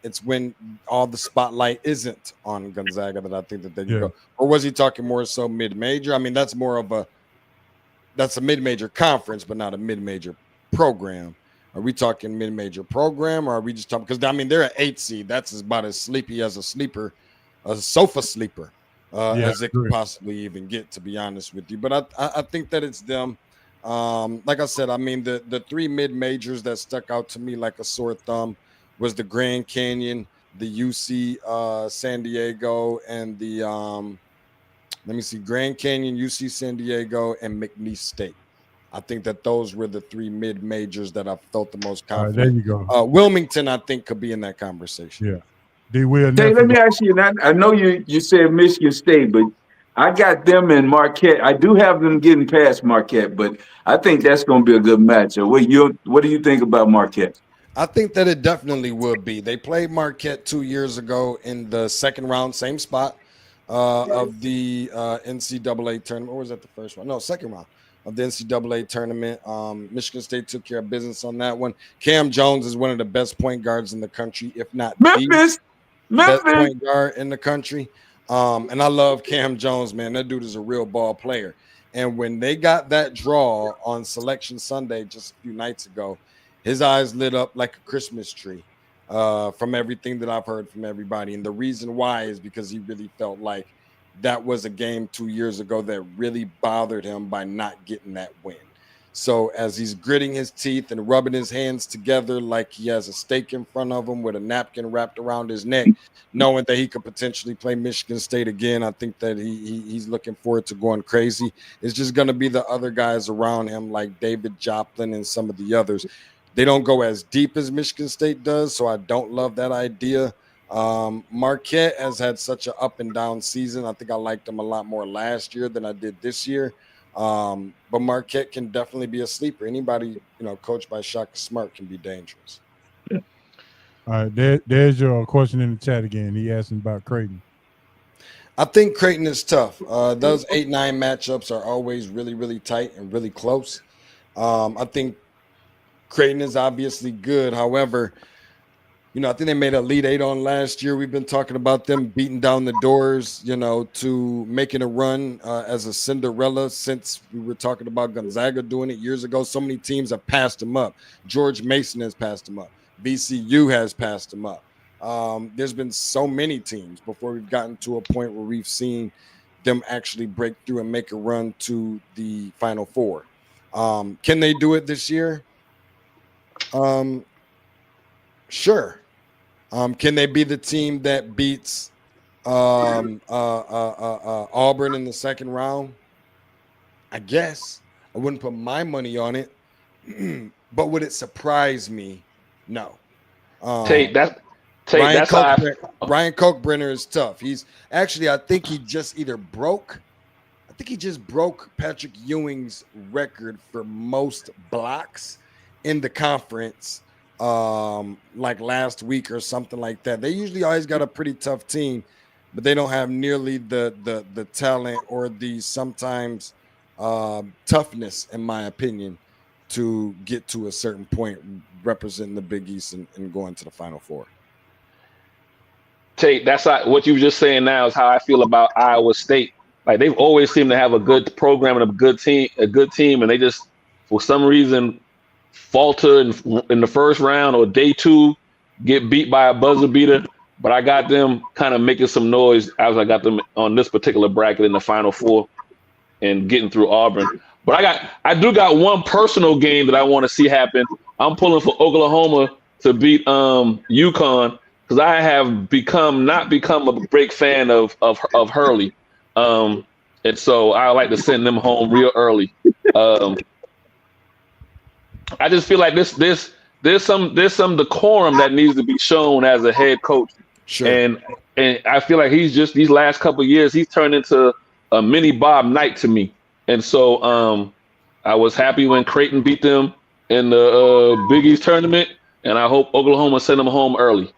it's when all the spotlight isn't on Gonzaga that I think that they can go. Or was he talking more so mid-major? I mean, that's a mid-major conference, but not a mid-major program. Are we talking mid-major program, or are we just talking? Because I mean, they're an 8 seed. That's about as sleepy as a sleeper, a sofa sleeper, as it could possibly even get. To be honest with you, but I think that it's them. Like I said, I mean the 3 mid-majors that stuck out to me like a sore thumb was the Grand Canyon, the UC San Diego, and the let me see, Grand Canyon, UC San Diego, and McNeese State. I think that those were the 3 mid majors that I felt the most confident. There you go. Wilmington, I think, could be in that conversation. Yeah. D. Will. Hey, let me ask you. I know you said Michigan State, but I got them in Marquette. I do have them getting past Marquette, but I think that's going to be a good matchup. What do you think about Marquette? I think that it definitely would be. They played Marquette 2 years ago in the second round, same spot of the NCAA tournament. Or was that the first one? No, second round of the NCAA tournament. Michigan State took care of business on that one. Cam Jones is one of the best point guards in the country, if not the best point guard in the country. And I love Cam Jones, man. That dude is a real ball player. And when they got that draw on Selection Sunday just a few nights ago, his eyes lit up like a Christmas tree from everything that I've heard from everybody. And the reason why is because he really felt like that was a game 2 years ago that really bothered him by not getting that win. So as he's gritting his teeth and rubbing his hands together like he has a steak in front of him with a napkin wrapped around his neck, knowing that he could potentially play Michigan State again, I think that he's looking forward to going crazy. It's just going to be the other guys around him like David Joplin and some of the others. They don't go as deep as Michigan State does, so I don't love that idea. Marquette has had such an up and down season. I think I liked them a lot more last year than I did this year. But Marquette can definitely be a sleeper. Anybody, coached by Shaka Smart can be dangerous. All right, there's your question in the chat again. He asking about Creighton. I think Creighton is tough. Those 8-9 matchups are always really, really tight and really close. I think Creighton is obviously good. However, I think they made Elite 8 on last year. We've been talking about them beating down the doors, to making a run as a Cinderella since we were talking about Gonzaga doing it years ago. So many teams have passed them up. George Mason has passed them up. VCU has passed them up. There's been so many teams before we've gotten to a point where we've seen them actually break through and make a run to the Final Four. Can they do it this year? Sure. Can they be the team that beats Auburn in the second round? I guess. I wouldn't put my money on it, but would it surprise me? No. Ryan Kochbrenner is tough. He's actually, I think he just broke Patrick Ewing's record for most blocks in the conference like last week or something like that. They usually always got a pretty tough team, but they don't have nearly the talent or the sometimes toughness, in my opinion, to get to a certain point representing the Big East and going to the Final Four. Tate, that's what you were just saying now is how I feel about Iowa State. Like, they've always seemed to have a good program and a good team, and they just, for some reason, falter in the first round or day 2, get beat by a buzzer beater. But I got them kind of making some noise as I got them on this particular bracket in the Final Four and getting through Auburn. But I do got one personal game that I want to see happen. I'm pulling for Oklahoma to beat UConn because I have not become a big fan of Hurley. And so I like to send them home real early. I just feel like there's some decorum that needs to be shown as a head coach. Sure. And I feel like he's just, these last couple of years, he's turned into a mini Bob Knight to me. And so I was happy when Creighton beat them in the Big East tournament, and I hope Oklahoma send them home early.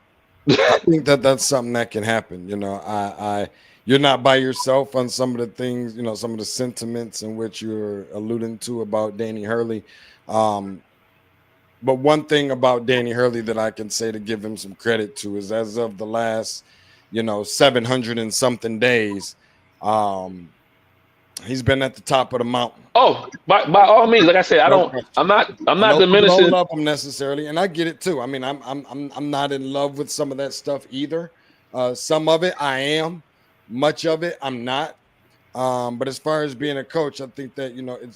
I think that's something that can happen. You're not by yourself on some of the things, some of the sentiments in which you're alluding to about Danny Hurley. But one thing about Danny Hurley that I can say to give him some credit to is as of the last, 700 and something days, He's been at the top of the mountain. Oh, by all means, like I said, No question. I'm not Don't diminishing. love him necessarily, and I get it too. I mean, I'm not in love with some of that stuff either. Some of it I am, much of it I'm not. But as far as being a coach, I think that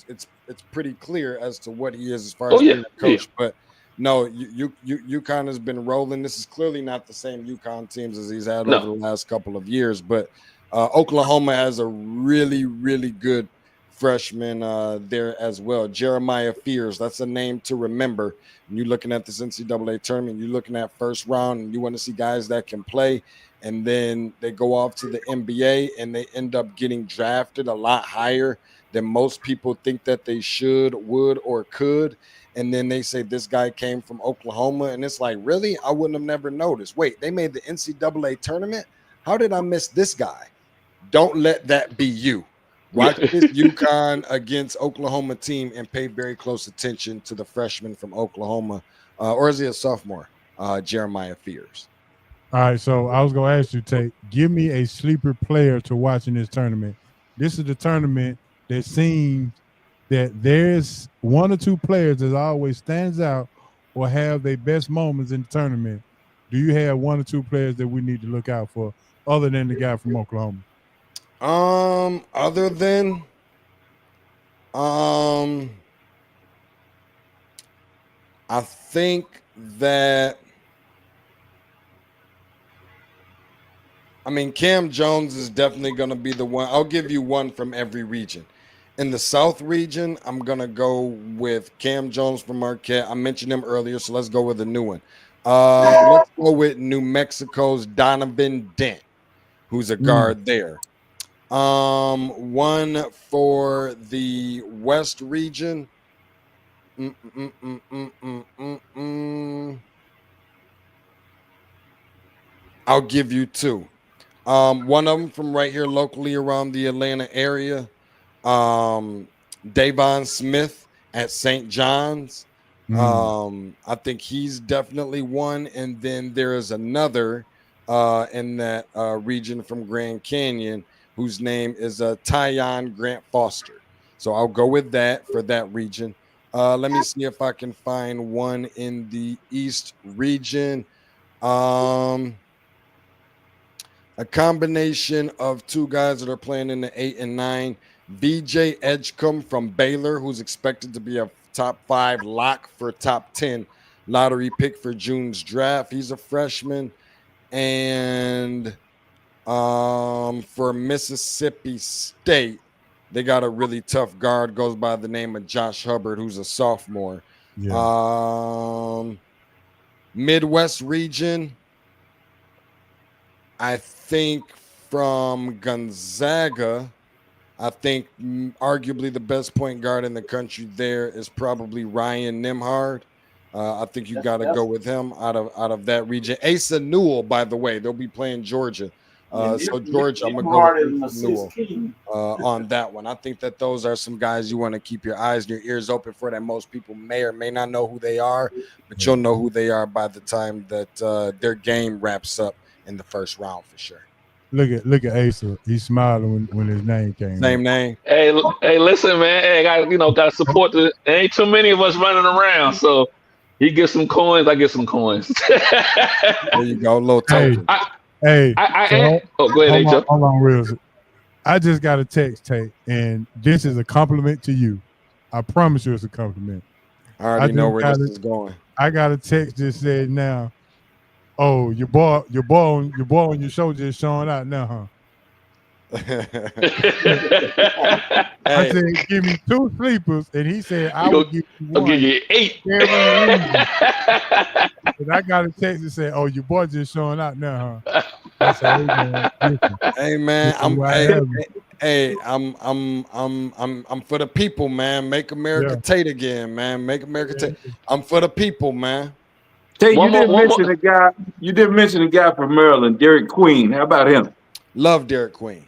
it's pretty clear as to what he is as far Oh as yeah, being a coach. But no, UConn has been rolling. This is clearly not the same UConn teams as he's had over the last couple of years. But Oklahoma has a really, really good freshman there as well. Jeremiah Fears, that's a name to remember. When you're looking at this NCAA tournament, you're looking at first round, and you want to see guys that can play. And then they go off to the NBA and they end up getting drafted a lot higher than most people think that they should, would, or could. And then they say this guy came from Oklahoma. And it's like, really? I wouldn't have never noticed. Wait, they made the NCAA tournament? How did I miss this guy? Don't let that be you. Watch this UConn against Oklahoma team and pay very close attention to the freshman from Oklahoma. Or is he a sophomore? Jeremiah Fears. All right, so I was gonna ask you, Tate, give me a sleeper player to watch in this tournament. This is the tournament that seems that there's one or two players that always stands out or have their best moments in the tournament. Do you have one or two players that we need to look out for, other than the guy from Oklahoma? Other than I think that Cam Jones is definitely going to be the one. I'll give you one from every region. In the South region, I'm going to go with Cam Jones from Marquette. I mentioned him earlier, so let's go with a new one. Let's go with New Mexico's Donovan Dent, who's a guard there. One for the West region. I'll give you two. One of them from right here locally around the Atlanta area, Davon Smith at St. John's. I think he's definitely one. And then there is another in that region from Grand Canyon whose name is Tyon Grant Foster. So I'll go with that for that region. Let me see if I can find one in the East region. A combination of two guys that are playing in the 8 and 9. VJ Edgecombe from Baylor, who's expected to be a top 5 lock for top 10 lottery pick for June's draft. He's a freshman. And for Mississippi State, they got a really tough guard, goes by the name of Josh Hubbard, who's a sophomore. Yeah. Midwest region, I think from Gonzaga, I think arguably the best point guard in the country there is probably Ryan Nimhard. I think you got to go with him out of that region. Asa Newell, by the way, they'll be playing Georgia. So Georgia, I'm gonna go with Newell on that one. I think that those are some guys you want to keep your eyes and your ears open for, that most people may or may not know who they are, but you'll know who they are by the time that their game wraps up in the first round for sure. Look at Asa. He's smiling when his name came. Same name. Hey, listen, man. Hey, got to support the. There ain't too many of us running around, so he gets some coins. I get some coins. There you go, little token. Go ahead, Joe. Hold on, real. I just got a text, Tate, and this is a compliment to you. I promise you, it's a compliment. I already know where this is going. I got a text that said, "Now, oh, your boy on your show just showing out now, huh?" I said, "Give me 2 sleepers," and he said, "I will give you 1. I'll give you 8." And I got a text that said, "Oh, your boy just showing out now, huh?" I said, "Hey man, I'm for the people, man. Make America Tate again, man. Make America Tate. I'm for the people, man." Tate, you didn't mention a guy from Maryland, Derek Queen. How about him? Love Derek Queen.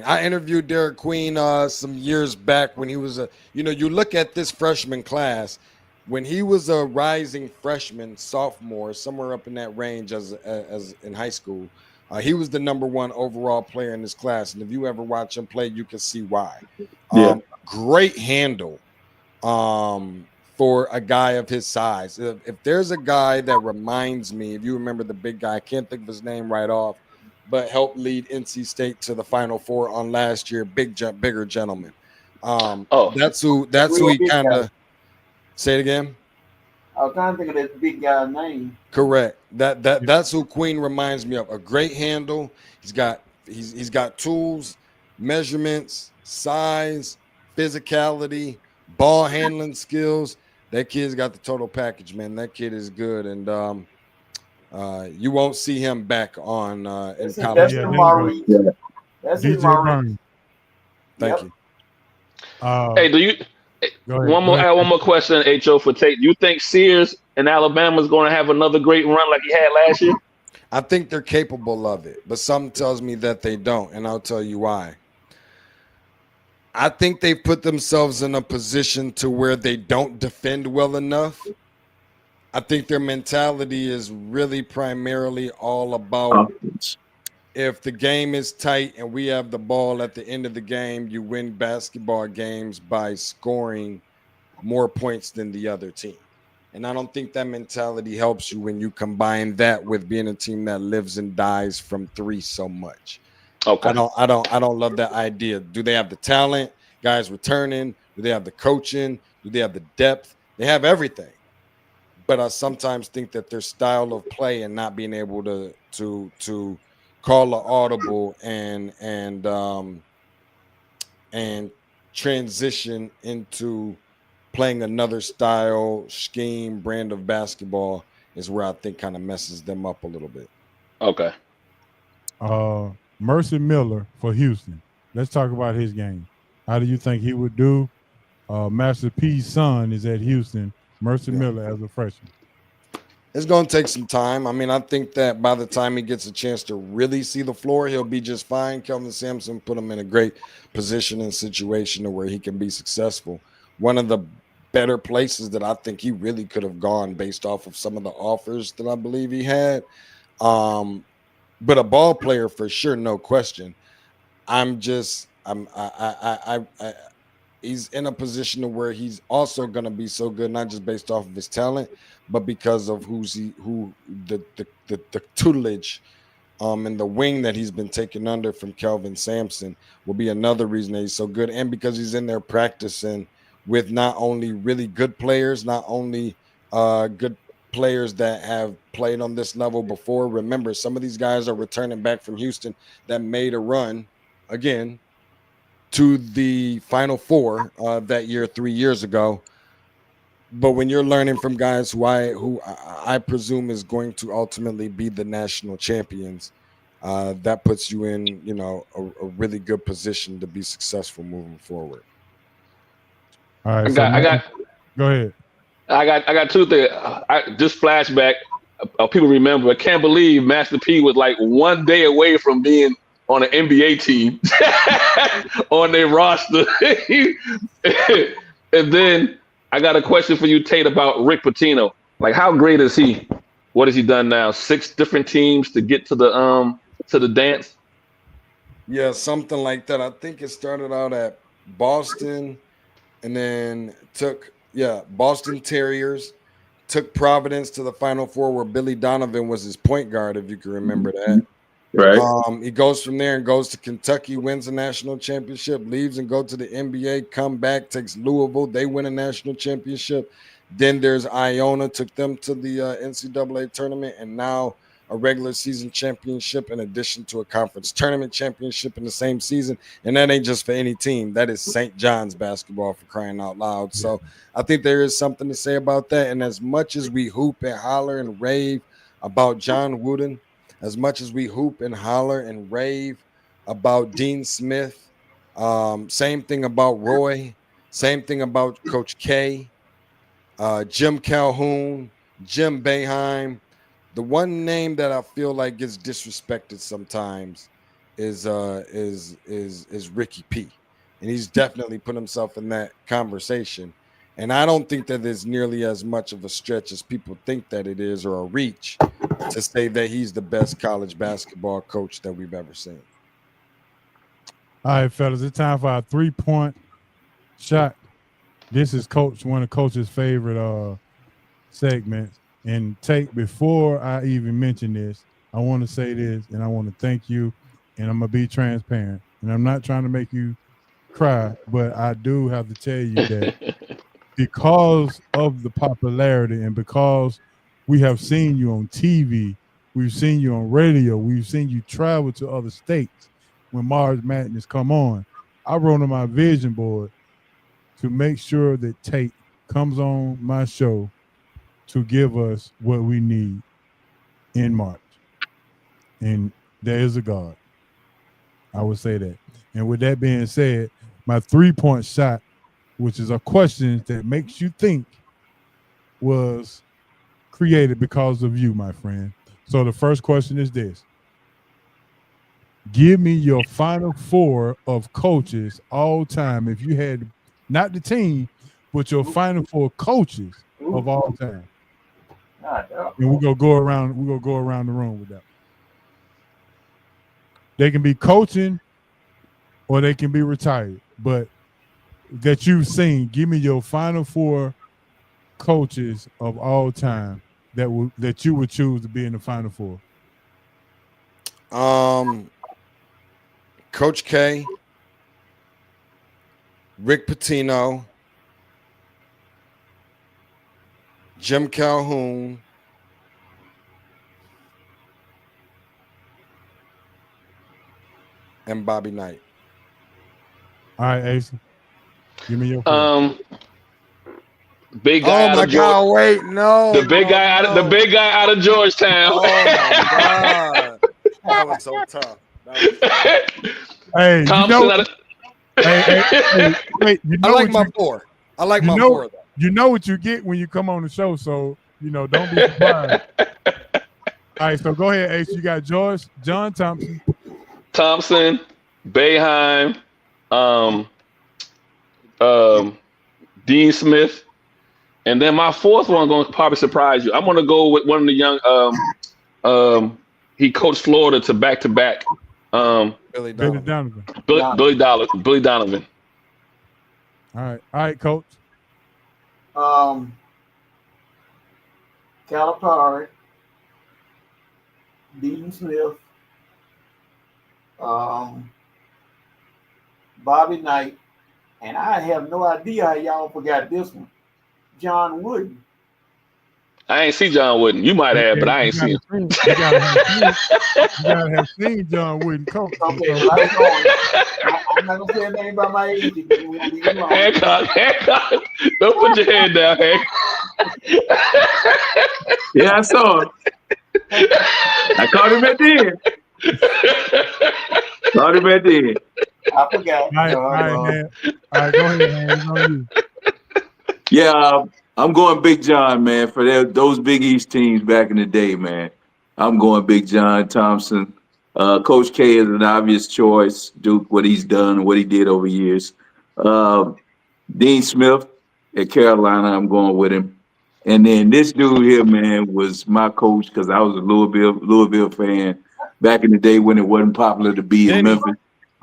I interviewed Derek Queen some years back when he was you look at this freshman class, when he was a rising freshman, sophomore, somewhere up in that range as in high school. He was the number 1 overall player in this class, and if you ever watch him play, you can see why. Yeah. Great handle for a guy of his size. If there's a guy that reminds me, if you remember the big guy, I can't think of his name right off, but helped lead NC State to the Final Four on last year, bigger gentleman. Oh, That's who Real he big kind guy. of. Say it again. I was trying to think of that big guy's name. Correct. That's who Queen reminds me of. A great handle. He's got tools, measurements, size, physicality, ball handling skills. That kid's got the total package, man. That kid is good, and you won't see him back on in That's college. Yeah, in there my you reach. Yeah. That's in DJ my reach. Burns. Thank Yep. you. hey, do you? Go ahead. One more, one more question, Ho, for Tate. Do you think Sears in Alabama is going to have another great run like he had last year? I think they're capable of it, but something tells me that they don't, and I'll tell you why. I think they've put themselves in a position to where they don't defend well enough. I think their mentality is really primarily all about Offense. if the game is tight and we have the ball at the end of the game, you win basketball games by scoring more points than the other team. And I don't think that mentality helps you when you combine that with being a team that lives and dies from 3 so much. Okay. I don't love that idea. Do they have the talent? Guys returning? Do they have the coaching? Do they have the depth? They have everything. But I sometimes think that their style of play and not being able to call an audible and transition into playing another style, scheme, brand of basketball is where I think kind of messes them up a little bit. Okay. Mercy Miller for Houston. Let's talk about his game. How do you think he would do? Master P's son is at Houston. Mercy Miller as a freshman. It's going to take some time. I mean, I think that by the time he gets a chance to really see the floor, he'll be just fine. Kelvin Sampson put him in a great position and situation where he can be successful. One of the better places that I think he really could have gone based off of some of the offers that I believe he had. But a ball player for sure, no question. He's in a position to where he's also going to be so good, not just based off of his talent, but because of the tutelage and the wing that he's been taken under from Kelvin Sampson will be another reason that he's so good. And because he's in there practicing with not only really good players, not only good players that have played on this level before. Remember, some of these guys are returning back from Houston that made a run again to the Final Four that year 3 years ago. But when you're learning from guys who I presume is going to ultimately be the national champions, that puts you in, a really good position to be successful moving forward. All right. Go ahead. I got 2 things. Just flashback. People remember. I can't believe Master P was like 1 day away from being on an NBA team on their roster. And then I got a question for you, Tate, about Rick Pitino. Like, how great is he? What has he done now? 6 different teams to get to the dance? Yeah, something like that. I think it started out at Boston and then took Boston Terriers, took Providence to the Final Four where Billy Donovan was his point guard, if you can remember that. Right. He goes from there and goes to Kentucky, wins a national championship, leaves and go to the NBA, come back, takes Louisville. They win a national championship. Then there's Iona, took them to the NCAA tournament, and now a regular season championship in addition to a conference tournament championship in the same season. And that ain't just for any team. That is St. John's basketball, for crying out loud. So I think there is something to say about that. And as much as we hoop and holler and rave about John Wooden, as much as we hoop and holler and rave about Dean Smith, same thing about Roy, same thing about Coach K, Jim Calhoun, Jim Boeheim. The one name that I feel like gets disrespected sometimes is Ricky P. And he's definitely put himself in that conversation. And I don't think that there's nearly as much of a stretch as people think that it is, or a reach, to say that he's the best college basketball coach that we've ever seen. All right, fellas, it's time for our 3-point shot. This is one of Coach's favorite segments. And before I even mention this, I want to say this, and I want to thank you, and I'm gonna be transparent. And I'm not trying to make you cry, but I do have to tell you that because of the popularity and because we have seen you on TV, we've seen you on radio, we've seen you travel to other states when March Madness come on, I wrote on my vision board to make sure that Tate comes on my show to give us what we need in March. And there is a God. I would say that. And with that being said, my 3-point shot, which is a question that makes you think, was created because of you, my friend. So the first question is this. Give me your final 4 of coaches all time. If you had not the team, but your final 4 coaches of all time. And we're gonna go around the room with that. They can be coaching or they can be retired, but that you've seen, give me your final 4 coaches of all time that you would choose to be in the final 4. Coach K, Rick Pitino, Jim Calhoun, and Bobby Knight. All right, Ace. Give me your big guy. Oh my God! Wait, no. The big guy out of Georgetown. Oh my God! That was so tough. Hey, Thompson. Wait, I like my 4. I like my 4 though. You know what you get when you come on the show, so don't be surprised. All right, so go ahead, Ace. You got John Thompson, Boeheim, Dean Smith, and then my 4th one going to probably surprise you. I'm going to go with one of the young. He coached Florida to back-to-back. Billy Donovan. Billy Donovan. All right, Coach. Calipari, Dean Smith, Bobby Knight, and I have no idea how y'all forgot this one. John Wooden. I ain't see John Wooden. You might have, but I ain't seen him. You gotta have seen John Wooden coach. Okay, well, I'm not gonna say anything about my age. Hancock. Don't put your head down, Hank. Yeah, I saw him. I caught him at the end. I forgot. All right, man. All right, go ahead, man. It's on you. Yeah, I'm going Big John, man, for those Big East teams back in the day, man. I'm going Big John Thompson. Coach K is an obvious choice. Duke, what he's done, what he did over years. Dean Smith at Carolina, I'm going with him. And then this dude here, man, was my coach because I was a Louisville fan back in the day when it wasn't popular to be in Memphis.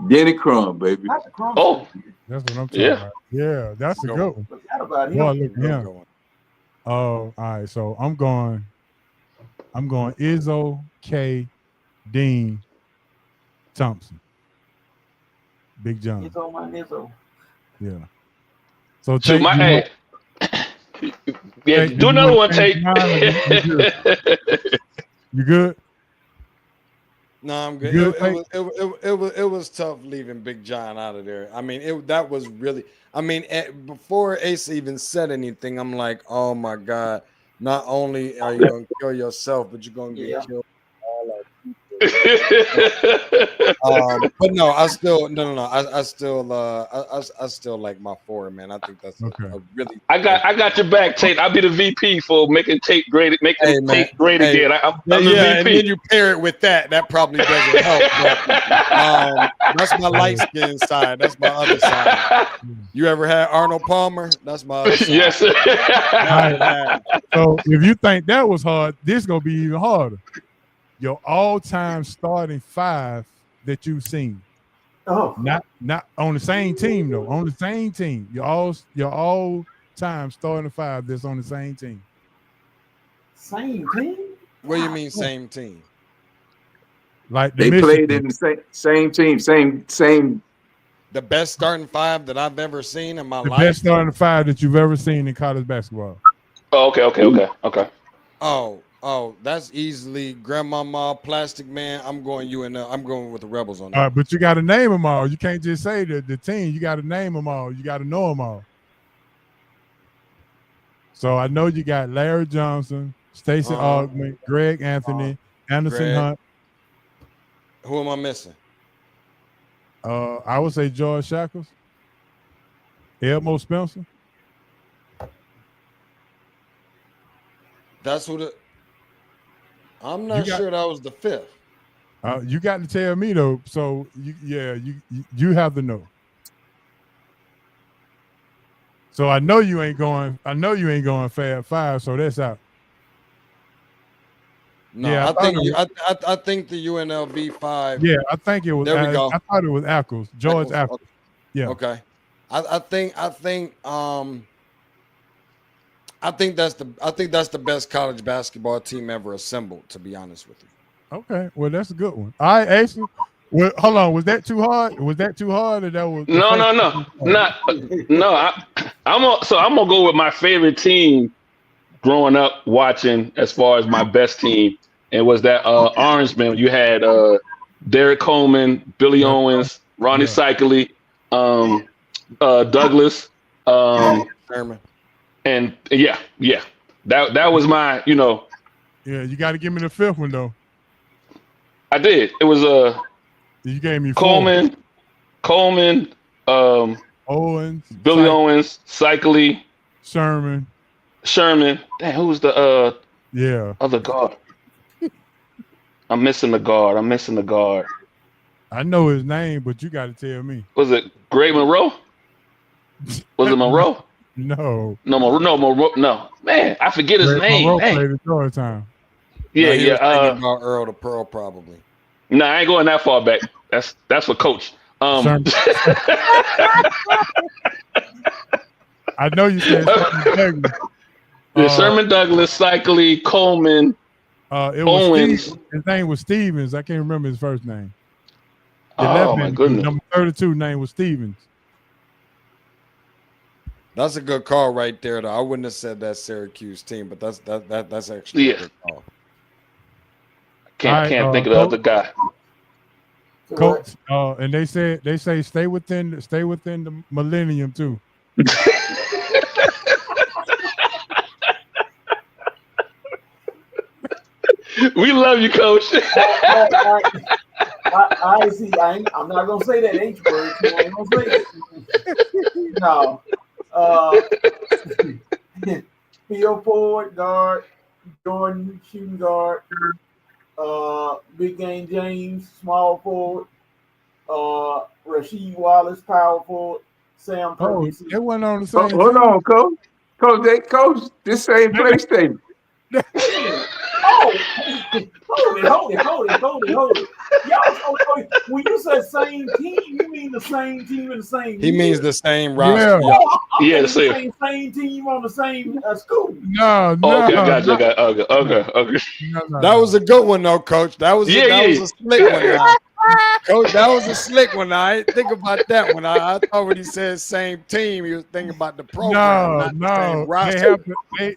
Denny Crum, baby. Oh, that's what I'm talking about. Yeah, that's a good one. Boy, look at him. Oh, all right. So I'm going Izzo, K, Dean, Thompson, Big John. Izzo. Yeah. So do another one, Tate. You good? No, I'm good. It was tough leaving Big John out of there. I mean, that was really. I mean, before Ace even said anything, I'm like, oh my God! Not only are you gonna kill yourself, but you're gonna get killed by all our people. But no, I still no. I still like my forward, man. I think that's Okay. a really. I got your back, Tate. I'll be the VP for making Tate great, Hey, man. Tate great Hey, again. I'm yeah, the and then VP. you pair it with that. That probably doesn't help. But, that's my light skin side. That's my other side. You ever had Arnold Palmer? That's my other side. Yes, sir. So if you think that was hard, this gonna be even harder. Your all-time starting five that you've seen. Oh, Not on the same team though. On the same team. Your all-time starting five that's on the same team. same team? What do you mean same team? Like They played in the same team, same. The best starting five that I've ever seen in my the life. best starting five that you've ever seen in college basketball. Oh, okay. Oh, that's easily Grandmama, Plastic Man. I'm going UNL. I'm going with the Rebels on that. All right, but you got to name them all. You can't just say the team. You got to name them all. You got to know them all. So I know you got Larry Johnson, Stacey Augman, Greg Anthony, Anderson Greg. Hunt. Who am I missing? I would say George Shackles, Elmo Spencer. That's who the. I'm not sure that was the fifth. You got to tell me though. So you have to know. So I know you ain't going. Fab Five. So that's out. No, Yeah, I think the UNLV 5. Yeah, I think it was. There we go. I thought it was Ackles, George Ackles. Okay. Yeah. Okay. I think that's the best college basketball team ever assembled, to be honest with you. Okay. Well, that's a good one. All right, Asa. Well, hold on. Was that too hard? Or that was No. I'm gonna go with my favorite team growing up watching as far as my best team. It was that Orangeman. You had Derek Coleman, Billy Owens, Ronnie Cycli, Douglas, Sherman. And yeah. That was my, Yeah, you got to give me the fifth one though. I did. It was You gave me Coleman, Owens, Billy Owens, Cycli, Sherman. Damn, who's the other guard? I'm missing the guard. I know his name, but you got to tell me. Was it Gray Monroe? Was it Monroe? No. No. Man, I forget his name. Monroe played at Georgetown. Yeah. Thinking about Earl the Pearl, probably. No, I ain't going that far back. That's for Coach. Sherman. I know you said Sherman Douglas. Sherman Douglas, Cycli, Coleman, it was Owens. His name was Stevens. I can't remember his first name. Oh my goodness. Number 32 name was Stevens. That's a good call right there, though. I wouldn't have said that Syracuse team, but that's actually a good call. Can't think of the other guy. Coach, and they say stay within the millennium too. We love you, Coach. I see. I'm not gonna say that H word. I ain't gonna say it. No. Field forward, guard, Jordan, shooting guard, Big Game James, small forward, Rasheed Wallace, power forward, Sam Perkins. It wasn't on the same. Hold on, Coach. Coach, this same PlayStation. Oh, hold it. Y'all, when you said same team, you mean the same team in the same He year? means the same roster. Yeah. I'm the same team on the same school. No. Okay, I got you. Okay. No. That was a good one, though, Coach. That was a slick one. Coach, that was a slick one. I didn't think about that one. I thought when he said same team, he was thinking about the program. No.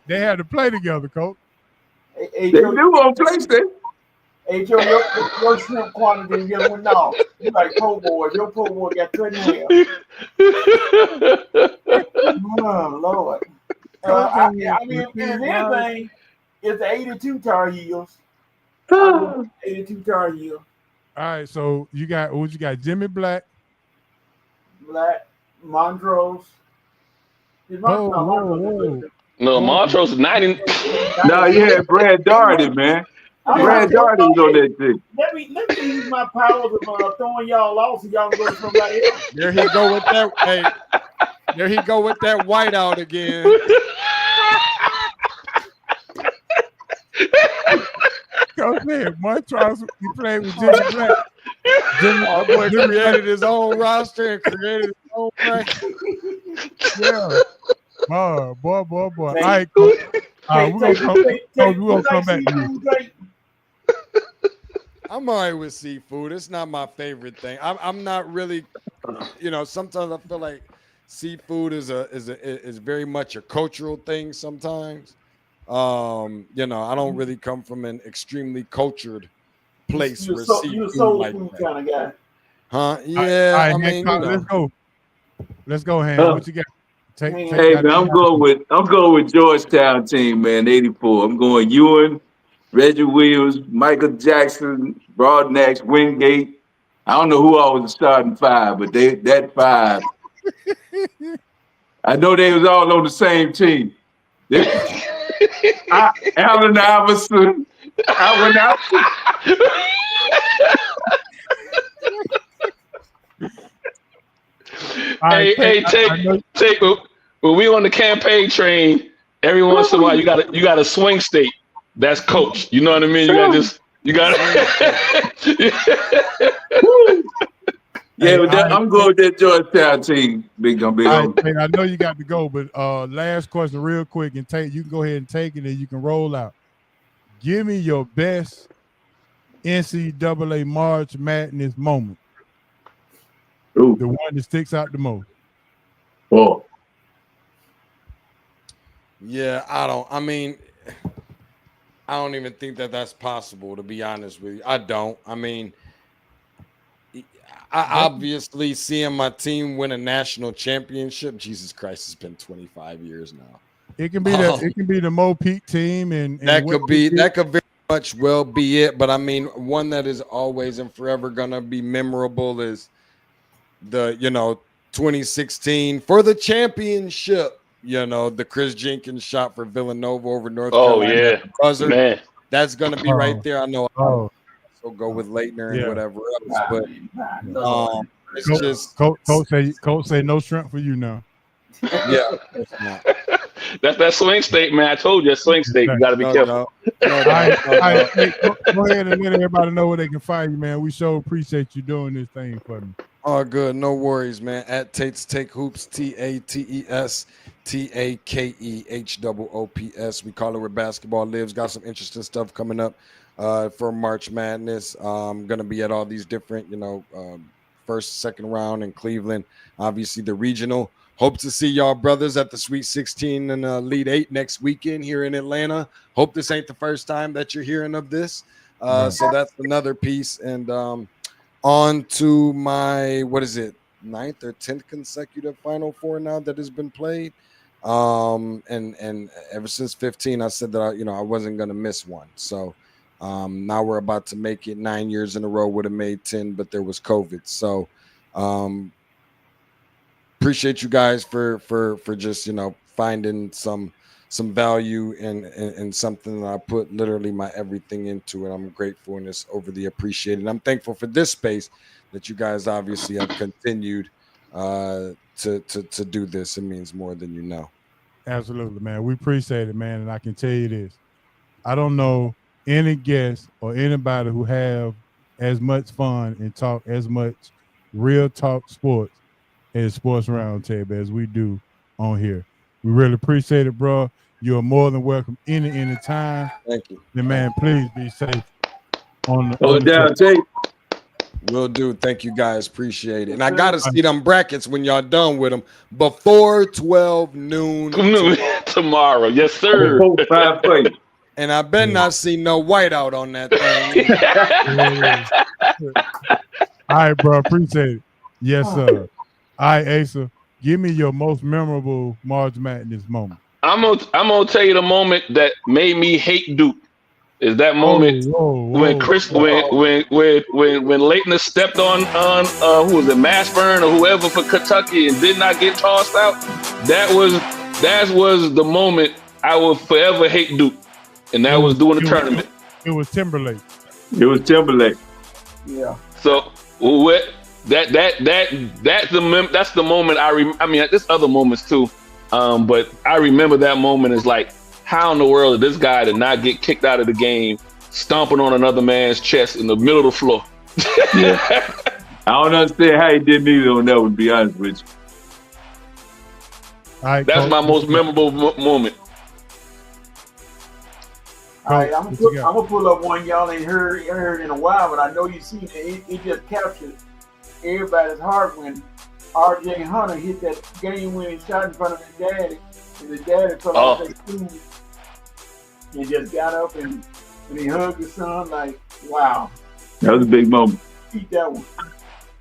They had to play together, Coach. Hey, They do on PlayStation. Hey, Joe, your shrimp quantity and your one now. You like po' boy. Your po' boy got cut in half. Oh, Lord. I mean, if anything, it's the 82 Tar Heels. 82 Tar Heel. All right, so you got what you got? Jimmy Black. Black, Montrose. Whoa. No, Montrose is 90. No, you had Brad Daugherty, man. Brad Daugherty was on that thing. Let me use my powers of throwing y'all off so y'all can go to somebody else. There he go with that. Hey, there he go with that whiteout again. Go ahead, Montrose. You playing with Jimmy Black. That boy created his own roster and created his own rank. Yeah. Boy. All right, Coach. We're gonna come back to you. I'm all right with seafood. It's not my favorite thing. I'm not really, sometimes I feel like seafood is very much a cultural thing sometimes. I don't really come from an extremely cultured place where seafood you're a soul like food that. kind of guy. Huh? Yeah, All right, let's go, Han. What you got? Hey, man, I'm going with Georgetown team, man, 84. I'm going Ewan, Reggie Williams, Michael Jackson, Broadnax, Wingate. I don't know who I was the starting five, but that five. I know they was all on the same team. Allen Iverson. Hey, take. When we on the campaign train, every once in a while you got a swing state. That's coach. You know what I mean? You got. Yeah, but I'm going with that Georgetown team. Big on. I know you got to go, but last question, real quick, and you can go ahead and take it, and you can roll out. Give me your best NCAA March Madness moment. Ooh. The one that sticks out the most. Oh. Yeah, I don't even think that that's possible, to be honest with you. I don't. I mean, I obviously seeing my team win a national championship. Jesus Christ, it's been 25 years now. It can be the Mo Peak team, and that could very much well be it. But I mean, one that is always and forever gonna be memorable is the 2016 for the championship. The Chris Jenkins shot for Villanova over North Carolina. Yeah, buzzer. Man. That's gonna be right there. I know. Oh. So go with Leitner and whatever else, but it's Coach say no shrimp for you now. Yeah, that's that swing state, man. I told you, that swing state. You got to be careful. All right, go ahead and let everybody know where they can find you, man. We so appreciate you doing this thing for me. Oh, good. No worries, man. At Tate's Take Hoops, TATES TAKEHOOPS. We call it where basketball lives. Got some interesting stuff coming up for March Madness. Going to be at all these different, first, second round in Cleveland. Obviously, the regional. Hope to see y'all brothers at the Sweet 16 and Elite 8 next weekend here in Atlanta. Hope this ain't the first time that you're hearing of this. So that's another piece. And on to my, 9th or 10th consecutive Final Four now that has been played. And ever since 15, I said that I wasn't going to miss one. So now we're about to make it 9 years in a row. Would have made 10, but there was COVID. So appreciate you guys for just finding some value in something that I put literally my everything into, and I'm grateful and it's overly appreciated. I'm thankful for this space that you guys obviously have continued to do this. It means more than you know. Absolutely, man. We appreciate it, man. And I can tell you this: I don't know any guest or anybody who have as much fun and talk as much real talk sports as Sports Roundtable as we do on here. We really appreciate it, bro. You're more than welcome any time. Thank you. And man, please be safe. Hold down, Tate. Will do. Thank you guys. Appreciate it. And I gotta see them brackets when y'all done with them before 12 noon tomorrow. Yes, sir. And I better not see no whiteout on that thing. All right, bro. Appreciate it. Yes, sir. All right, Asa, give me your most memorable March Madness moment. I'm gonna tell you the moment that made me hate Duke. is that moment when Chris when Leighton stepped on who was it, Mashburn or whoever for Kentucky and did not get tossed out. That was the moment I will forever hate Duke, and that was during the tournament. It was Timberlake. Yeah. So what? That's the moment I mean, there's other moments too, but I remember that moment as like, how in the world did this guy did not get kicked out of the game, stomping on another man's chest in the middle of the floor? Yeah. I don't understand how he didn't either on that one, to be honest with you. All right, that's my most memorable moment. All right, I'm gonna pull up one y'all ain't heard in a while, but I know you seen it. It just captured everybody's heart when R.J. Hunter hit that game-winning shot in front of his daddy, and his daddy fell off his stool and just got up and he hugged his son like, wow. That was a big moment. Beat that one.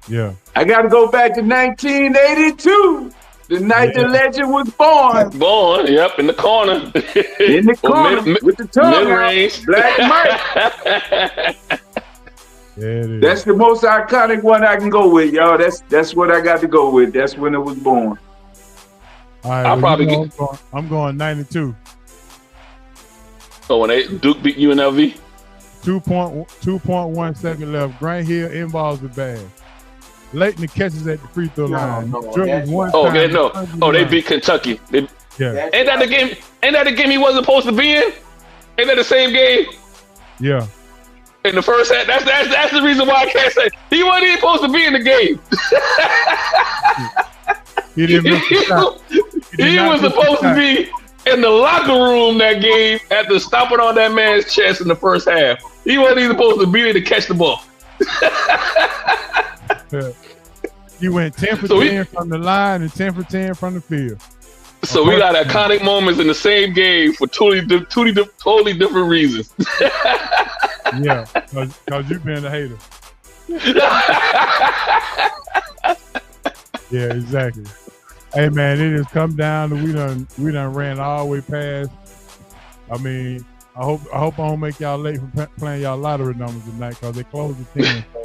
Yeah. I got to go back to 1982. The night the legend was born. Yep, in the corner. In the corner with the tongue out. Black Mike. That's the most iconic one I can go with, y'all. That's what I got to go with. That's when it was born. All right, I'm going 92. So when Duke beat UNLV? 2.1 second left. Grant Hill involves the bag. Leighton catches at the free throw line. They beat Kentucky. Ain't that the game? Ain't that the game he wasn't supposed to be in? Ain't that the same game? Yeah. In the first half, that's the reason why I can't say he wasn't even supposed to be in the game. He didn't miss the shot. He was supposed to be in the locker room that game after stomping on that man's chest in the first half. He wasn't even supposed to be there to catch the ball. He went 10 for 10 from the line and 10 for 10 from the field. So we got iconic moments in the same game for totally different reasons. Yeah, because you've been a hater. Yeah, exactly. Hey man, it has come down to we done ran all the way past. I mean, I hope I don't make y'all late for playing y'all lottery numbers tonight because they closed the 10. So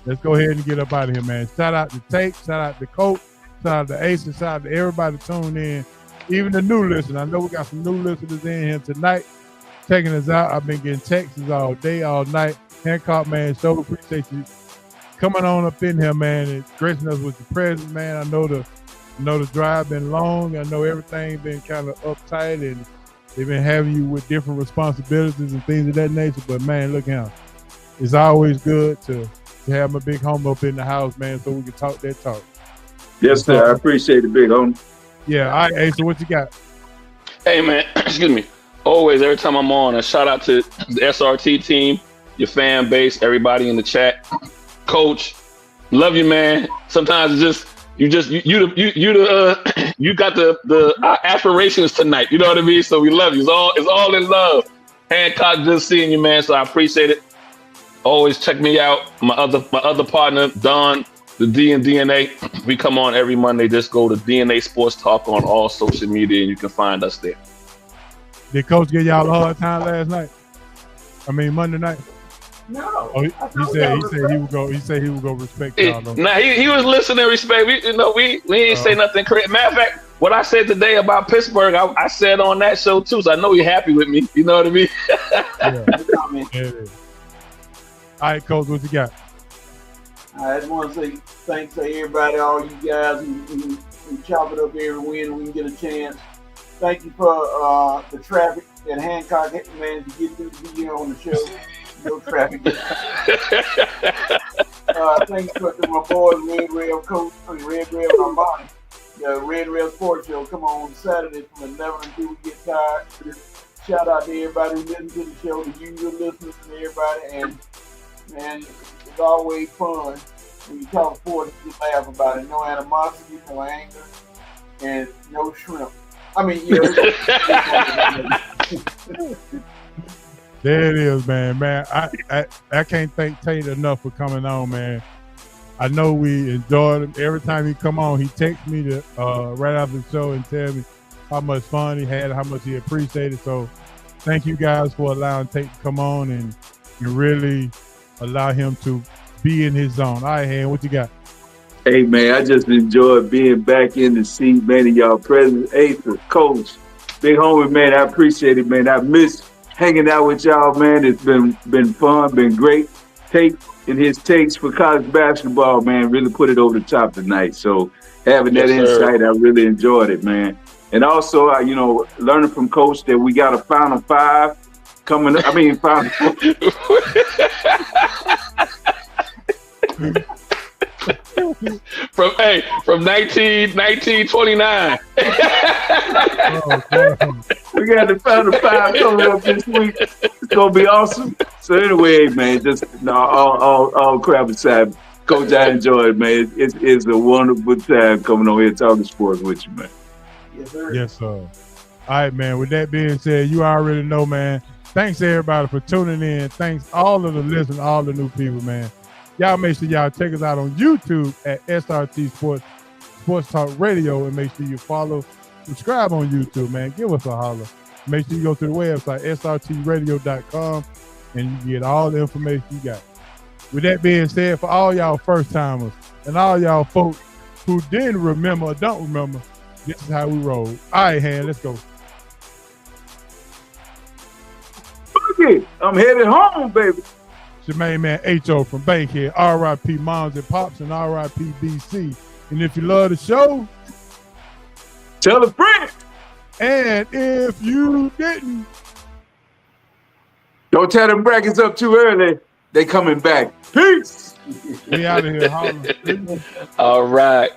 let's go ahead and get up out of here, man. Shout out to Tate, shout out to Coach, shout out to Ace, and shout out to everybody tuned in, even the new listeners. I know we got some new listeners in here tonight checking us out. I've been getting texts all day, all night. Hancock, man, so appreciate you coming on up in here, man, and gracing us with your presence, man. I know the drive been long. I know everything been kind of uptight, and they've been having you with different responsibilities and things of that nature. But man, look here, it's always good to have my big homie up in the house, man, so we can talk that talk. Yes, sir. I appreciate it, big homie. Yeah. All right, hey, so what you got? Hey, man, excuse me. Always, every time I'm on, a shout out to the SRT team, your fan base, everybody in the chat. Coach, love you, man. Sometimes it's just you got the aspirations tonight. You know what I mean? So we love you. It's all in love. Hancock, just seeing you, man. So I appreciate it. Always check me out. My other partner, Don, the D and DNA. We come on every Monday. Just go to DNA Sports Talk on all social media, and you can find us there. Did Coach give y'all a hard time last night? I mean Monday night. No. Oh, he said he would go. He said he would go respect y'all. Nah, he was listening and respect. We ain't say nothing crazy. Matter of fact, what I said today about Pittsburgh, I said on that show too. So I know you're happy with me. You know what I mean? Yeah. All right, Coach, what you got? I just want to say thanks to everybody, all you guys who chop it up every win we can get a chance. Thank you for the traffic that Hancock managed to get through to be here on the show. No traffic. Thanks to my boys, Red Rail Coach, Red Rail Armani. The Red Rail Sports Show come on Saturday from 11 until we get tired. Shout out to everybody who listens to the show, the usual listeners and everybody. And man, it's always fun when you talk sports and just laugh about it. No animosity, no anger, and no shrimp. I mean, There it is, man. I can't thank Tate enough for coming on, man. I know we enjoyed him. Every time he come on, he texts me right after the show and tell me how much fun he had, how much he appreciated. So thank you guys for allowing Tate to come on and really allow him to be in his zone. All right, Han, what you got? Hey man, I just enjoyed being back in the seat, man, and y'all present. Hey, coach, big homie, man, I appreciate it, man. I miss hanging out with y'all, man. It's been fun, been great. Tate and his takes for college basketball, man, really put it over the top tonight. So having that insight, I really enjoyed it, man. And also, learning from Coach that we got a Final Five coming. Final Four. from 1929. We got the Final Five coming up this week. It's gonna be awesome. So anyway, man, all crap aside, Coach, I enjoyed it, man. It's a wonderful time coming on here talking sports with you, man. Yes, sir. Yes, sir. All right, man. With that being said, you already know, man. Thanks everybody for tuning in. Thanks all of the listeners, all the new people, man. Y'all make sure y'all check us out on YouTube at SRT Sports Talk Radio, and make sure you follow, subscribe on YouTube, man. Give us a holler. Make sure you go to the website, srtradio.com, and you get all the information you got. With that being said, for all y'all first timers and all y'all folks who didn't remember or don't remember, this is how we roll. All right, Han, let's go. Okay, I'm headed home, baby. It's your main man H.O. from Bankhead, R.I.P. Moms and Pops, and R.I.P. BC. And if you love the show, tell a friend. And if you didn't, don't tear them brackets up too early. They coming back. Peace. We out of here. Holla. All right.